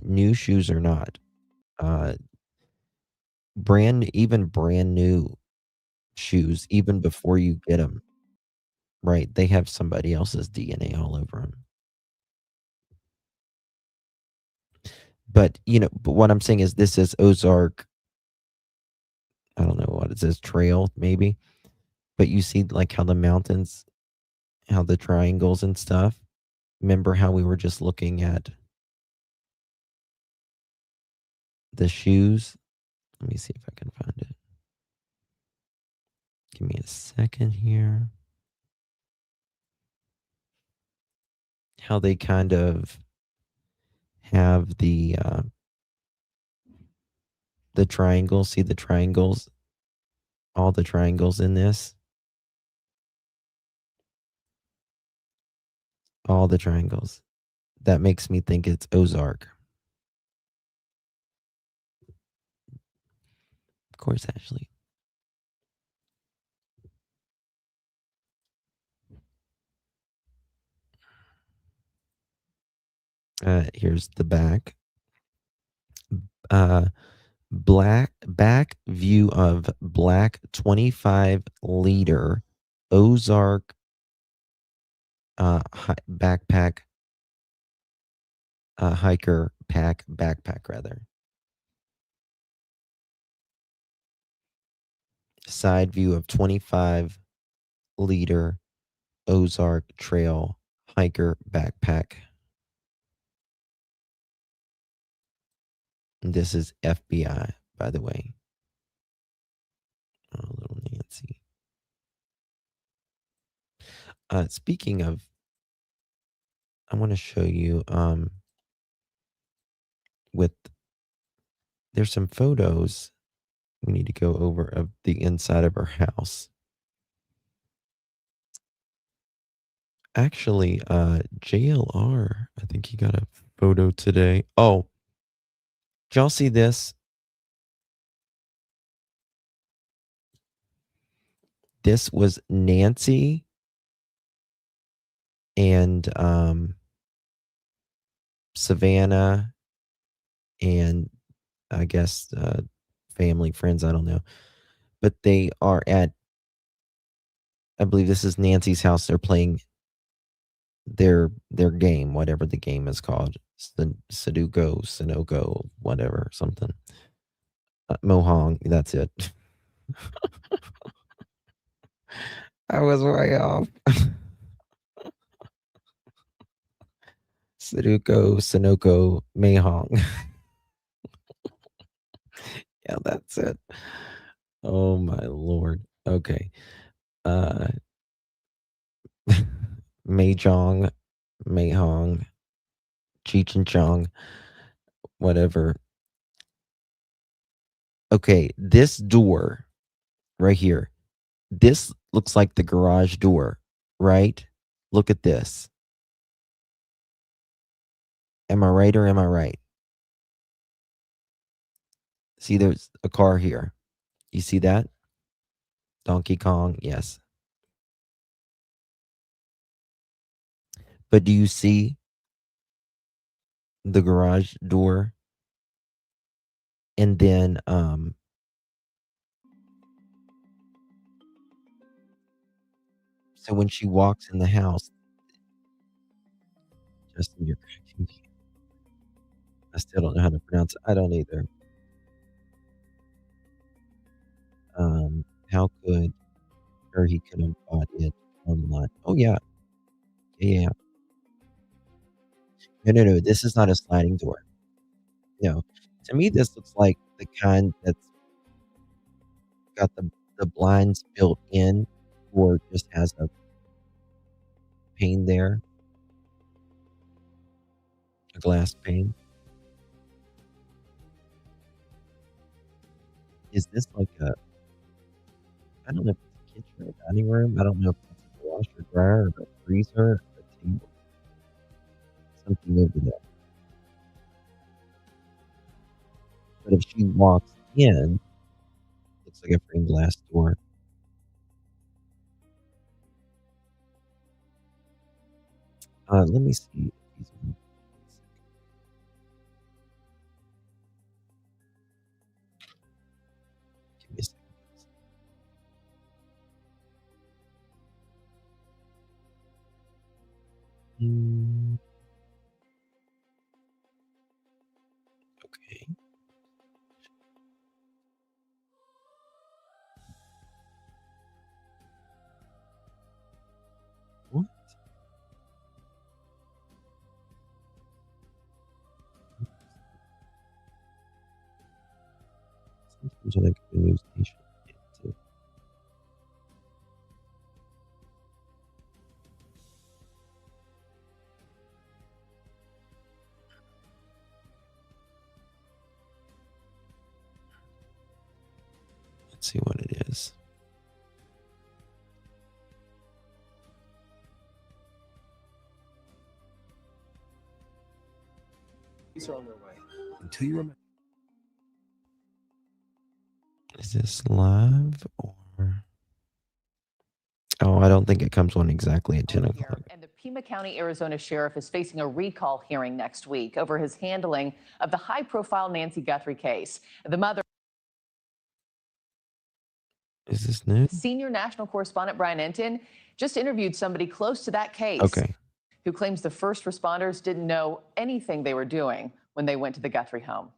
New shoes or not. Even brand new shoes, even before you get them, right? They have somebody else's DNA all over them. But what I'm saying is this is Ozark. I don't know what it says, trail maybe. But you see like how the mountains, how the triangles and stuff. Remember how we were just looking at the shoes? Let me see if I can find it. Give me a second here. How they kind of have the triangles. See the triangles? All the triangles in this. All the triangles. That makes me think it's Ozark. Of course, Ashley. Here's the back. Back view of black 25-liter Ozark backpack, hiker backpack rather. Side view of 25-liter Ozark Trail hiker backpack. And this is FBI, by the way. Oh, little Nancy. Speaking of, I want to show you there's some photos we need to go over of the inside of her house. Actually, JLR, I think he got a photo today. Oh, did y'all see this? This was Nancy and Savannah and I guess family, friends, I don't know. But they are at, I believe this is Nancy's house. They're playing their game, whatever the game is called, Sudoku, whatever, something. Mohong, that's it. I was way off. Sudoku, Mahong. Yeah, that's it. Oh my lord. Okay. Mahjong, Mahong, Cheech and Chong, whatever. Okay, this door right here. This looks like the garage door, right? Look at this. Am I right or am I right? See, there's a car here. You see that? Donkey Kong, yes. But do you see the garage door? And then, so when she walks in the house, Justin, you're correcting me. I still don't know how to pronounce it. I don't either. How could he could have bought it online? Oh yeah, yeah. No. This is not a sliding door. No, to me this looks like the kind that's got the blinds built in, or just has a pane there, a glass pane. Is this like a? I don't know if it's a kitchen or a dining room. I don't know if it's a washer, dryer, or a freezer, or a table. Something over there. But if she walks in, looks like a frame glass door. Let me see. Give me a second. Okay. What? Sometimes when I go to a news station, let's see what it is. These are on their way. Until you remember. Is this live or? Oh, I don't think it comes on exactly at 10 o'clock. And the PIMA County, Arizona sheriff is facing a recall hearing next week over his handling of the high-profile Nancy Guthrie case. The mother. Is this new? Senior national correspondent Brian Entin just interviewed somebody close to that case. Okay. Who claims the first responders didn't know anything they were doing when they went to the Guthrie home.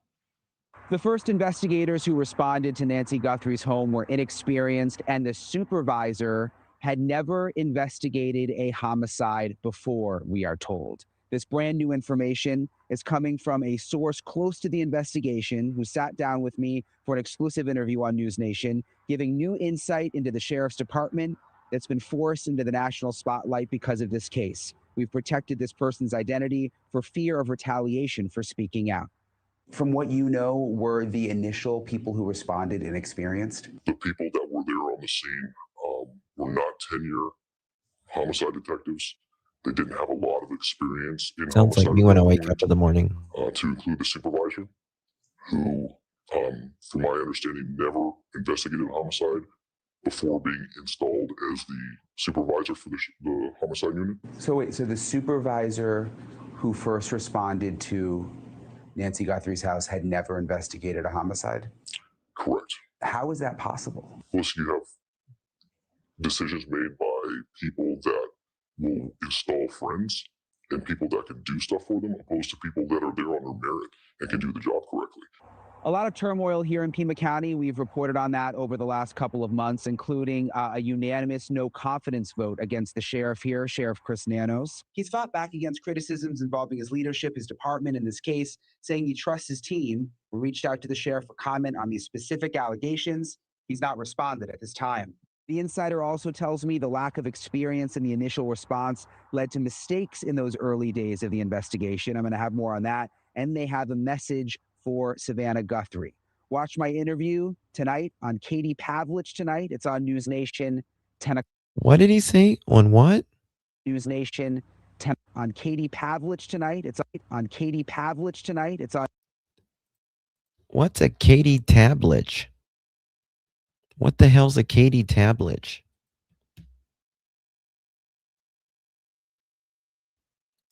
The first investigators who responded to Nancy Guthrie's home were inexperienced, and the supervisor had never investigated a homicide before, we are told. This brand new information is coming from a source close to the investigation who sat down with me for an exclusive interview on News Nation, giving new insight into the sheriff's department that's been forced into the national spotlight because of this case. We've protected this person's identity for fear of retaliation for speaking out. From what you know, were the initial people who responded inexperienced? The people that were there on the scene were not 10-year homicide detectives. They didn't have a lot of experience in Sounds like me when I wake up in the morning. To include the supervisor, who, from my understanding, never investigated a homicide before being installed as the supervisor for the homicide unit. So wait, so the supervisor who first responded to Nancy Guthrie's house had never investigated a homicide? Correct. How is that possible? Plus, you have decisions made by people that will install friends and people that can do stuff for them, opposed to people that are there on their merit and can do the job correctly. A lot of turmoil here in Pima County. We've reported on that over the last couple of months, including a unanimous no confidence vote against the sheriff here, Sheriff Chris Nanos. He's fought back against criticisms involving his leadership, his department in this case, saying he trusts his team. We reached out to the sheriff for comment on these specific allegations. He's not responded at this time. The insider also tells me the lack of experience in the initial response led to mistakes in those early days of the investigation. I'm going to have more on that. And they have a message for Savannah Guthrie. Watch my interview tonight on Katie Pavlich tonight. It's on News Nation 10 o'clock. What did he say? On what? News Nation 10 on Katie Pavlich tonight. It's on Katie Pavlich tonight. It's on. What's a Katie Tablich? What the hell's a Katie Tablich?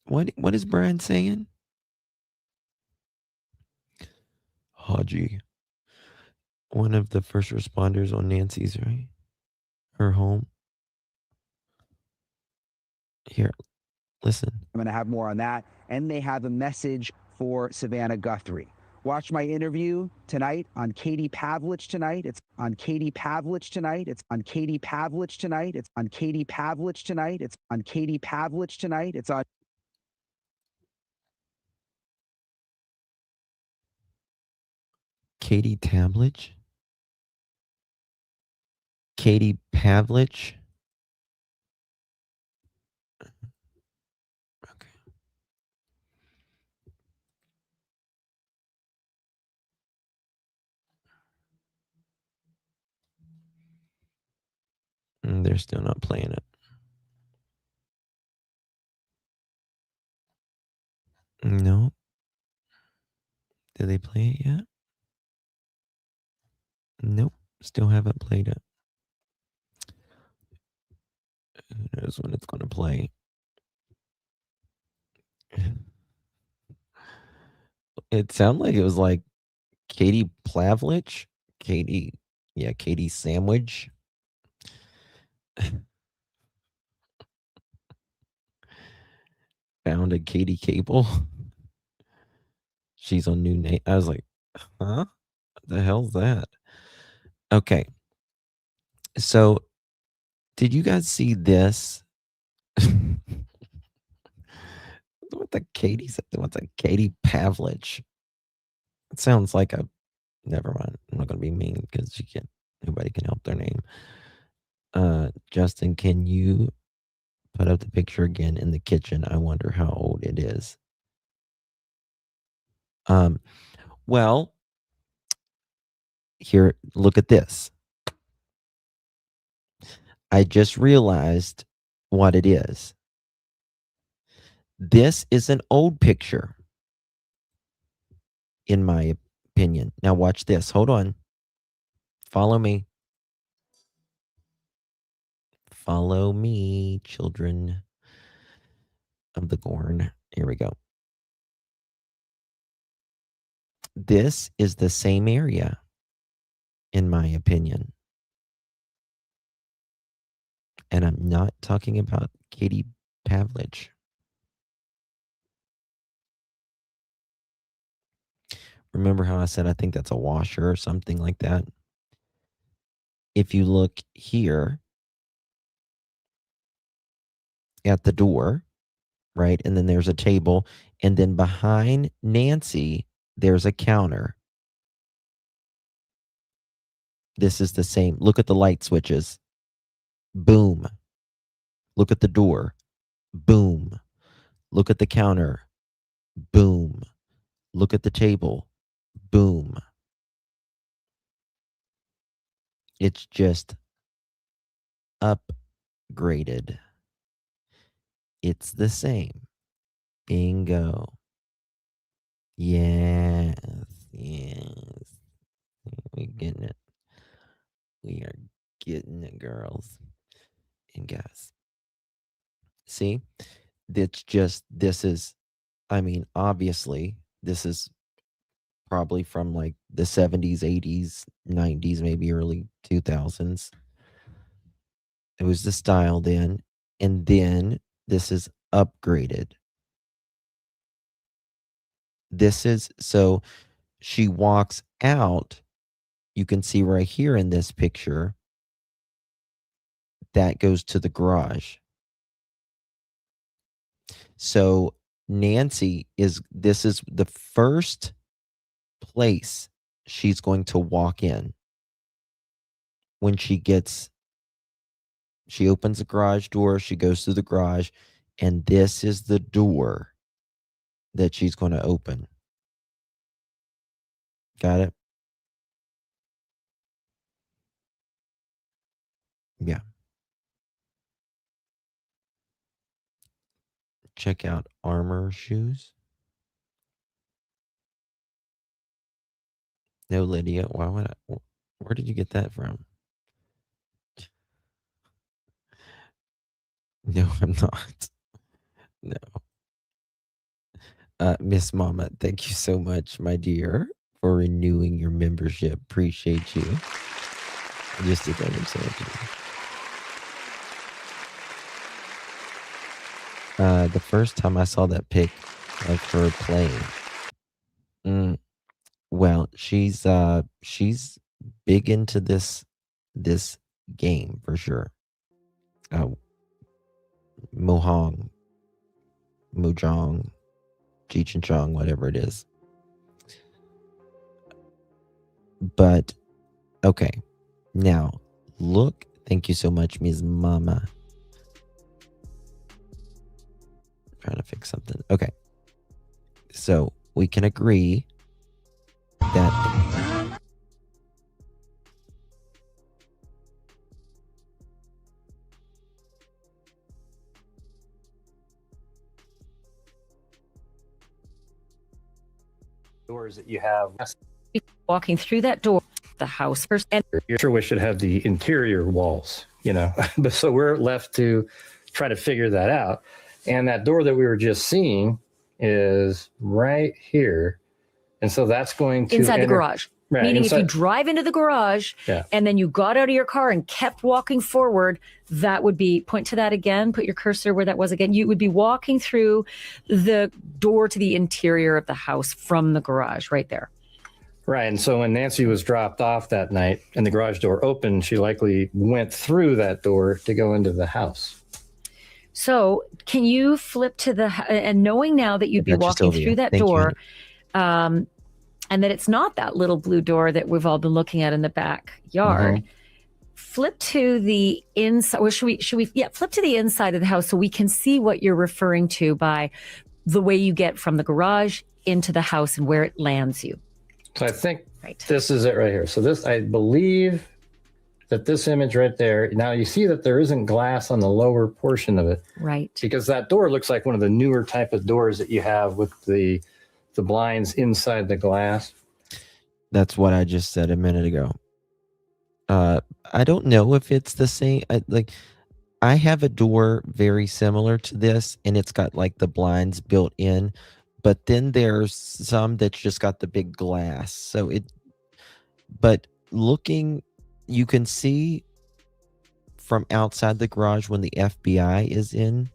What is Brian saying? Haji, one of the first responders on Nancy's, right? Her home. Here, listen. I'm going to have more on that. And they have a message for Savannah Guthrie. Watch my interview tonight on Katie Pavlich tonight. It's on Katie Pavlich tonight. It's on Katie Pavlich tonight. It's on Katie Pavlich tonight. It's on Katie Pavlich tonight. It's on. Katie Tablich? Katie Pavlich? Okay. They're still not playing it. No. Did they play it yet? Nope. Still haven't played it. Who knows when it's going to play? It sounded like it was like Katie Pavlich. Katie Sandwich. Found a Katie Cable. She's on new name. I was like, huh? What the hell's that? Okay. So, did you guys see this? What's a Katie Pavlich? It sounds like a. Never mind. I'm not going to be mean because nobody can help their name. Justin, can you put up the picture again in the kitchen? I wonder how old it is. Well, here, look at this. I just realized what it is. This is an old picture, in my opinion. Now watch this. Hold on. Follow me. Follow me, children of the Gorn. Here we go. This is the same area, in my opinion. And I'm not talking about Katie Pavlich. Remember how I said I think that's a washer or something like that? If you look here at the door, right, and then there's a table, and then behind Nancy, there's a counter. This is the same. Look at the light switches. Boom. Look at the door. Boom. Look at the counter. Boom. Look at the table. Boom. It's just upgraded. It's the same. Bingo. Yes. We're getting it. We are getting it, girls and guys. See? Obviously, this is probably from like the 70s, 80s, 90s, maybe early 2000s. It was the style then. And then This is upgraded. This is, so she walks out. You can see right here in this picture, that goes to the garage. So Nancy this is the first place she's going to walk in when she opens the garage door, she goes through the garage, and this is the door that she's going to open. Got it? Yeah. Check out Armor shoes. No, Lydia. Why would I? Where did you get that from? No, I'm not. No. Miss Mama, thank you so much, my dear, for renewing your membership. Appreciate you. I just did that himself. The first time I saw that pic of her playing, well, she's big into this game for sure. Mojang, Cheech and Chong, whatever it is. But okay, now look. Thank you so much, Ms. Mama. Trying to fix something. Okay, so we can agree that doors that you have walking through that door, the house first, and you're sure we should have the interior walls, but so we're left to try to figure that out. And that door that we were just seeing is right here, and so that's going to inside the garage. Right, meaning if you drive into the garage and then you got out of your car and kept walking forward, that would be, point to that again, put your cursor where that was again. You would be walking through the door to the interior of the house from the garage right there. Right. And so when Nancy was dropped off that night and the garage door opened, she likely went through that door to go into the house. So can you flip to and knowing now that you'd be walking through that door, and that it's not that little blue door that we've all been looking at in the backyard, flip to the inside, or should we flip to the inside of the house so we can see what you're referring to by the way you get from the garage into the house and where it lands you. So I think this is it right here. So this, I believe that this image right there, now you see that there isn't glass on the lower portion of it. Right. Because that door looks like one of the newer type of doors that you have with the blinds inside the glass. That's what I just said a minute ago. I don't know if it's the same. I have a door very similar to this, and it's got like the blinds built in, but then there's some that's just got the big glass. But looking, you can see from outside the garage when the FBI is in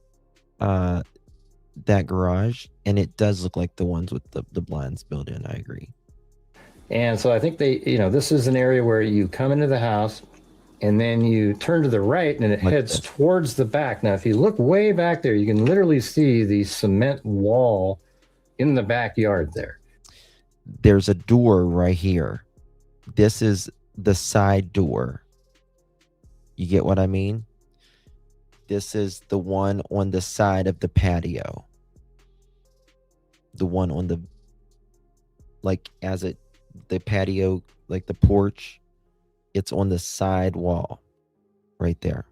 that garage, and it does look like the ones with the blinds built in. I agree. And so I think this is an area where you come into the house and then you turn to the right and it heads towards the back. Now, if you look way back there, you can literally see the cement wall in the backyard there. There's a door right here. This is the side door. You get what I mean? This is the one on the side of the patio. The one on the patio, like the porch, it's on the side wall right there.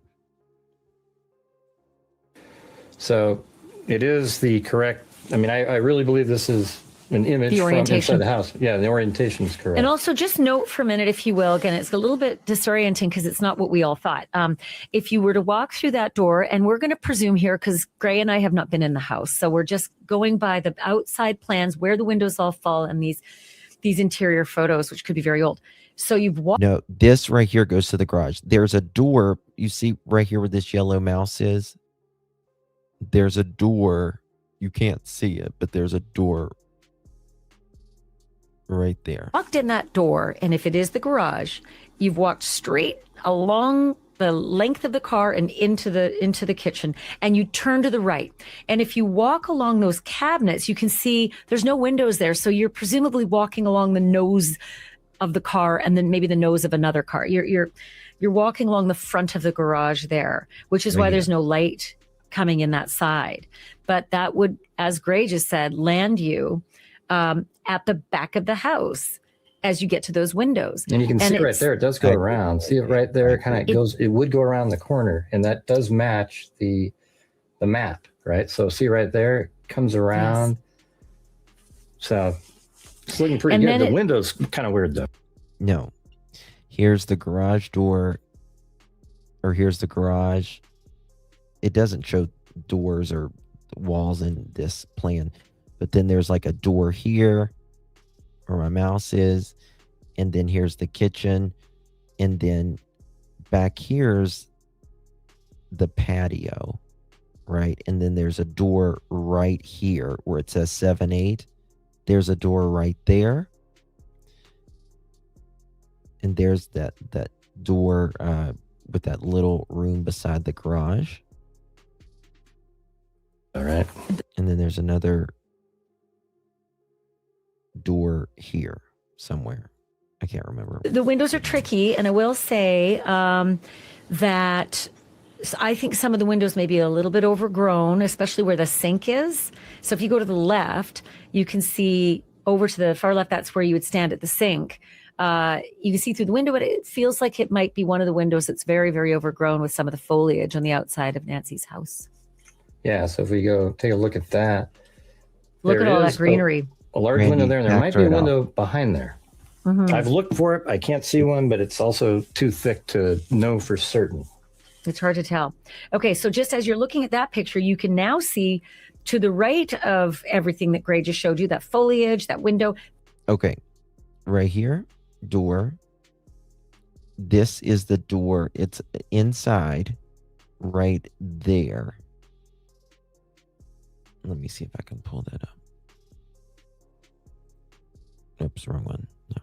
So it is the correct, I really believe this is an image from inside the house. Yeah, the orientation is correct. And also just note for a minute, if you will, again, it's a little bit disorienting because it's not what we all thought. If you were to walk through that door, and we're going to presume here, because Gray and I have not been in the house, so we're just going by the outside plans, where the windows all fall, and these interior photos, which could be very old. So you've walked. No, this right here goes to the garage. There's a door, you see right here where this yellow mouse is. there's a door. You can't see it, but there's a door right there. Walked in that door, and if it is the garage, you've walked straight along the length of the car and into the kitchen, and you turn to the right. And if you walk along those cabinets, you can see there's no windows there, so you're presumably walking along the nose of the car, and then maybe the nose of another car. You're walking along the front of the garage there, which is why there's no light coming in that side. But that would, as Gray just said, land you at the back of the house as you get to those windows. And you can see right there, it does go around. See it right there, it would go around the corner, and that does match the map, right? So see right there, it comes around. Yes. So it's looking pretty good. The window's kind of weird though. No. Here's the garage door, or here's the garage. It doesn't show doors or walls in this plan, but then there's like a door here where my mouse is, and then here's the kitchen, and then back here's the patio, right? And then there's a door right here where it says 7-8. There's a door right there, and there's that door with that little room beside the garage. All right. And then there's another door here somewhere. I can't remember. The windows are tricky, and I will say that I think some of the windows may be a little bit overgrown, especially where the sink is. So if you go to the left, you can see over to the far left, that's where you would stand at the sink. You can see through the window, but it feels like it might be one of the windows that's very, very overgrown with some of the foliage on the outside of Nancy's house. Yeah, so if we go take a look at that. Look at all that greenery. A large window there, and there might be a window behind there. Mm-hmm. I've looked for it. I can't see one, but it's also too thick to know for certain. It's hard to tell. Okay, so just as you're looking at that picture, you can now see to the right of everything that Gray just showed you, that foliage, that window. Okay, right here, door. This is the door. It's inside right there. Let me see if I can pull that up. Oops, wrong one. No.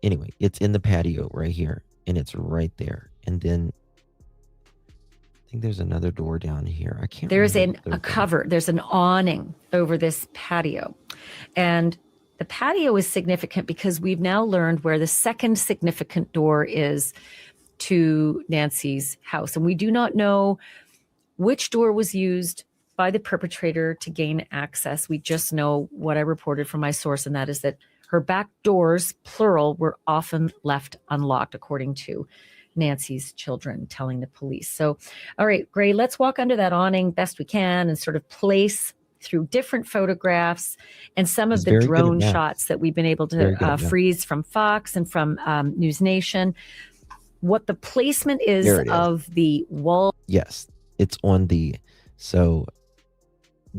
Anyway, it's in the patio right here, and it's right there. And then I think there's another door down here. I can't. There's a cover. There's an awning over this patio, and the patio is significant because we've now learned where the second significant door is to Nancy's house, and we do not know which door was used by the perpetrator to gain access. We just know what I reported from my source, and that is that her back doors, plural, were often left unlocked, according to Nancy's children telling the police. So, all right, Gray, let's walk under that awning best we can and sort of place through different photographs and some of the drone shots that we've been able to freeze from Fox and from News Nation, what the placement is of the wall. Yes, it's on the, so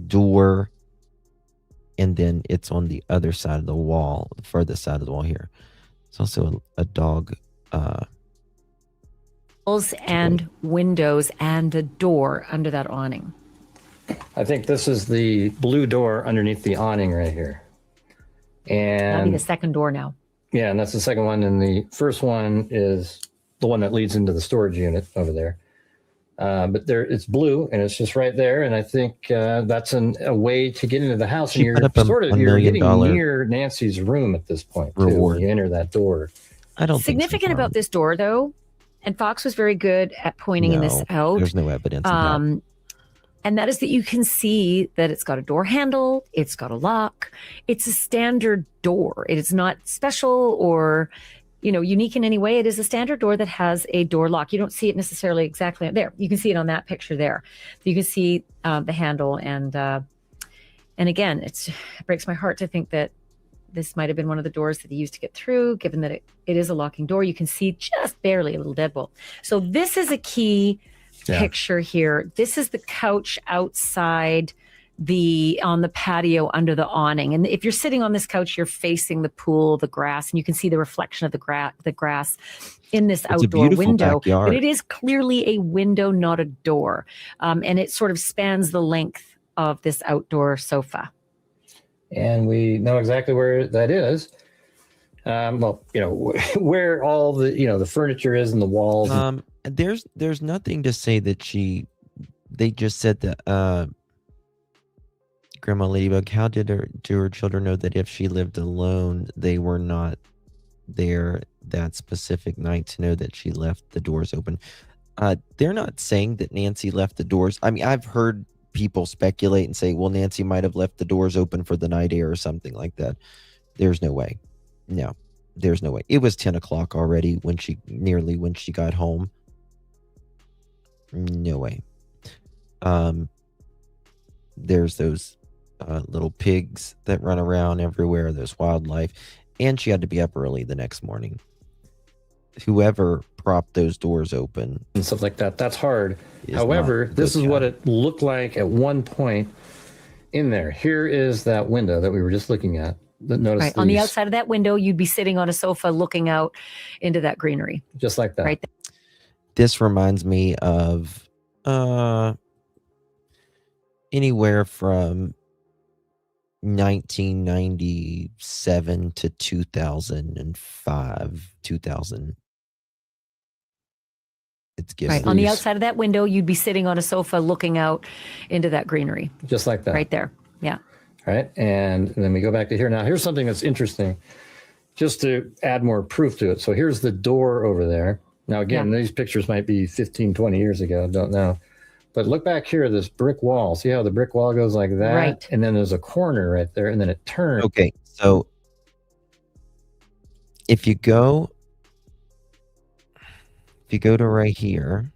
door, and then it's on the other side of the wall, the furthest side of the wall here. It's also a dog. And windows and the door under that awning. I think this is the blue door underneath the awning right here. And that'll be the second door now. Yeah, and that's the second one. And the first one is the one that leads into the storage unit over there. But there, it's blue, and it's just right there. And I think that's a way to get into the house. And you're getting near Nancy's room at this point too, when you enter that door. I don't significant think so, about this door, though, and Fox was very good at pointing this out. There's no evidence of that. And that is that you can see that it's got a door handle, it's got a lock, it's a standard door. It is not special or, unique in any way. It is a standard door that has a door lock. You don't see it necessarily exactly there. You can see it on that picture there. You can see the handle, and again, it breaks my heart to think that this might have been one of the doors that he used to get through, given that it is a locking door. You can see just barely a little deadbolt. So this is a key picture here. This is the couch outside on the patio under the awning. And if you're sitting on this couch, you're facing the pool, the grass, and you can see the reflection of the grass in this outdoor window. Backyard. But it is clearly a window, not a door. And it sort of spans the length of this outdoor sofa. And we know exactly where that is. Well, where all the, the furniture is and the walls. There's nothing to say that they just said that, Grandma Ladybug, how do her children know that if she lived alone, they were not there that specific night to know that she left the doors open? They're not saying that Nancy left the doors. I mean, I've heard people speculate and say, well, Nancy might have left the doors open for the night air or something like that. There's no way. No, there's no way. It was 10 o'clock already when she got home. No way. There's those little pigs that run around everywhere, there's wildlife, and she had to be up early the next morning. Whoever propped those doors open and stuff like that, that's hard. However, this is what it looked like at one point in there. Here is that window that we were just looking at. Notice right. On the outside of that window, you'd be sitting on a sofa looking out into that greenery. Just like that. Right there. This reminds me of anywhere from 1997 to 2005, 2000. It's given. Right. On the outside of that window, you'd be sitting on a sofa looking out into that greenery. Just like that. Right there. Yeah. All right. And then we go back to here. Now, here's something that's interesting, just to add more proof to it. So here's the door over there. Now, again, these pictures might be 15, 20 years ago. Don't know. But look back here, this brick wall. See how the brick wall goes like that? Right. And then there's a corner right there, and then it turns. Okay. So if you go to right here,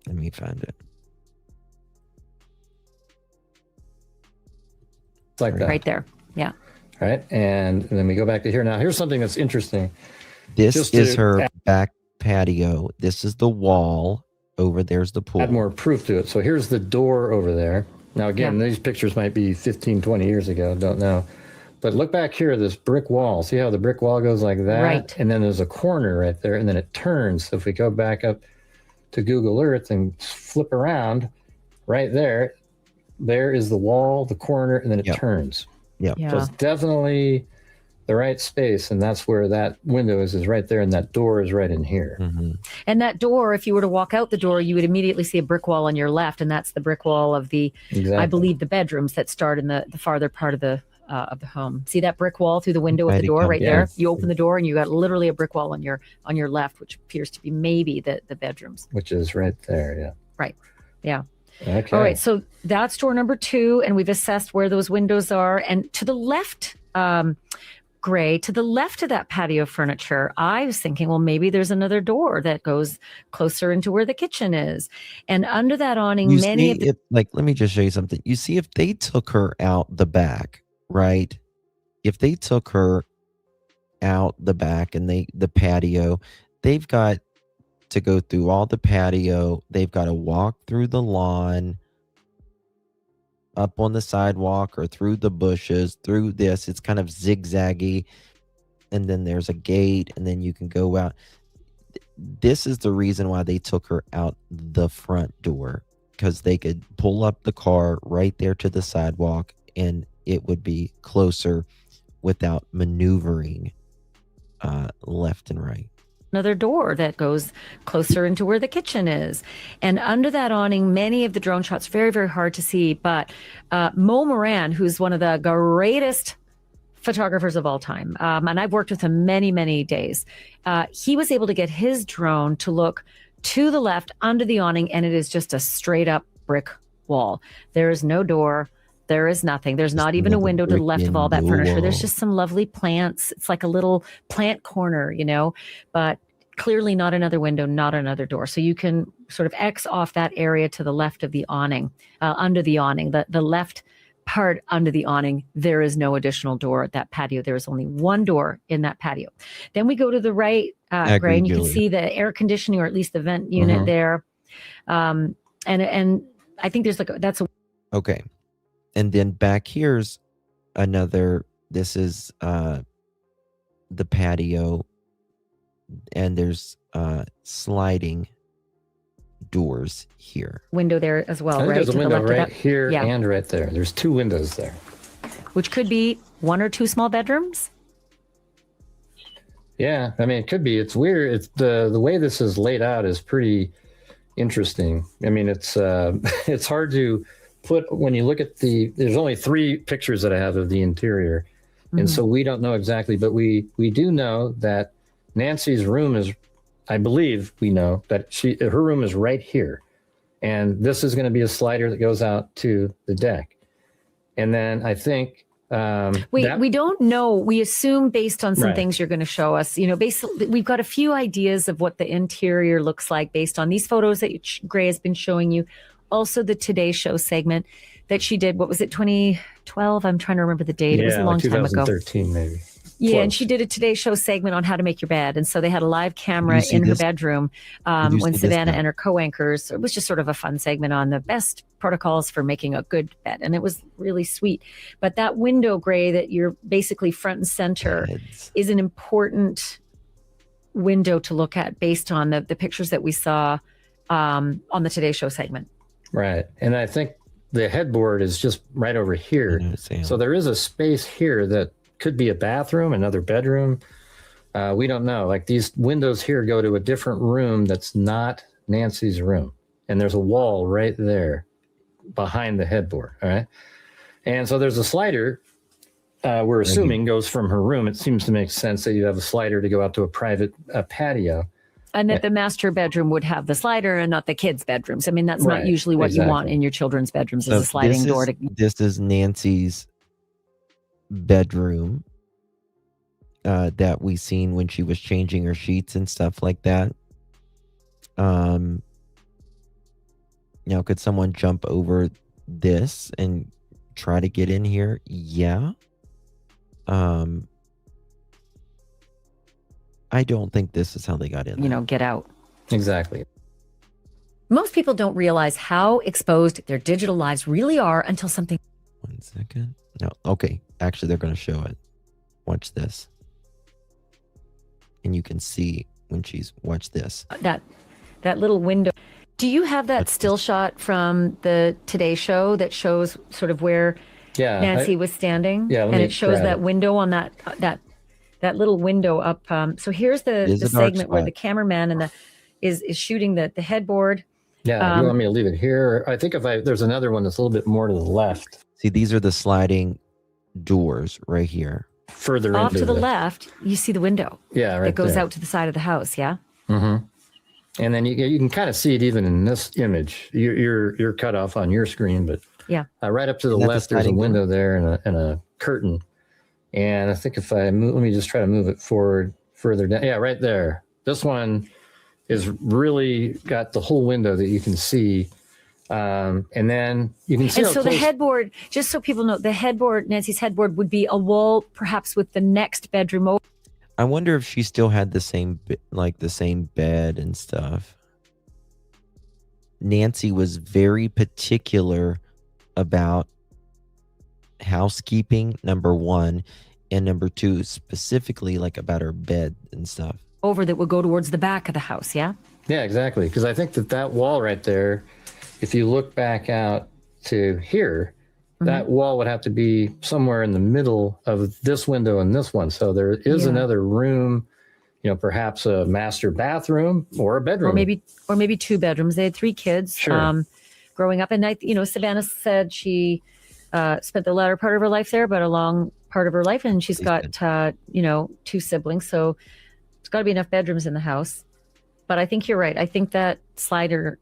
let me find it. It's like that. Right there. Yeah. All right. And then we go back to here. Now, here's something that's interesting. This is her back patio. This is the wall. Over there's the pool. Add more proof to it. So here's the door over there. Now, again, these pictures might be 15, 20 years ago. Don't know. But look back here, this brick wall. See how the brick wall goes like that? Right. And then there's a corner right there, and then it turns. So if we go back up to Google Earth and flip around, right there, there is the wall, the corner, and then it turns. Yeah. So it's definitely the right space, and that's where that window is right there, and that door is right in here. Mm-hmm. And that door, if you were to walk out the door, you would immediately see a brick wall on your left, and that's the brick wall of the, I believe, the bedrooms that start in the farther part of the home. See that brick wall through the window of the door right there? You open the door, and you got literally a brick wall on your left, which appears to be maybe the bedrooms. Which is right there, yeah. Right, yeah. Okay. All right, so that's door number 2, and we've assessed where those windows are. And to the left, Gray, to the left of that patio furniture, I was thinking, well, maybe there's another door that goes closer into where the kitchen is. And under that awning, Let me just show you something. You see, if they took her out the back, right? If they took her out the back and the patio, they've got to go through all the patio. They've got to walk through the lawn, up on the sidewalk, or through the bushes, through this. It's kind of zigzaggy. And then there's a gate, and then you can go out. This is the reason why they took her out the front door, because they could pull up the car right there to the sidewalk, and it would be closer without maneuvering left and right. Another door that goes closer into where the kitchen is. And under that awning, many of the drone shots, very, very hard to see, but Mo Moran, who's one of the greatest photographers of all time, and I've worked with him many, many days, he was able to get his drone to look to the left under the awning, and it is just a straight up brick wall. There is no door. There is nothing. There's not even a window to the left of all that furniture. There's just some lovely plants. It's like a little plant corner, but clearly not another window, not another door. So you can sort of X off that area to the left of the awning, under the awning, the left part under the awning. There is no additional door at that patio. There is only one door in that patio. Then we go to the right, Gray, and you can see the air conditioning, or at least the vent unit there. And I think there's that's a Okay. And then back here's another, this is the patio, and there's sliding doors here. window there as well, I think right? there's a To the window left of right that? here Yeah. and right there. There's 2 windows there. Which could be 1 or 2 small bedrooms. Yeah, I mean, it could be. It's weird. It's the way this is laid out is pretty interesting. I mean, it's it's hard to put when you look at there's only 3 pictures that I have of the interior, and so we don't know exactly, but we do know that Nancy's room is, I believe we know that her room is right here, and this is going to be a slider that goes out to the deck, and then I think. We don't know. We assume based on some Right. things you're going to show us. Basically, we've got a few ideas of what the interior looks like based on these photos that Gray has been showing you. Also, the Today Show segment that she did. What was it? 2012. I'm trying to remember the date. It was a long time ago. 2013 maybe. Yeah, and Close. she did a Today Show segment on how to make your bed. And so they had a live camera see in her this? bedroom you when see this Savannah now? and her co-anchors. It was just sort of a fun segment on the best protocols for making a good bed. And it was really sweet. But that window, Gray, that you're basically front and center is an important window to look at based on the pictures that we saw on the Today Show segment. Right. And I think the headboard is just right over here. So there is a space here that could be a bathroom, another bedroom. We don't know. Like these windows here go to a different room that's not Nancy's room. And there's a wall right there behind the headboard. All right. And so there's a slider, we're assuming goes from her room. It seems to make sense that you have a slider to go out to a private patio. And that the master bedroom would have the slider and not the kids' bedrooms. I mean, that's Right, not usually what you want exactly. in your children's bedrooms So is a sliding this door. is, this is Nancy's bedroom that we seen when she was changing her sheets and stuff like that. Now, could someone jump over this and try to get in here? Yeah. I don't think this is how they got in. Get out. Exactly. Most people don't realize how exposed their digital lives really are until something. 1 second. No. Okay. Actually, they're going to show it. Watch this. And you can see when she's, watch this. That little window. Do you have that still shot from the Today Show that shows sort of where Nancy was standing? Yeah, let and me it shows grab that it. window on that little window up. So here's the It is a dark segment where spot. the cameraman and is shooting the headboard. Yeah. Do you want me to leave it here? I think there's another one that's a little bit more to the left. See, these are the sliding doors right here. Further Off into to the left, you see the window. Yeah, right that goes there. out to the side of the house. Yeah. Mm-hmm. And then you can kind of see it even in this image. You're cut off on your screen, but Yeah. right up to the Is that the left, there's a sliding door? window there and a curtain. And I think if I move, let me just try to move it forward further down. Yeah, right there. This one is really got the whole window that you can see. And then you can see And how so the close- headboard, just so people know, the headboard, Nancy's headboard, would be a wall, perhaps with the next bedroom over. I wonder if she still had the same, the same bed and stuff. Nancy was very particular about housekeeping, number one, and number two, specifically about her bed and stuff. Over that would go towards the back of the house. Yeah. Yeah, exactly. Because I think that wall right there, if you look back out to here, that wall would have to be somewhere in the middle of this window and this one. So there is another room, perhaps a master bathroom or a bedroom. Or maybe 2 bedrooms. They had 3 kids Sure. growing up. And Savannah said she spent the latter part of her life there, but a long part of her life. And she's got, 2 siblings. So there's got to be enough bedrooms in the house. But I think you're right. I think that slider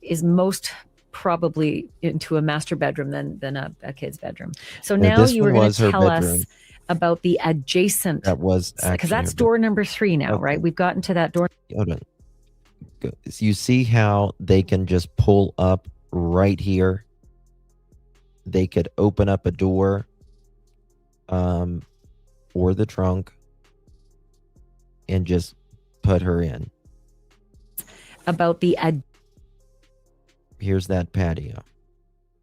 is most probably into a master bedroom than a kid's bedroom. So now this you were one going was to her tell bedroom. us about the adjacent. That was Because actually that's her door number 3 now, right? We've gotten to that door. Hold on. You see how they can just pull up right here? They could open up a door or the trunk and just put her in. About the Here's that patio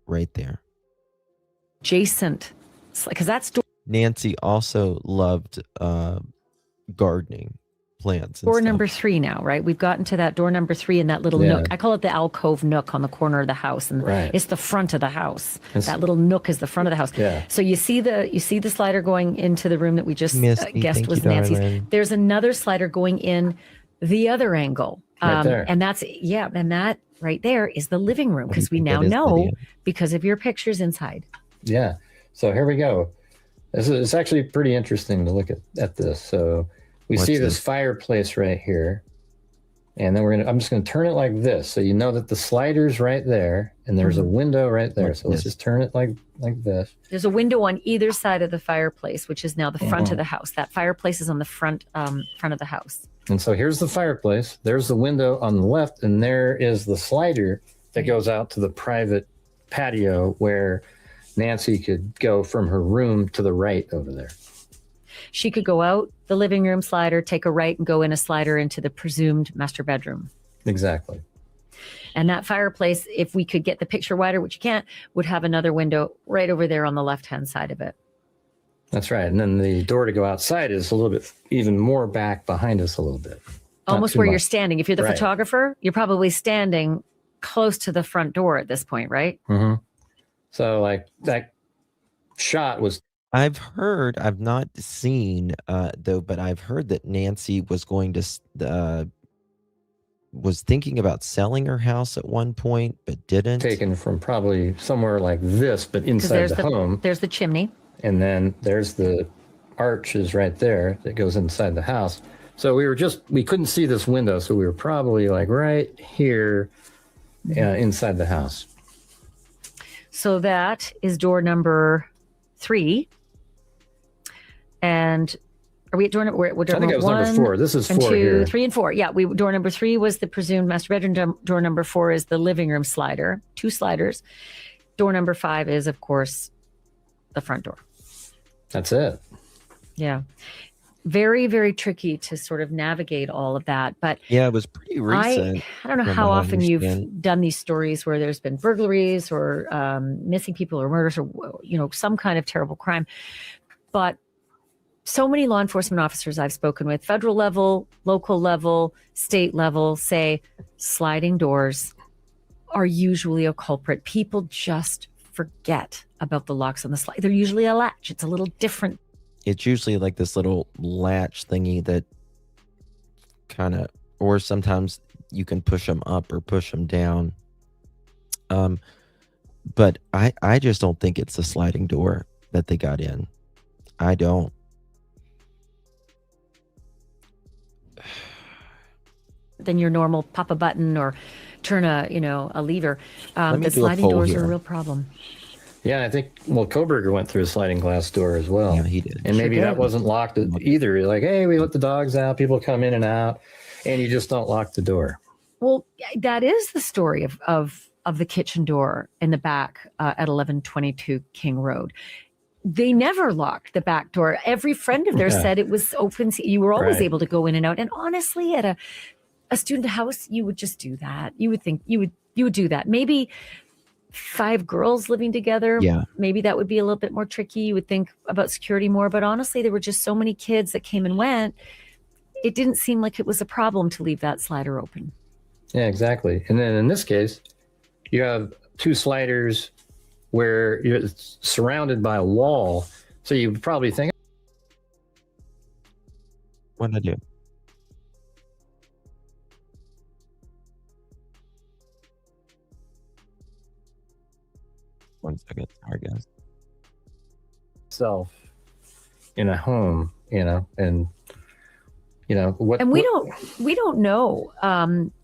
right there. Adjacent, because that's Nancy also loved gardening, plants. And door stuff. number 3 now, right? We've gotten to that door number 3 in that little nook. I call it the alcove nook on the corner of the house, and it's the front of the house. That little nook is the front of the house. So you see the slider going into the room that we just guessed was Nancy's. Darling. There's another slider going in the other angle, Right there. and that's and that right there is the living room, because we now know because of your pictures inside. Yeah. So here we go. It's actually pretty interesting to look at this. So we see this fireplace right here, and then I'm just gonna turn it like this, so you know that the slider's right there, and there's a window right there. So let's just turn it like this. There's a window on either side of the fireplace, which is now the front of the house. That fireplace is on the front of the house. And so here's the fireplace. There's the window on the left, and there is the slider that goes out to the private patio where Nancy could go from her room to the right over there. She could go out the living room slider, take a right, and go in a slider into the presumed master bedroom. Exactly. And that fireplace, if we could get the picture wider, which you can't, would have another window right over there on the left-hand side of it. That's right. And then the door to go outside is a little bit even more back behind us a little bit. Almost where you're standing. If you're the photographer, you're probably standing close to the front door at this point, right? Mm-hmm. So like that shot was. I've not seen though, but I've heard that Nancy was going to was thinking about selling her house at one point, but didn't. Taken from probably somewhere like this, but inside the home. There's the chimney. And then there's the arches right there that goes inside the house. So we couldn't see this window, so we were probably like right here inside the house. So that is door number 3. And are we at door number? I think it was number 4. This is 4 2, here. 3, and 4. Yeah, door number 3 was the presumed master bedroom. Door number 4 is the living room slider. 2 sliders. Door number 5 is, of course, the front door. That's it. Yeah. Very, very tricky to sort of navigate all of that. But yeah, it was pretty recent. I don't know how often you've done these stories where there's been burglaries or missing people or murders or, some kind of terrible crime. But so many law enforcement officers I've spoken with, federal level, local level, state level, say sliding doors are usually a culprit. People just forget about the locks on the slide. They're usually a latch. It's a little different. It's usually like this little latch thingy that kind of, or sometimes you can push them up or push them down. But I just don't think it's a sliding door that they got in. I don't. Than your normal pop a button or turn a lever. The sliding doors are a real problem. Yeah, I think, Koberger went through a sliding glass door as well. Yeah, he did. And maybe that wasn't locked either. You're like, hey, we let the dogs out, people come in and out, and you just don't lock the door. Well, that is the story of the kitchen door in the back at 1122 King Road. They never locked the back door. Every friend of theirs said it was open. You were always able to go in and out. And honestly, at a student house, you would just do that. You would think you would do that. Maybe 5 girls living together. Yeah. Maybe that would be a little bit more tricky. You would think about security more. But honestly, there were just so many kids that came and went. It didn't seem like it was a problem to leave that slider open. Yeah, exactly. And then in this case, you have 2 sliders where you're surrounded by a wall. So you would probably think, what did I do? One second. Sorry, guys. self in a home, and what. And we don't know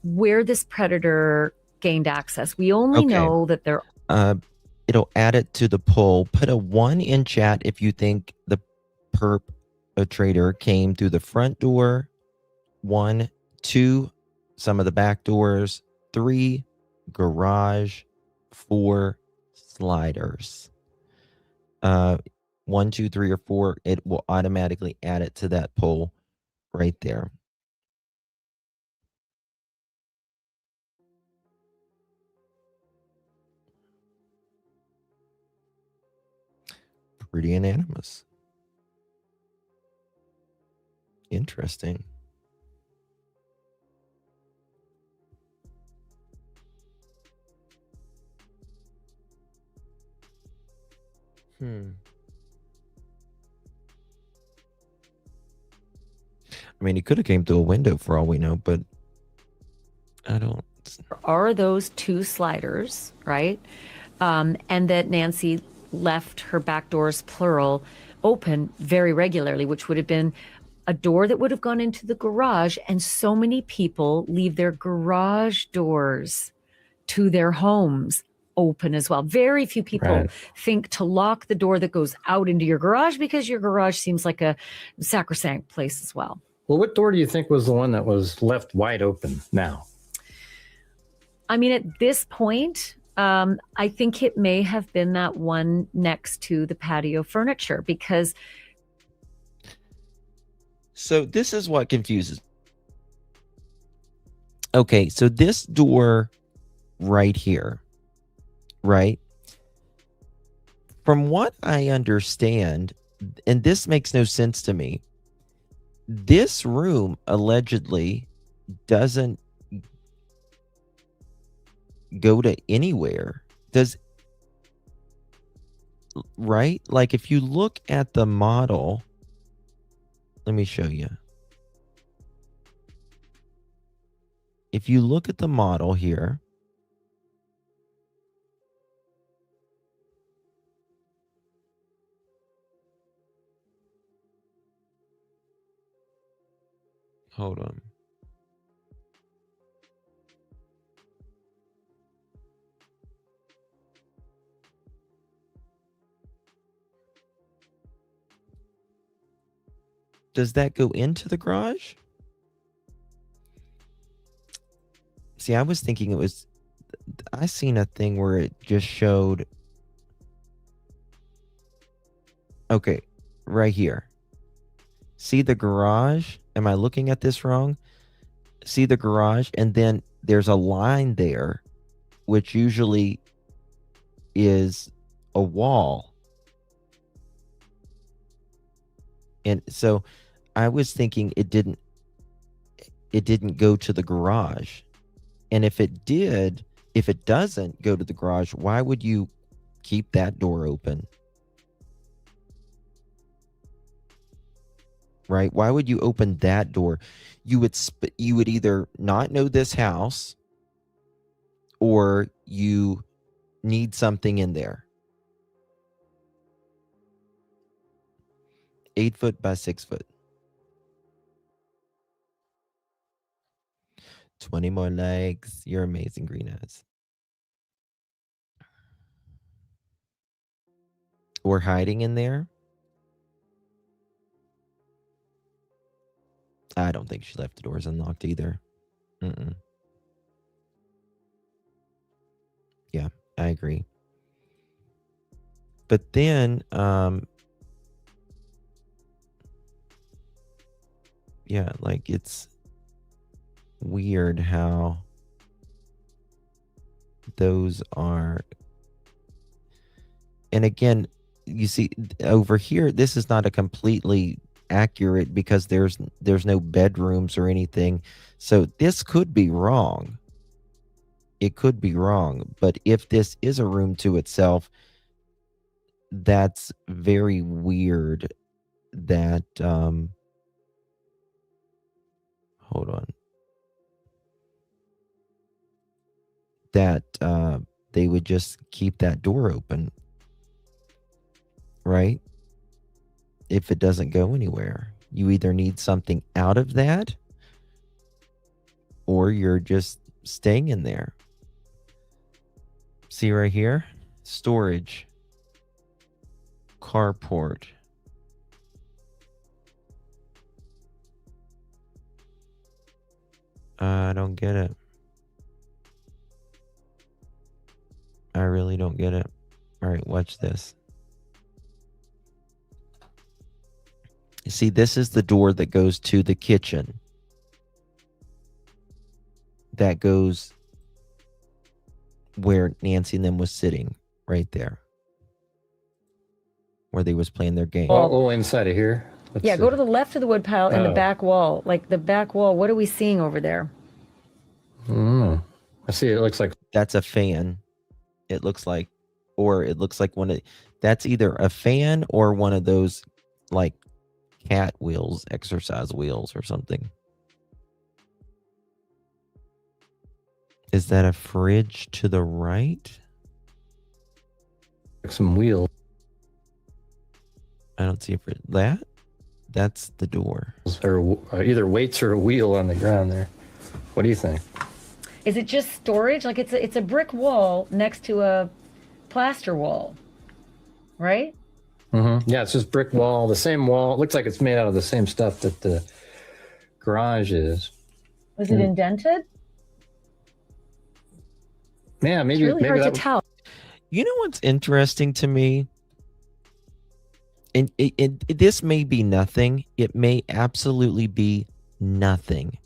where this predator gained access. We only know that they're. It'll add it to the poll. Put a 1 in chat if you think the perpetrator came through the front door. 1, 2, some of the back doors. 3, garage. 4, sliders. 1, 2, 3, or 4. It will automatically add it to that poll right there. pretty unanimous. Interesting. I mean, he could have came through a window for all we know, but I don't. Are those two sliders, right? And that Nancy left her back doors, plural, open very regularly, which would have been a door that would have gone into the garage. And so many people leave their garage doors to their homes open as well. Very few people think to lock the door that goes out into your garage, because your garage seems like a sacrosanct place as well. Well, what door do you think was the one that was left wide open now? I mean, at this point, I think it may have been that one next to the patio furniture, because. So this is what confuses. Okay, so this door right here, right? From what I understand, and this makes no sense to me, this room allegedly doesn't go to anywhere. Right? Like if you look at the model, let me show you. If you look at the model here, hold on. Does that go into the garage? See, I was thinking it was, I seen a thing where it just showed, okay, right here. See the garage? Am I looking at this wrong? See the garage? And then there's a line there, which usually is a wall. And so I was thinking it didn't go to the garage. And if it did, if it doesn't go to the garage, why would you keep that door open? Right? Why would you open that door? You would either not know this house, or you need something in there. 8 foot by 6 foot. 20 more legs. You're amazing, Green Eyes. Or hiding in there. I don't think she left the doors unlocked either. Yeah, I agree. But then, yeah, like it's weird how those are. And again, you see over here, this is not a completely accurate, because there's no bedrooms or anything. So this could be wrong. It could be wrong. But if this is a room to itself, that's very weird that, hold on. That they would just keep that door open, right? If it doesn't go anywhere. You either need something out of that, or you're just staying in there. See right here? Storage. Carport. I don't get it. I really don't get it. All right, watch this. You see, this is the door that goes to the kitchen. That goes where Nancy and them was sitting, right there. where they was playing their game. Oh, inside of here. Yeah, go to the left of the wood pile and the back wall. Like the back wall, what are we seeing over there? I see. It looks like that's a fan. It looks like, or it looks like that's either a fan or one of those like cat wheels, exercise wheels or something. Is that a fridge to the right? Some wheels. I don't see a fridge. That's the door. Or either weights or a wheel on the ground there. What do you think? Is it just storage? Like it's a brick wall next to a plaster wall, right? Yeah, it's just brick wall, the same wall. It looks like it's made out of the same stuff that the garage is. Was it indented? Yeah, maybe. It's really maybe hard to tell. You know what's interesting to me? And this may be nothing. It may absolutely be nothing.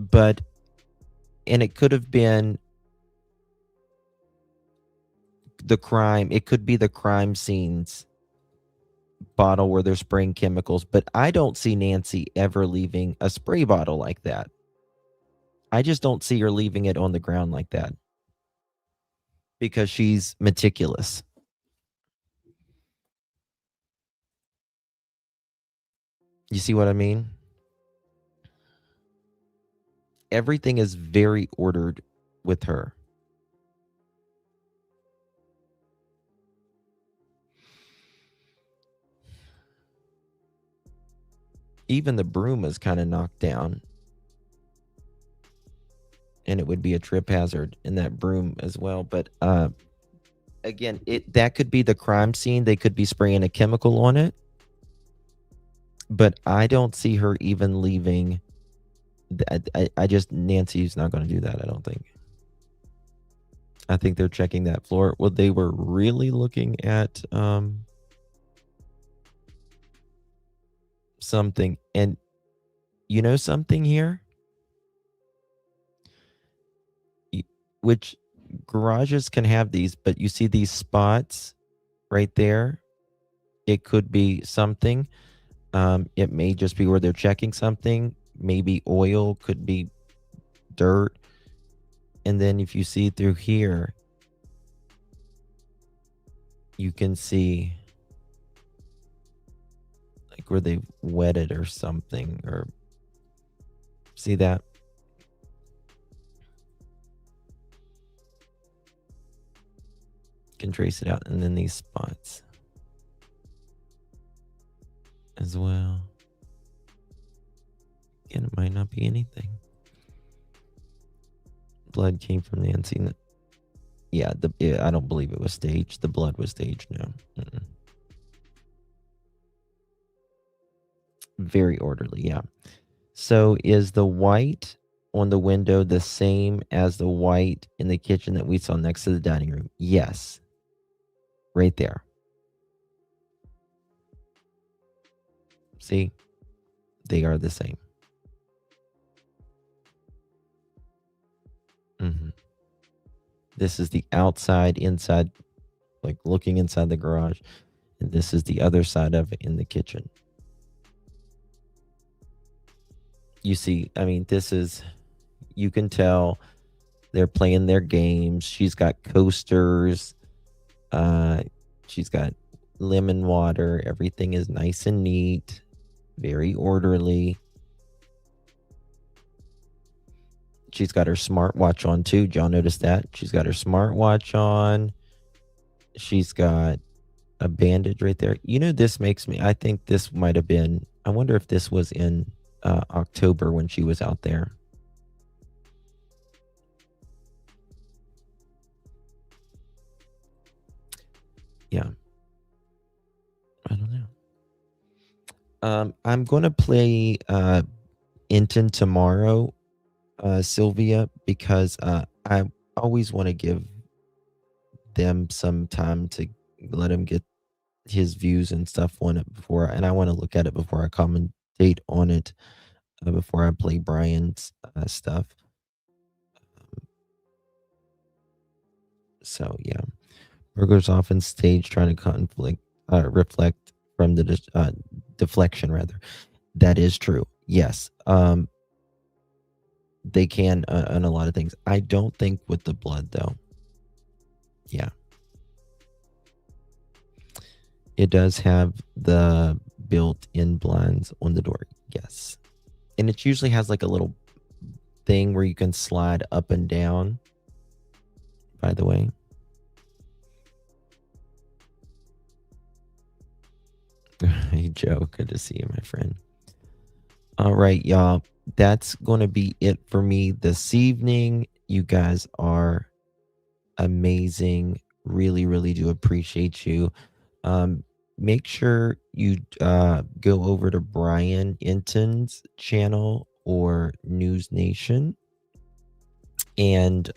And it could have been the crime. It could be the crime scenes bottle where they're spraying chemicals. But I don't see Nancy ever leaving a spray bottle like that. I just don't see her leaving it on the ground like that. Because she's meticulous. You see what I mean? Everything is very ordered with her. Even the broom is kind of knocked down. And it would be a trip hazard in that broom as well. But again, that could be the crime scene. They could be spraying a chemical on it. But I don't see her even leaving. Nancy's not going to do that, I don't think. I think they're checking that floor. Well, they were really looking at something. And you know something here? Which garages can have these, but you see these spots right there? It could be something. It may just be where they're checking something. Maybe oil, could be dirt. And then if you see through here, you can see like where they wet it or something. Or see that? Can trace it out. And then these spots as well. Again, it might not be anything. Blood came from Nancy. Yeah, I don't believe it was staged. The blood was staged. No. Very orderly, yeah. So is the white on the window the same as the white in the kitchen that we saw next to the dining room? Yes. Right there. See? They are the same. This is the outside, inside, like looking inside the garage. And this is the other side of it in the kitchen. You see, I mean, you can tell they're playing their games. She's got coasters. She's got lemon water. Everything is nice and neat. Very orderly. She's got her smartwatch on too. Did y'all notice that? She's got her smartwatch on. She's got a bandage right there. You know, this makes me, I think this might have been, I wonder if this was in October when she was out there. Yeah. I don't know. I'm going to play Inton tomorrow, Sylvia, because I always want to give them some time to let him get his views and stuff on it before, and I want to look at it before I commentate on it, before I play Brian's stuff. So yeah, Burger's often staged trying to conflict reflect from the deflection, rather. That is true. Yes. They can on a lot of things. I don't think with the blood, though. Yeah. It does have the built-in blinds on the door. Yes. And it usually has like a little thing where you can slide up and down, by the way. Hey, Joe. Good to see you, my friend. All right, y'all. That's going to be it for me this evening. You guys are amazing. Really, really do appreciate you. Make sure you go over to Brian Inton's channel or News Nation. And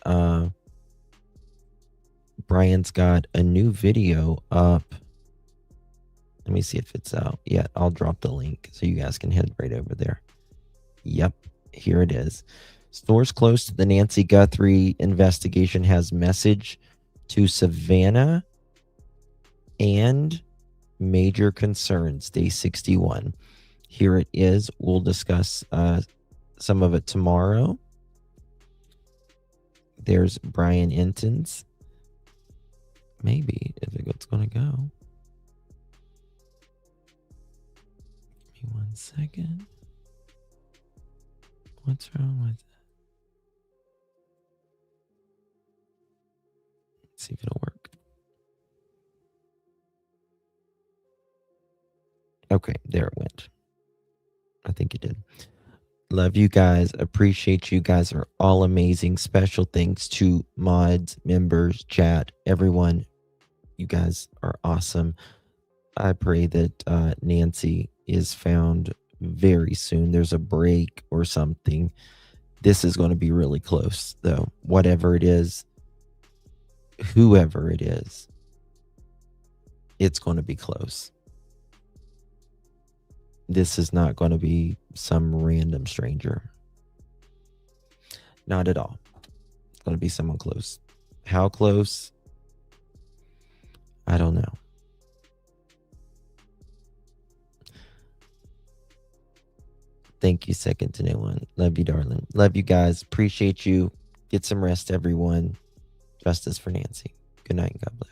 Brian's got a new video up. Let me see if it's out. Yeah, I'll drop the link so you guys can head right over there. Yep, here it is. Stores close to the Nancy Guthrie investigation has message to Savannah and major concerns, day 61. Here it is. We'll discuss some of it tomorrow. There's Brian Inton's. Maybe if it's going to go. Give me 1 second. What's wrong with it? Let's see if it'll work. Okay, there it went. I think it did. Love you guys. Appreciate you guys. Are all amazing. Special thanks to mods, members, chat, everyone. You guys are awesome. I pray that Nancy is found very soon. There's a break or something. This is going to be really close, though. Whatever it is, whoever it is, it's going to be close. This is not going to be some random stranger. Not at all. It's going to be someone close. How close? I don't know. Thank you, second to no one. Love you, darling. Love you guys. Appreciate you. Get some rest, everyone. Justice for Nancy. Good night and God bless.